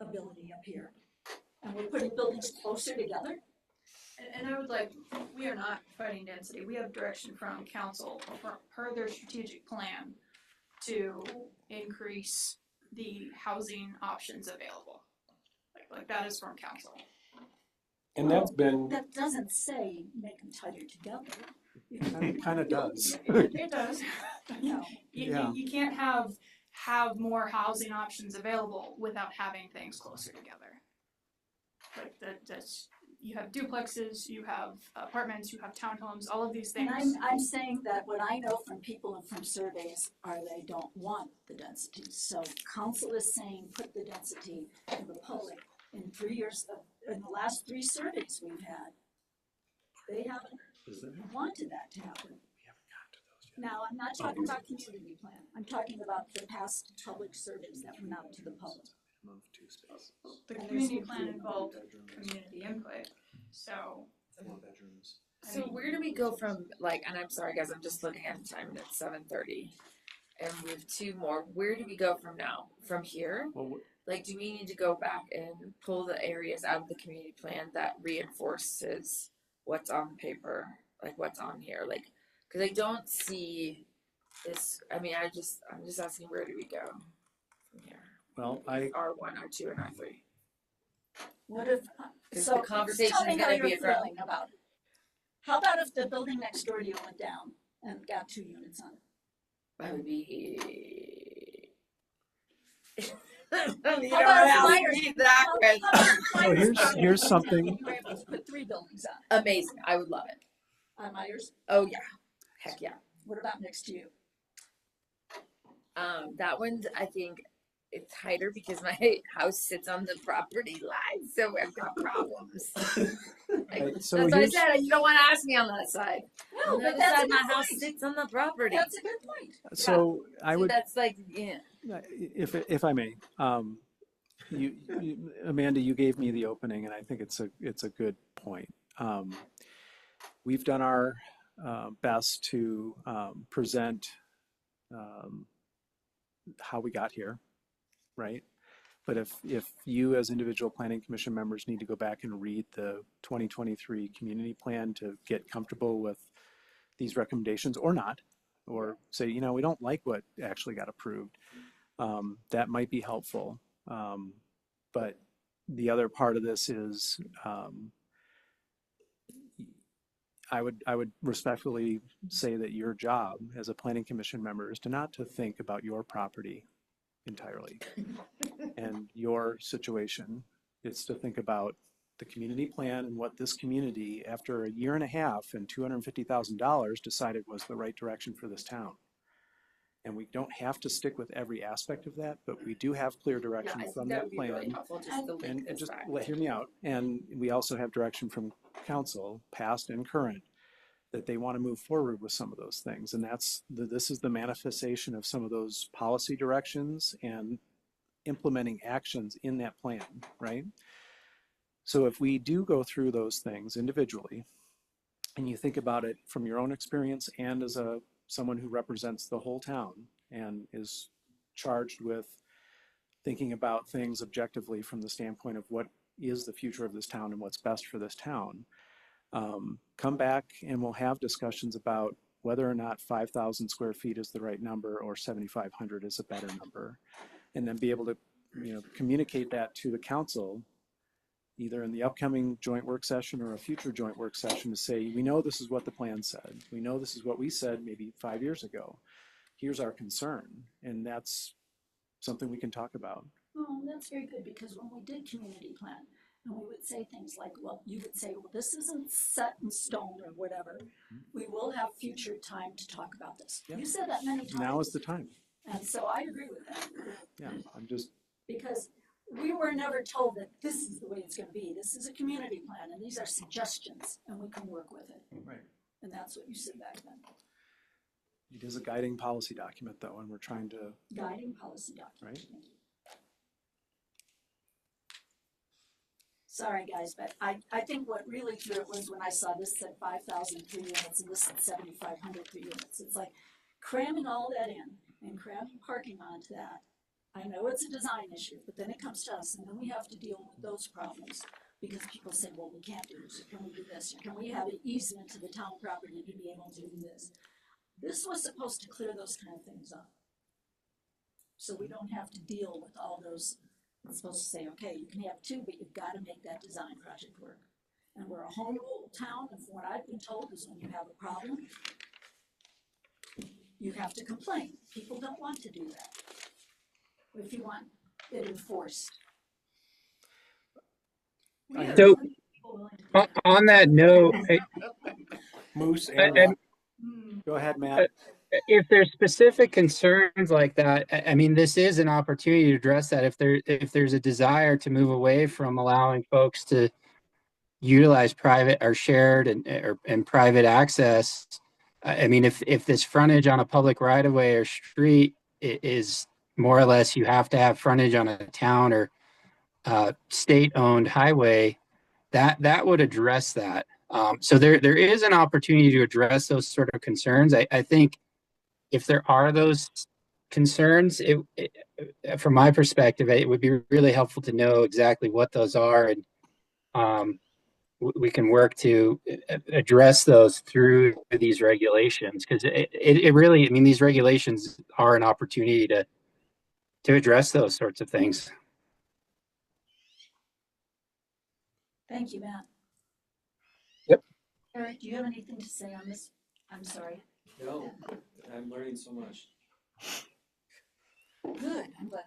ability up here. And we're putting buildings closer together. And I would like, we are not fighting density. We have direction from council per their strategic plan to increase the housing options available. Like that is from council. And that's been, That doesn't say make them tighter together. it kind of does. It does. No. Yeah. You can't have more housing options available without having things closer together. Like that's, you have duplexes, you have apartments, you have townhomes, all of these And things. I'm saying that what I know from people and from surveys are they don't want the density. So council is saying put the density to the public. In 3 years, in the last 3 surveys we've had, they haven't wanted that to happen. Now, I'm not talking about community plan. I'm talking about the past public surveys that went out to the public. The community plan involved community input, so. So where do we go from, like, and I'm sorry guys, I'm just looking at the time and it's 7:30. And we have 2 more. Where do we go from now? From here? Well, Like, do we need to go back and pull the areas out of the community plan that reinforces what's on paper, like what's on here? Like, because I don't see this. I mean, I'm just asking, where do we go from here? well, R1, R2, and R3. What if, Because so the conversation tell me is how gonna you're be about. feeling about it. How about if the building next door to you went down and got 2 units on it? I would be. How about if Myers- that How about if Myers here's County something- You were able to put 3 buildings on it, amazing. I would love it. on Myers. Oh yeah, heck yeah. What about next to you? That one's, I think it's tighter because my house sits on the property line, so I've got problems. Right, so That's why I here's- said you don't want to ask me on that side. No, On the but other that's a side, my good house point. sits on the property. That's a good point. so I So would, that's like, yeah. if I may, Amanda, you gave me the opening, and I think it's a good point. We've done our best to present how we got here, right? But if you as individual planning commission members need to go back and read the 2023 community plan to get comfortable with these recommendations or not, or say, you know, we don't like what actually got approved, that might be helpful. But the other part of this is, I would respectfully say that your job as a planning commission member is to think about your property entirely and your situation. It's to think about the community plan and what this community, after 1.5 years and $250,000, decided was the right direction for this town. And we don't have to stick with every aspect of that, but we do have clear Yeah, direction I think from that that would be plan. really helpful just to link And this just back. hear me out. And we also have direction from council, past and current, that they want to move forward with some of those things. And this is the manifestation of some of those policy directions and implementing actions in that plan, right? So if we do go through those things individually, and you think about it from your own experience and as someone who represents the whole town and is charged with thinking about things objectively from the standpoint of what is the future of this town and what's best for this town, come back and we'll have discussions about whether or not 5,000 square feet is the right number or 7,500 is a better number, and then be able to, communicate that to the council, either in the upcoming joint work session or a future joint work session, to say, we know this is what the plan said. We know this is what we said maybe 5 years ago. Here's our concern, and that's something we can talk about. Oh, that's very good, because when we did community plan, And we would say things like, well, you would say, well, this isn't set in stone or whatever. We will have future time to talk about this. Yeah. You said that many times. Now is the time. And so I agree with that. Yeah, I'm just, Because we were never told that this is the way it's gonna be. This is a community plan and these are suggestions and we can work with it. right. And that's what you said back then. It is a guiding policy document though, and we're trying to, Guiding policy document. right? Sorry, guys, but I think what really threw it was when I saw this said 5,000 for units and this said 7,500 for units. It's like cramming all that in and cramming parking onto that. I know it's a design issue, but then it comes to us and then we have to deal with those problems because people say, well, we can't do this, or can we do this, or can we have an easement to the town property to be able to do this? This was supposed to clear those kind of things up. So we don't have to deal with all those. It's supposed to say, okay, you can have two, but you've got to make that design project work. And we're a home rule town, and from what I've been told is when you have a problem, you have to complain. People don't want to do that. If you want it enforced. We have So, plenty of people willing to do that. On that note, Moose and and Go ahead, Matt. if there's specific concerns like that, I mean, this is an opportunity to address that. If there's a desire to move away from allowing folks to utilize private or shared and private access, I mean, if this frontage on a public right of way or street is more or less you have to have frontage on a town or state-owned highway, that would address that. So there is an opportunity to address those sort of concerns. I think if there are those concerns, from my perspective, it would be really helpful to know exactly what those are, and we can work to address those through these regulations, because it really, I mean, these regulations are an opportunity to address those sorts of things. Thank you, Matt. Yep. Eric, do you have anything to say on this? I'm sorry. No, I'm learning so much. Good, I'm glad.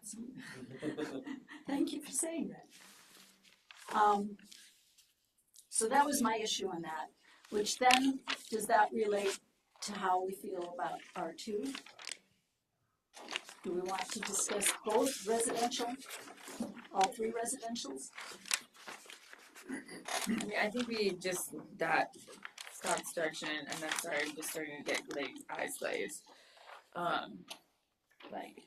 Thank you for saying that. So that was my issue on that, which then, does that relate to how we feel about R2? Do we want to discuss both residential, all three residentials? I mean, I think we just, that Scott's direction, and then sorry, I'm just starting to get like eyes glazed. Like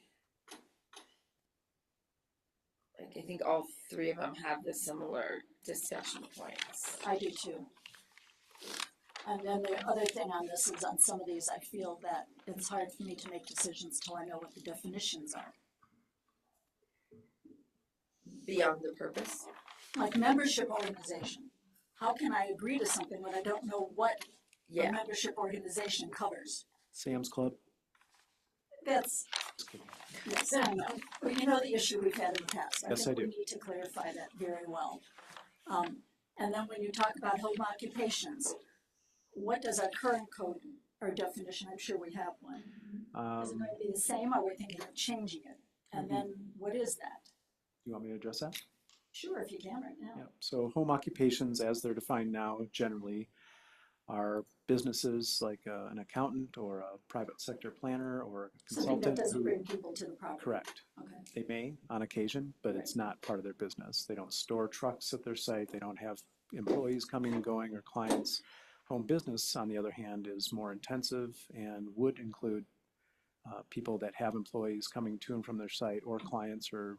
I think all three of them have the similar discussion points. I do too. And then the other thing on this is on some of these, I feel that it's hard for me to make decisions till I know what the definitions are. Beyond the purpose. Like membership organization. How can I agree to something when I don't know what a membership organization covers? Sam's Club. That's, yes, I know. Well, you know the issue we've had in the past. Yes, think I do. we need to clarify that very well. And then when you talk about home occupations, what does our current code or definition, I'm sure we have one. Is it going to be the same, or are we thinking of changing it? And then what is that? You want me to address that? Sure, if you can right now. Yeah. So home occupations, as they're defined now, generally are businesses like an accountant or a private sector planner or a Something consultant. that doesn't who- bring people to the property. Correct. Okay. They may on occasion, but it's not part of their business. They don't store trucks at their site. They don't have employees coming and going or clients. Home business, on the other hand, is more intensive and would include people that have employees coming to and from their site or clients or,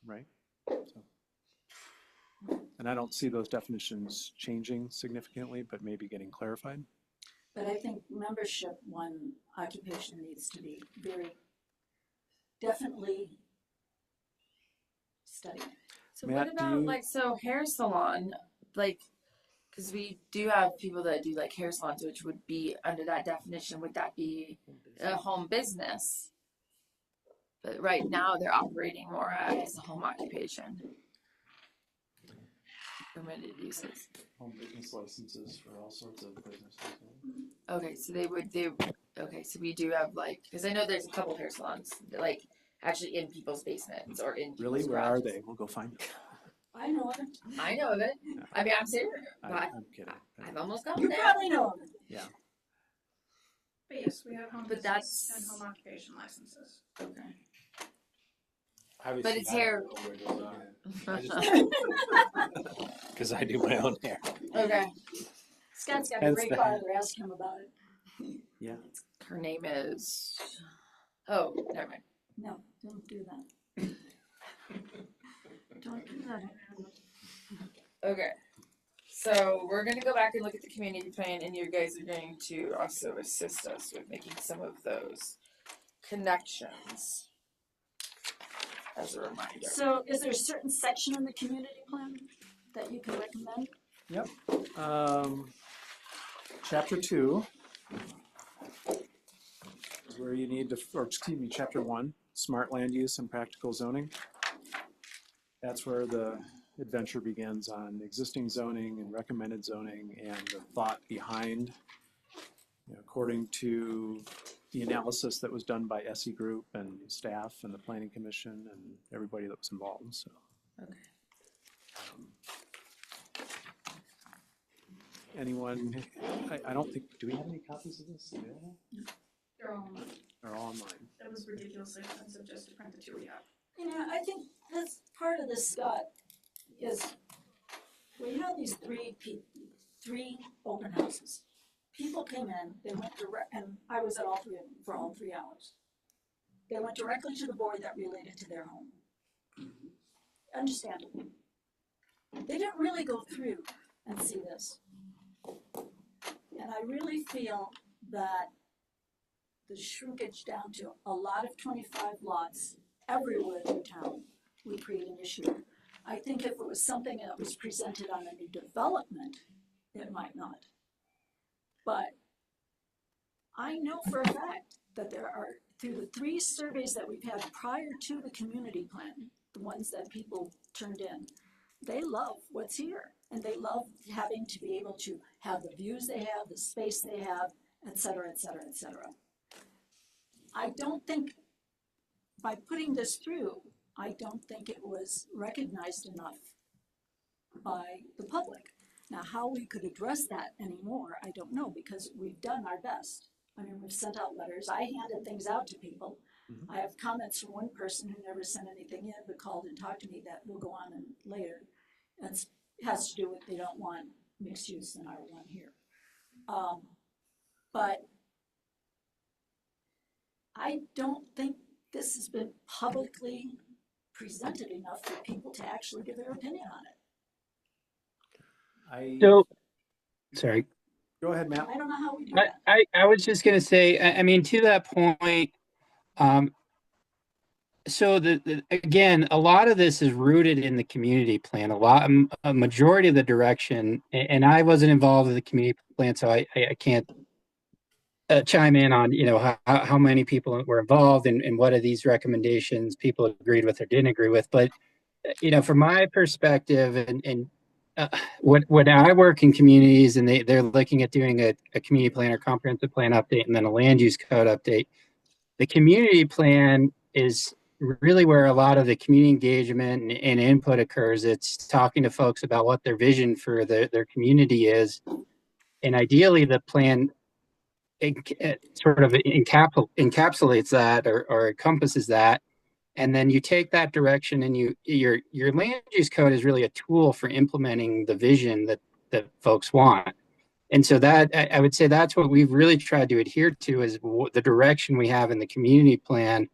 right? So. And I don't see those definitions changing significantly, but maybe getting clarified. But I think membership one occupation needs to be very definitely studied. So Matt, what do about you- like, so hair salon, like, because we do have people that do like hair salons, which would be under that definition. Would that be a home business? But right now they're operating more as a home occupation. Permitted uses. Home business licenses for all sorts of businesses. Okay, so okay, so we do have like, because I know there's a couple hair salons that like actually in people's basements or in Really? people's Where are garages. they? We'll go find them. I know it. I know of it. I mean, I'm serious, but I'm kidding. I've almost gone You there. probably know of it. Yeah. But yes, we have home But business that's- and home occupation licenses. Okay. Obviously, it's I don't hair. know where those are. Because I do my own hair. Okay. Scott's got a Hence great the- barber, ask him about it. Yeah. Her name is. Oh, never mind. No, don't do that. Don't do that. Okay. So we're gonna go back and look at the community plan, and you guys are going to also assist us with making some of those connections. As a reminder. So is there a certain section in the community plan that you can recommend? Yep. Chapter 2 is where you need to, or excuse me, Chapter 1, smart land use and practical zoning. That's where the adventure begins on existing zoning and recommended zoning and the thought behind, according to the analysis that was done by SE Group and staff and the Planning Commission and everybody that was involved. So. Okay. Anyone, I don't think, do we have any copies of this available? They're all online. They're all online. That was ridiculously expensive just to print the two we have. You know, I think that's part of this, Scott, is we had these three open houses. People came in, they went direct, and I was at all three of them for all 3 hours. They went directly to the board that related to their home. Understandable. They didn't really go through and see this. And I really feel that the shrinkage down to a lot of 25 lots everywhere in town would create an issue. I think if it was something that was presented on a new development, it might not. But I know for a fact that there are, through the 3 surveys that we've had prior to the community plan, the ones that people turned in, they love what's here. And they love having to be able to have the views they have, the space they have, et cetera, et cetera, et cetera. I don't think, by putting this through, I don't think it was recognized enough by the public. Now, how we could address that anymore, I don't know, because we've done our best. I mean, we've sent out letters. I handed things out to people. Mhm. I have comments from one person who never sent anything in, but called and talked to me that will go on and later. It has to do with they don't want mixed use in R1 here. But I don't think this has been publicly presented enough for people to actually give their opinion on it. So, sorry. Go ahead, Matt. I don't know how we do that. I was just going to say, I mean, to that point, so again, a lot of this is rooted in the community plan. A majority of the direction, and I wasn't involved in the community plan, so I can't chime in on how many people were involved and what are these recommendations people agreed with or didn't agree with. But from my perspective, and when I work in communities and they're looking at doing a community plan or comprehensive plan update and then a land use code update, the community plan is really where a lot of the community engagement and input occurs. It's talking to folks about what their vision for their community is. And ideally the plan sort of encapsulates that or encompasses that. And then you take that direction and your land use code is really a tool for implementing the vision that folks want. And so that I would say that's what we've really tried to adhere to is the direction we have in the community plan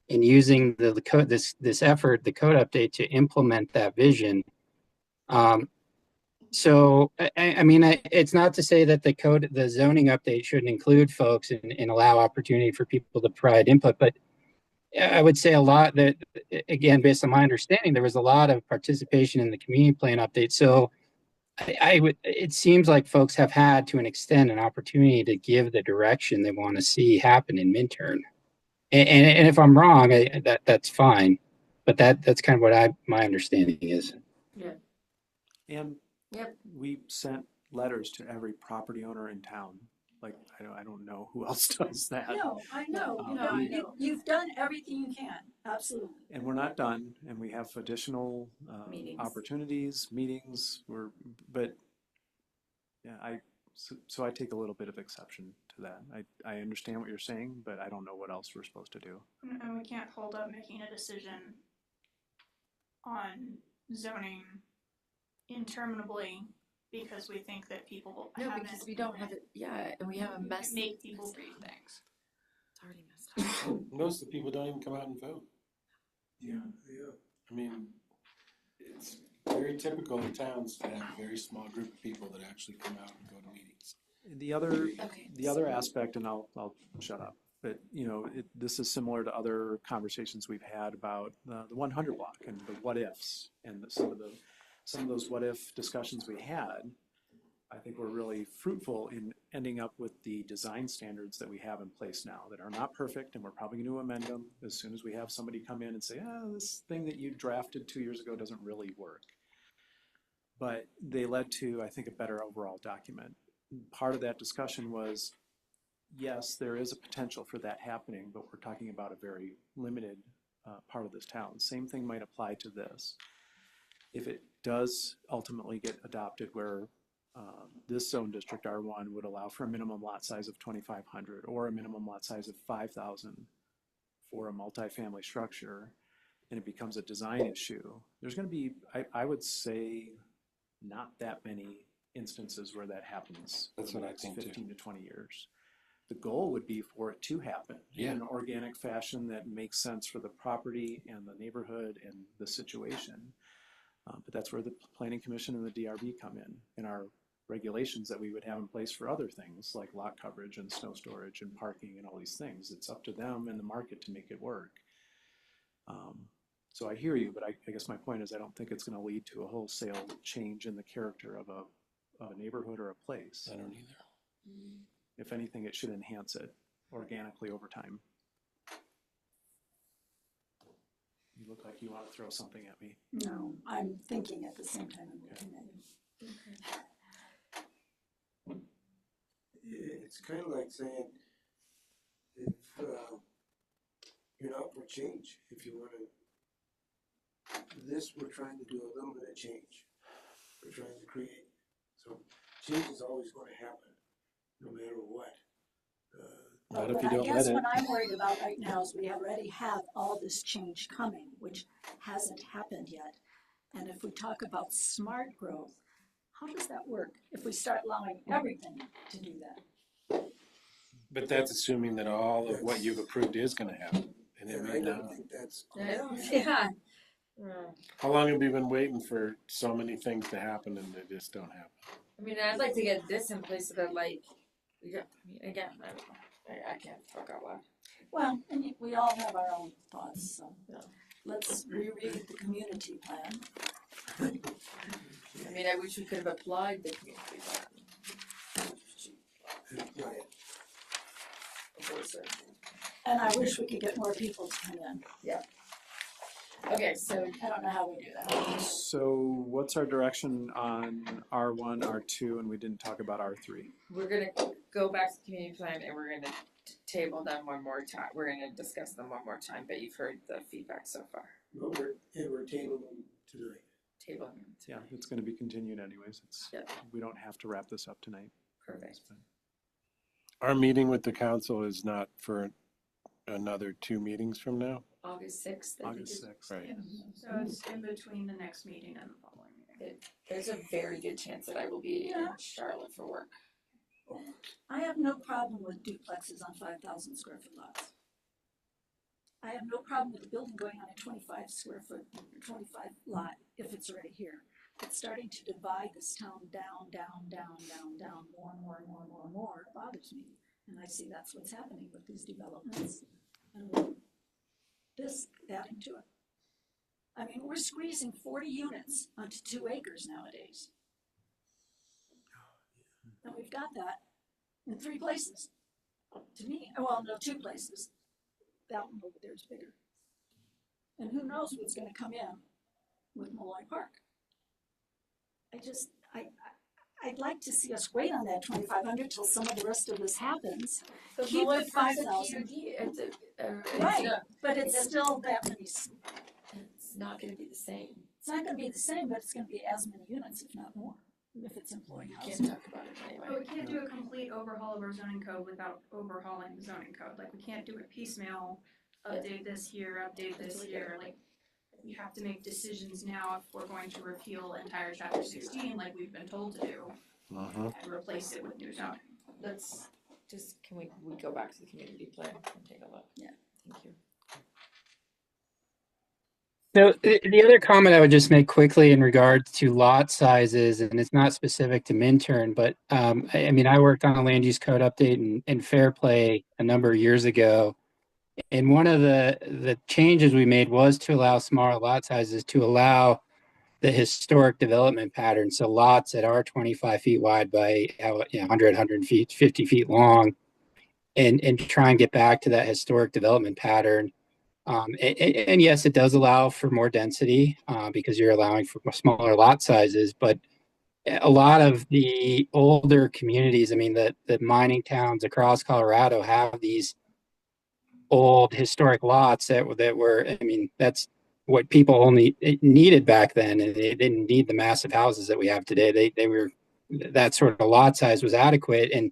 and using the code, this effort, the code update to implement that vision. So, I mean, it's not to say that the zoning update shouldn't include folks and allow opportunity for people to provide input, but I would say a lot that, again, based on my understanding, there was a lot of participation in the community plan update. So it seems like folks have had to an extent an opportunity to give the direction they want to see happen in Minturn. And if I'm wrong, that's fine, but that's kind of what my understanding is. Yeah. And Yep. we sent letters to every property owner in town, Like, I don't know who else does that. No, I know, you've done everything you can, absolutely. And we're not done, and we have additional Meetings. opportunities, meetings, but yeah, so I take a little bit of exception to that. I understand what you're saying, but I don't know what else we're supposed to do. And we can't hold up making a decision on zoning interminably because we think that people No, haven't. because we don't have it, yeah, and we have a mess. Make people read things. It's already messed up. Most of the people don't even come out and vote. Yeah. I mean, it's very typical in towns to have a very small group of people that actually come out and go to meetings. The other aspect, and I'll shut up, but this is similar to other conversations we've had about the 100 block and the what ifs, and some of those what if discussions we had. I think were really fruitful in ending up with the design standards that we have in place now that are not perfect, and we're probably going to amend them as soon as we have somebody come in and say, this thing that you drafted 2 years ago doesn't really work. But they led to, I think, a better overall document. Part of that discussion was, yes, there is a potential for that happening, but we're talking about a very limited part of this town. Same thing might apply to this. If it does ultimately get adopted where this zone district R1 would allow for a minimum lot size of 2,500 or a minimum lot size of 5,000 for a multifamily structure, and it becomes a design issue, there's going to be, I would say, not that many instances where that happens. That's in the what I next think, too. 15 to 20 years. The goal would be for it to happen in an organic fashion that makes sense for the property and the neighborhood and the situation. But that's where the Planning Commission and the DRB come in our regulations that we would have in place for other things like lot coverage and snow storage and parking and all these things. It's up to them and the market to make it work. So I hear you, but I guess my point is I don't think it's going to lead to a wholesale change in the character of a neighborhood or a place. I don't either. If anything, it should enhance it organically over time. You look like you want to throw something at me. No, I'm thinking at the same time I'm looking at you. It's kind of like saying, if you're not for change, if you want to, we're trying to do a little bit of change. We're trying to create. So change is always going to happen, no matter what. Not if But you I don't guess let it. what I'm worried about right now is we already have all this change coming, which hasn't happened yet. And if we talk about smart growth, how does that work if we start allowing everything to do that? But that's assuming that all of what you've approved is going to happen. And it And I may don't not. think that's. Yeah. How long have we been waiting for so many things to happen and they just don't happen? I mean, I'd like to get this in place so that, like, I mean, again, I don't know. I can't talk out loud. Well, and we all have our own thoughts, so Yeah. let's reread the community plan. I mean, I wish we could have applied the community plan. Right. before certain. And I wish we could get more people to come in. Okay, so I don't know how we do that. So what's our direction on R1, R2, and we didn't talk about R3? we're gonna go back to the community plan and we're gonna table them one more time. We're gonna discuss them one more time, but you've heard the feedback so far. But we're tabling them tonight. Table them. Yeah, it's going to be continued anyways. Yep. We don't have to wrap this up tonight. Perfect. Our meeting with the council is not for another 2 meetings from now? August 6th. I think August is- 6th. Right. So it's in between the next meeting and the following meeting. There's a very good chance that I will be in Charlotte for work. I have no problem with duplexes on 5,000 square foot lots. I have no problem with the building going on a 25 square foot, 25 lot if it's already here. It's starting to divide this town down, more and more and more and more and more. It bothers me. And I see that's what's happening with these developments. And with this adding to it. I mean, we're squeezing 40 units onto 2 acres nowadays. And we've got that in 3 places. To me, well, no, 2 places. That one over there is bigger. And who knows what's gonna come in with Malloy Park. I'd like to see us wait on that 2,500 till some of the rest of this happens. But Keep what it if it's a 5,000. PUD? It's Right, not, but it's still that many, it's not gonna be the same. it's not gonna be the same, but it's gonna be as many units, if not more, if it's employee We housing. can't talk about it anyway. But we can't do a complete overhaul of our zoning code without overhauling the zoning code. Like, we can't do it piecemeal, update this here, update this here. Like, we have to make decisions now if we're going to repeal entire chapter 16, like we've been told to do, and replace it with new zoning. Let's just, can we go back to the community plan and take a look? Yeah. Thank you. So the other comment I would just make quickly in regards to lot sizes, and it's not specific to Minturn, but I mean, I worked on a land use code update in Fair Play a number of years ago. And one of the changes we made was to allow smaller lot sizes to allow the historic development pattern. So lots that are 25 feet wide by 100, 150 feet long, and try and get back to that historic development pattern. And yes, it does allow for more density because you're allowing for smaller lot sizes. But a lot of the older communities, I mean, the mining towns across Colorado have these old historic lots that were, I mean, that's what people only needed back then, and they didn't need the massive houses that we have today. They were, that sort of lot size was adequate. And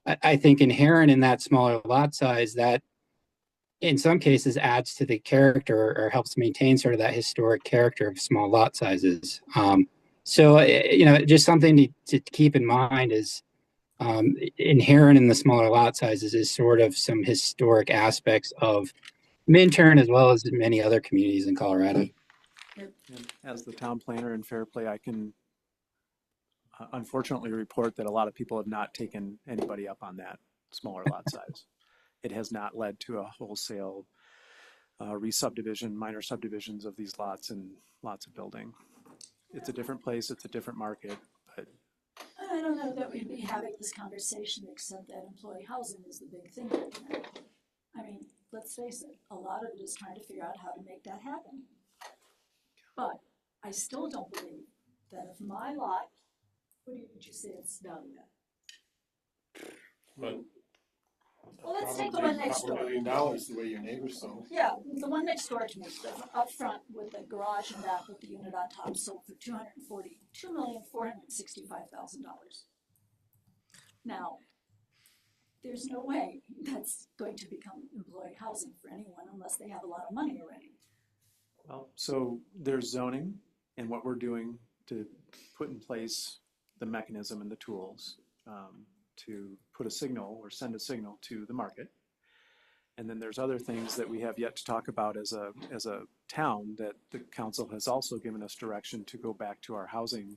I think inherent in that smaller lot size, that in some cases adds to the character or helps maintain sort of that historic character of small lot sizes. So, you know, just something to keep in mind is inherent in the smaller lot sizes is sort of some historic aspects of Minturn as well as many other communities in Colorado. And as the town planner in Fair Play, I can unfortunately report that a lot of people have not taken anybody up on that smaller lot size. It has not led to a wholesale re-subdivision, minor subdivisions of these lots and lots of building. It's a different place, it's a different market, but I don't know that we'd be having this conversation, except that employee housing is the big thing right now. I mean, let's face it, a lot of it is trying to figure out how to make that happen. But I still don't believe that if my lot, what would you say it's valued at? But Well, let's take the one next door. $2 million the way your neighbors sold. Yeah, the one next door to me, the up front with the garage and that with the unit on top, sold for $242,465,000. Now, there's no way that's going to become employee housing for anyone unless they have a lot of money already. well, so there's zoning and what we're doing to put in place the mechanism and the tools to put a signal or send a signal to the market. And then there's other things that we have yet to talk about as a town that the council has also given us direction to go back to our housing,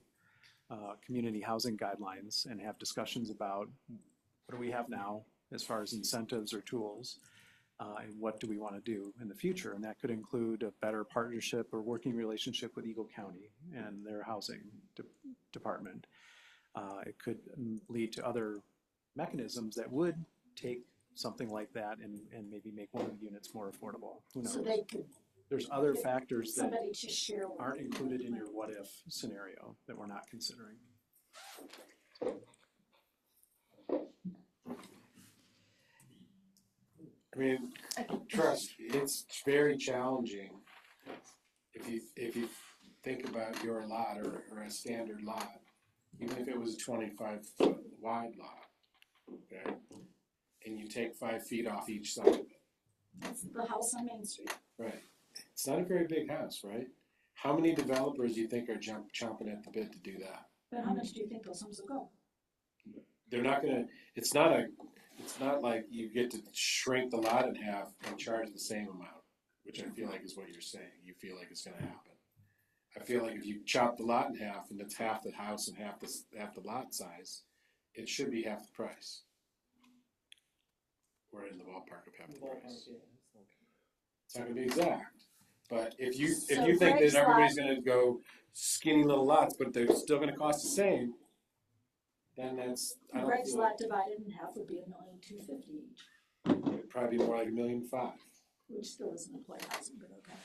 community housing guidelines and have discussions about what do we have now as far as incentives or tools, and what do we want to do in the future. And that could include a better partnership or working relationship with Eagle County and their housing department. It could lead to other mechanisms that would take something like that and maybe make one of the units more affordable. Who knows? So they could, There's other factors that somebody to share with. aren't included in your what if scenario that we're not considering. I mean, trust, it's very challenging. If you think about your lot or a standard lot, even if it was a 25-foot wide lot, okay? And you take 5 feet off each side of it, That's the house on Main Street. right? It's not a very big house, right? How many developers do you think are chomping at the bit to do that? But how much do you think those homes will go? They're not gonna, it's not like you get to shrink the lot in half and charge the same amount, which I feel like is what you're saying. You feel like it's gonna happen. I feel like if you chop the lot in half and it's half the house and half the lot size, it should be half the price. We're in the ballpark of half the price. It's not gonna be exact, but if you So think that Greg's everybody's gonna go skinny little lots, but they're still gonna cost the same, then that's, I don't Greg's feel lot divided in half would be $1,250,000 each, it'd probably be more like $1.5 million. which still isn't employee housing, but okay.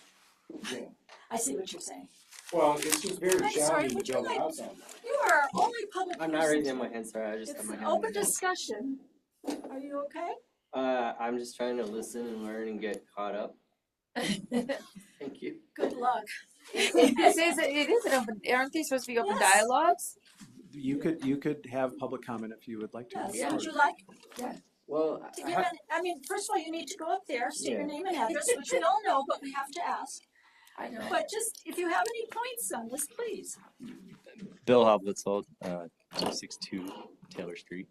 Yeah. I see what you're saying. Well, it's just very I'm sorry, challenging would to you build a like- house on. You are only public I'm not person raising my tonight. hand, sorry, I just It's have my an hand open raised. discussion. Are you okay? I'm just trying to listen and learn and get caught up. Thank you. Good luck. It is an open, aren't they supposed to be open Yes. dialogues? You could have public comment if you would like to. Yes, Yeah. would you like Well, to give I mean, first of all, you need to go up there, state your Yeah. name and address, which we all know, but we have to ask. I know. But just, if you have any points on this, please. Bill Hobletzold, 262 Taylor Street.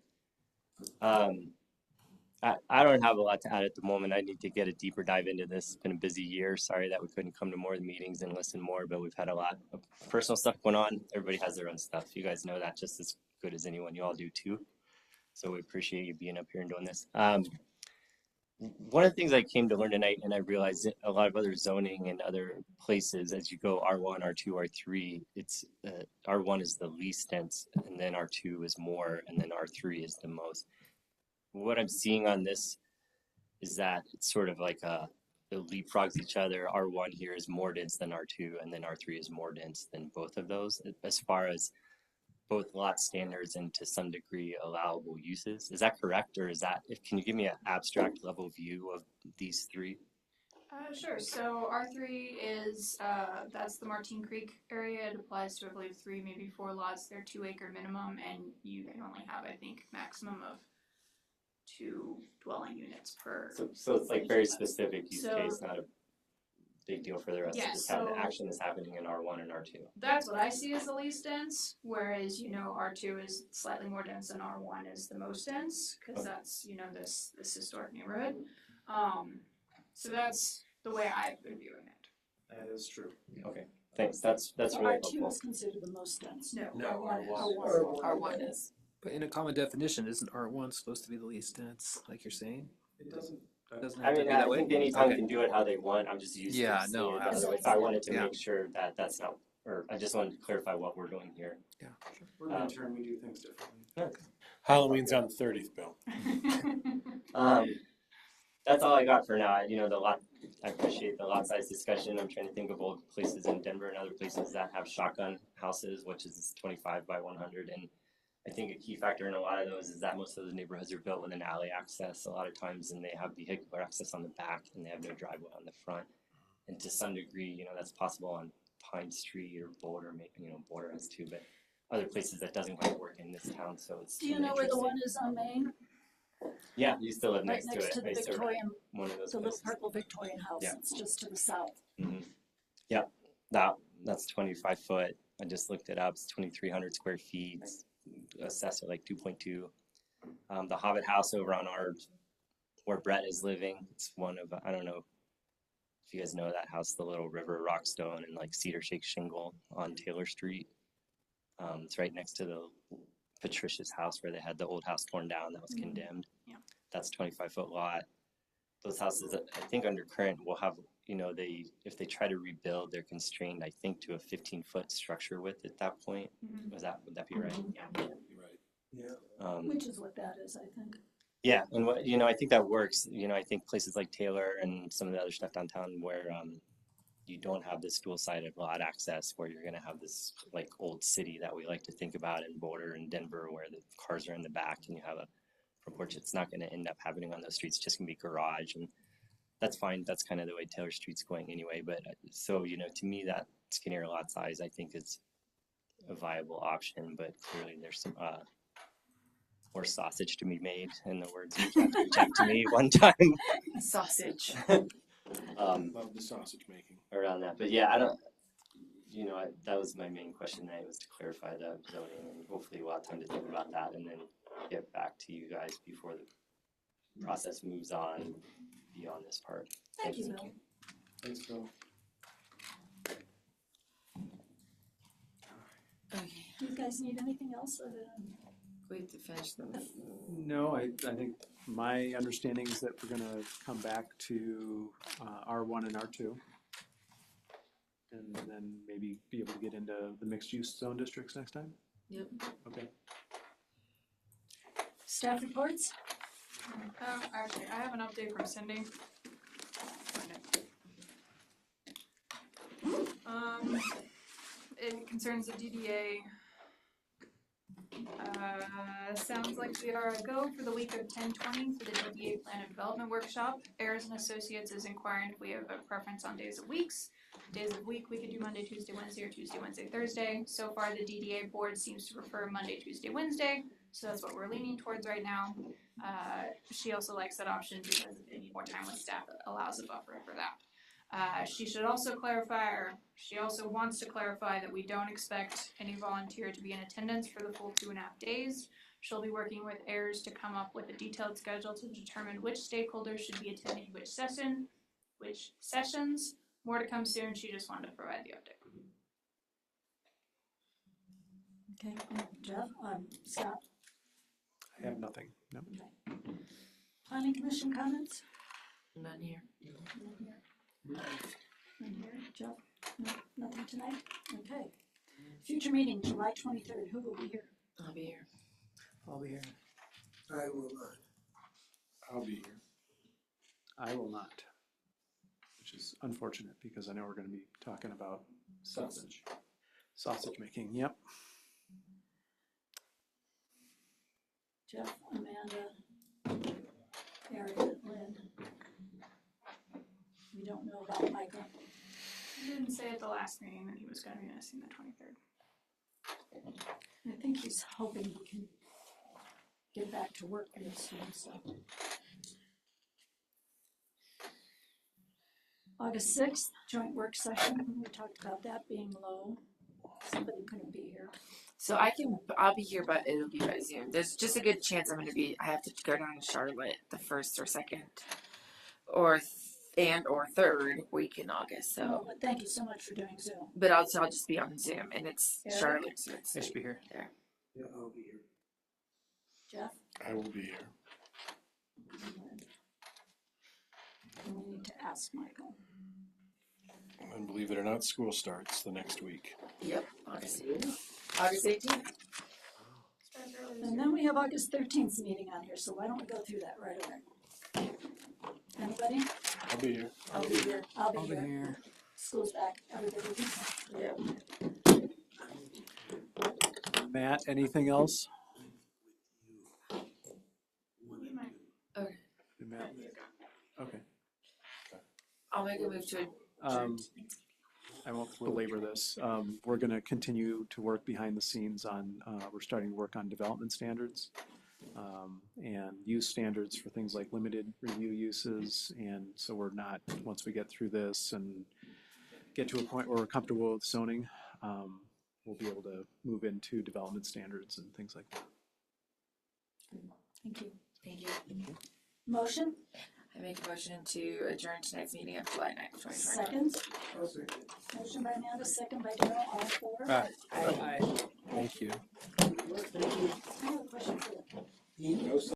I don't have a lot to add at the moment. I need to get a deeper dive into this. It's been a busy year. Sorry that we couldn't come to more of the meetings and listen more, but we've had a lot of personal stuff going on. Everybody has their own stuff. You guys know that just as good as anyone. You all do too. So we appreciate you being up here and doing this. One of the things I came to learn tonight, and I realized that a lot of other zoning and other places, as you go R1, R2, R3, it's R1 is the least dense, and then R2 is more, and then R3 is the most. What I'm seeing on this is that it's sort of like it leapfrogs each other. R1 here is more dense than R2, and then R3 is more dense than both of those, as far as both lot standards and to some degree allowable uses. Is that correct, or is that? Can you give me an abstract level view of these three? Sure. So R3 is that's the Martin Creek area. It applies to I believe 3, maybe 4 lots. They're 2 acre minimum, and you can only have I think maximum of 2 dwelling units per. So it's like very specific use So- case, not a big deal for the rest. Yeah, Just how the so- action is happening in R1 and R2. That's what I see as the least dense, whereas R2 is slightly more dense than R1 is the most dense, because that's this historic neighborhood. So that's the way I've been viewing it. That is true. Okay, thanks. That's really R2 helpful. is considered the most dense. No, No, R1 is. But in a common definition, isn't R1 supposed to be the least dense, like you're saying? It doesn't. It doesn't I have to mean, be that I way. think any town Okay. can do it how they want. I'm just used Yeah, to seeing no, it that way. absolutely. So I wanted to Yeah. make sure that that's not, or I just wanted to clarify what we're doing here. We're in turn, we do things differently. Halloween's on the 30th, Bill. That's all I got for now. I appreciate the lot size discussion. I'm trying to think of old places in Denver and other places that have shotgun houses, which is 25 by 100. And I think a key factor in a lot of those is that most of those neighborhoods are built with an alley access a lot of times, and they have vehicular access on the back, and they have no driveway on the front. And to some degree, that's possible on Pine Street or Boulder, Boulder has too, but other places that doesn't quite work in this town. So it's. Do you know where the one is on Main? Yeah, you still live Right next next to to the it. I serve Victorian, one of those the little places. purple Victorian house. Yeah. It's just to the south. Mm-hmm. Yep, that's 25 foot. I just looked it up. It's 2,300 square feet. It's assessed at like 2.2. The Hobbit House over on where Brett is living. It's one of I don't know if you guys know that house, the Little River Rockstone and like Cedar Shake Shingle on Taylor Street. It's right next to the Patricia's house where they had the old house torn down that was condemned. Yeah. That's 25-foot lot. Those houses, I think under current will have, if they try to rebuild, they're constrained, I think, to a 15-foot structure width at that point. Mhm. Would that be right? Yeah. Yeah. Which is what that is, I think. Yeah, and what I think that works. I think places like Taylor and some of the other stuff downtown where you don't have this dual-sided lot access, where you're going to have this like old city that we like to think about in Boulder and Denver, where the cars are in the back and you have a front porch. It's not going to end up happening on those streets. It's just going to be garage, and that's fine. That's kind of the way Taylor Street's going anyway. But so to me, that skinnier lot size I think is a viable option. But clearly, there's some more sausage to be made, in the words you checked to me one time. Sausage. Love the sausage making. Around that, but yeah, I don't. That was my main question tonight, was to clarify the zoning, and hopefully we'll have time to think about that, and then get back to you guys before the process moves on beyond this part. Thank you, Bill. Thanks, Bill. Okay. Do you guys need anything else other than? Wait to finish them. No, I think my understanding is that we're gonna come back to R1 and R2. And then maybe be able to get into the mixed use zone districts next time? Yep. Okay. Staff reports? Actually, I have an update from Cindy. concerns of DDA. Sounds like we are a go for the week of 10/20 for the DDA Plan of Development Workshop. Ayers and Associates is inquiring if we have a preference on days of weeks. Days of week, we could do Monday, Tuesday, Wednesday, or Tuesday, Wednesday, Thursday. So far, the DDA board seems to prefer Monday, Tuesday, Wednesday, so that's what we're leaning towards right now. She also likes that option because if they need more time with staff, it allows a buffer for that. She should also clarify, or she also wants to clarify that we don't expect any volunteer to be in attendance for the full 2.5 days. She'll be working with Ayers to come up with a detailed schedule to determine which stakeholders should be attending which sessions. More to come soon. She just wanted to provide the update. Okay, Jeff, Scott, I have nothing. No. Planning Commission comments? None here. None here, Jeff? No, nothing tonight? Okay. Future meeting, July 23rd, who will be here? I'll be here. I'll be here. I will not. I'll be here. I will not, which is unfortunate because I know we're going to be talking about sausage making. Yep. Jeff, Amanda, Eric, Lynn. We don't know about Michael. He didn't say at the last meeting that he was going to be missing the 23rd. I think he's hoping he can get back to work real soon, so. August 6th, joint work session. We talked about that being low. Somebody couldn't be here. So I'll be here, but it'll be by Zoom. There's just a good chance I have to go down to Charlotte the 1st or 2nd or 3rd week in August. So, Oh, but thank you so much for doing Zoom. but I'll just be on Zoom, and it's Eric? Charlotte, so it's I should be here. there. Yeah, I'll be here. Jeff? I will be here. And we need to ask Michael. And believe it or not, school starts the next week. Yep, August 18th. And then we have August 13th meeting on here, so why don't we go through that right away? Anybody? I'll be here. I'll be here. I'll be here. here. School's back. Everybody. Yeah. Matt, anything else? Okay. Matt? Okay. I'll make a move to I won't belabor this. We're going to continue to work behind the scenes on, we're starting to work on development standards and use standards for things like limited review uses. And so we're not, once we get through this and get to a point where we're comfortable with zoning, we'll be able to move into development standards and things like that. Thank you. Thank you. Motion? I make a motion to adjourn tonight's meeting of July 9th, 2021. Second. I'll second. Motion by Amanda, second by Darrell, all four. Thank you. I have a question for you.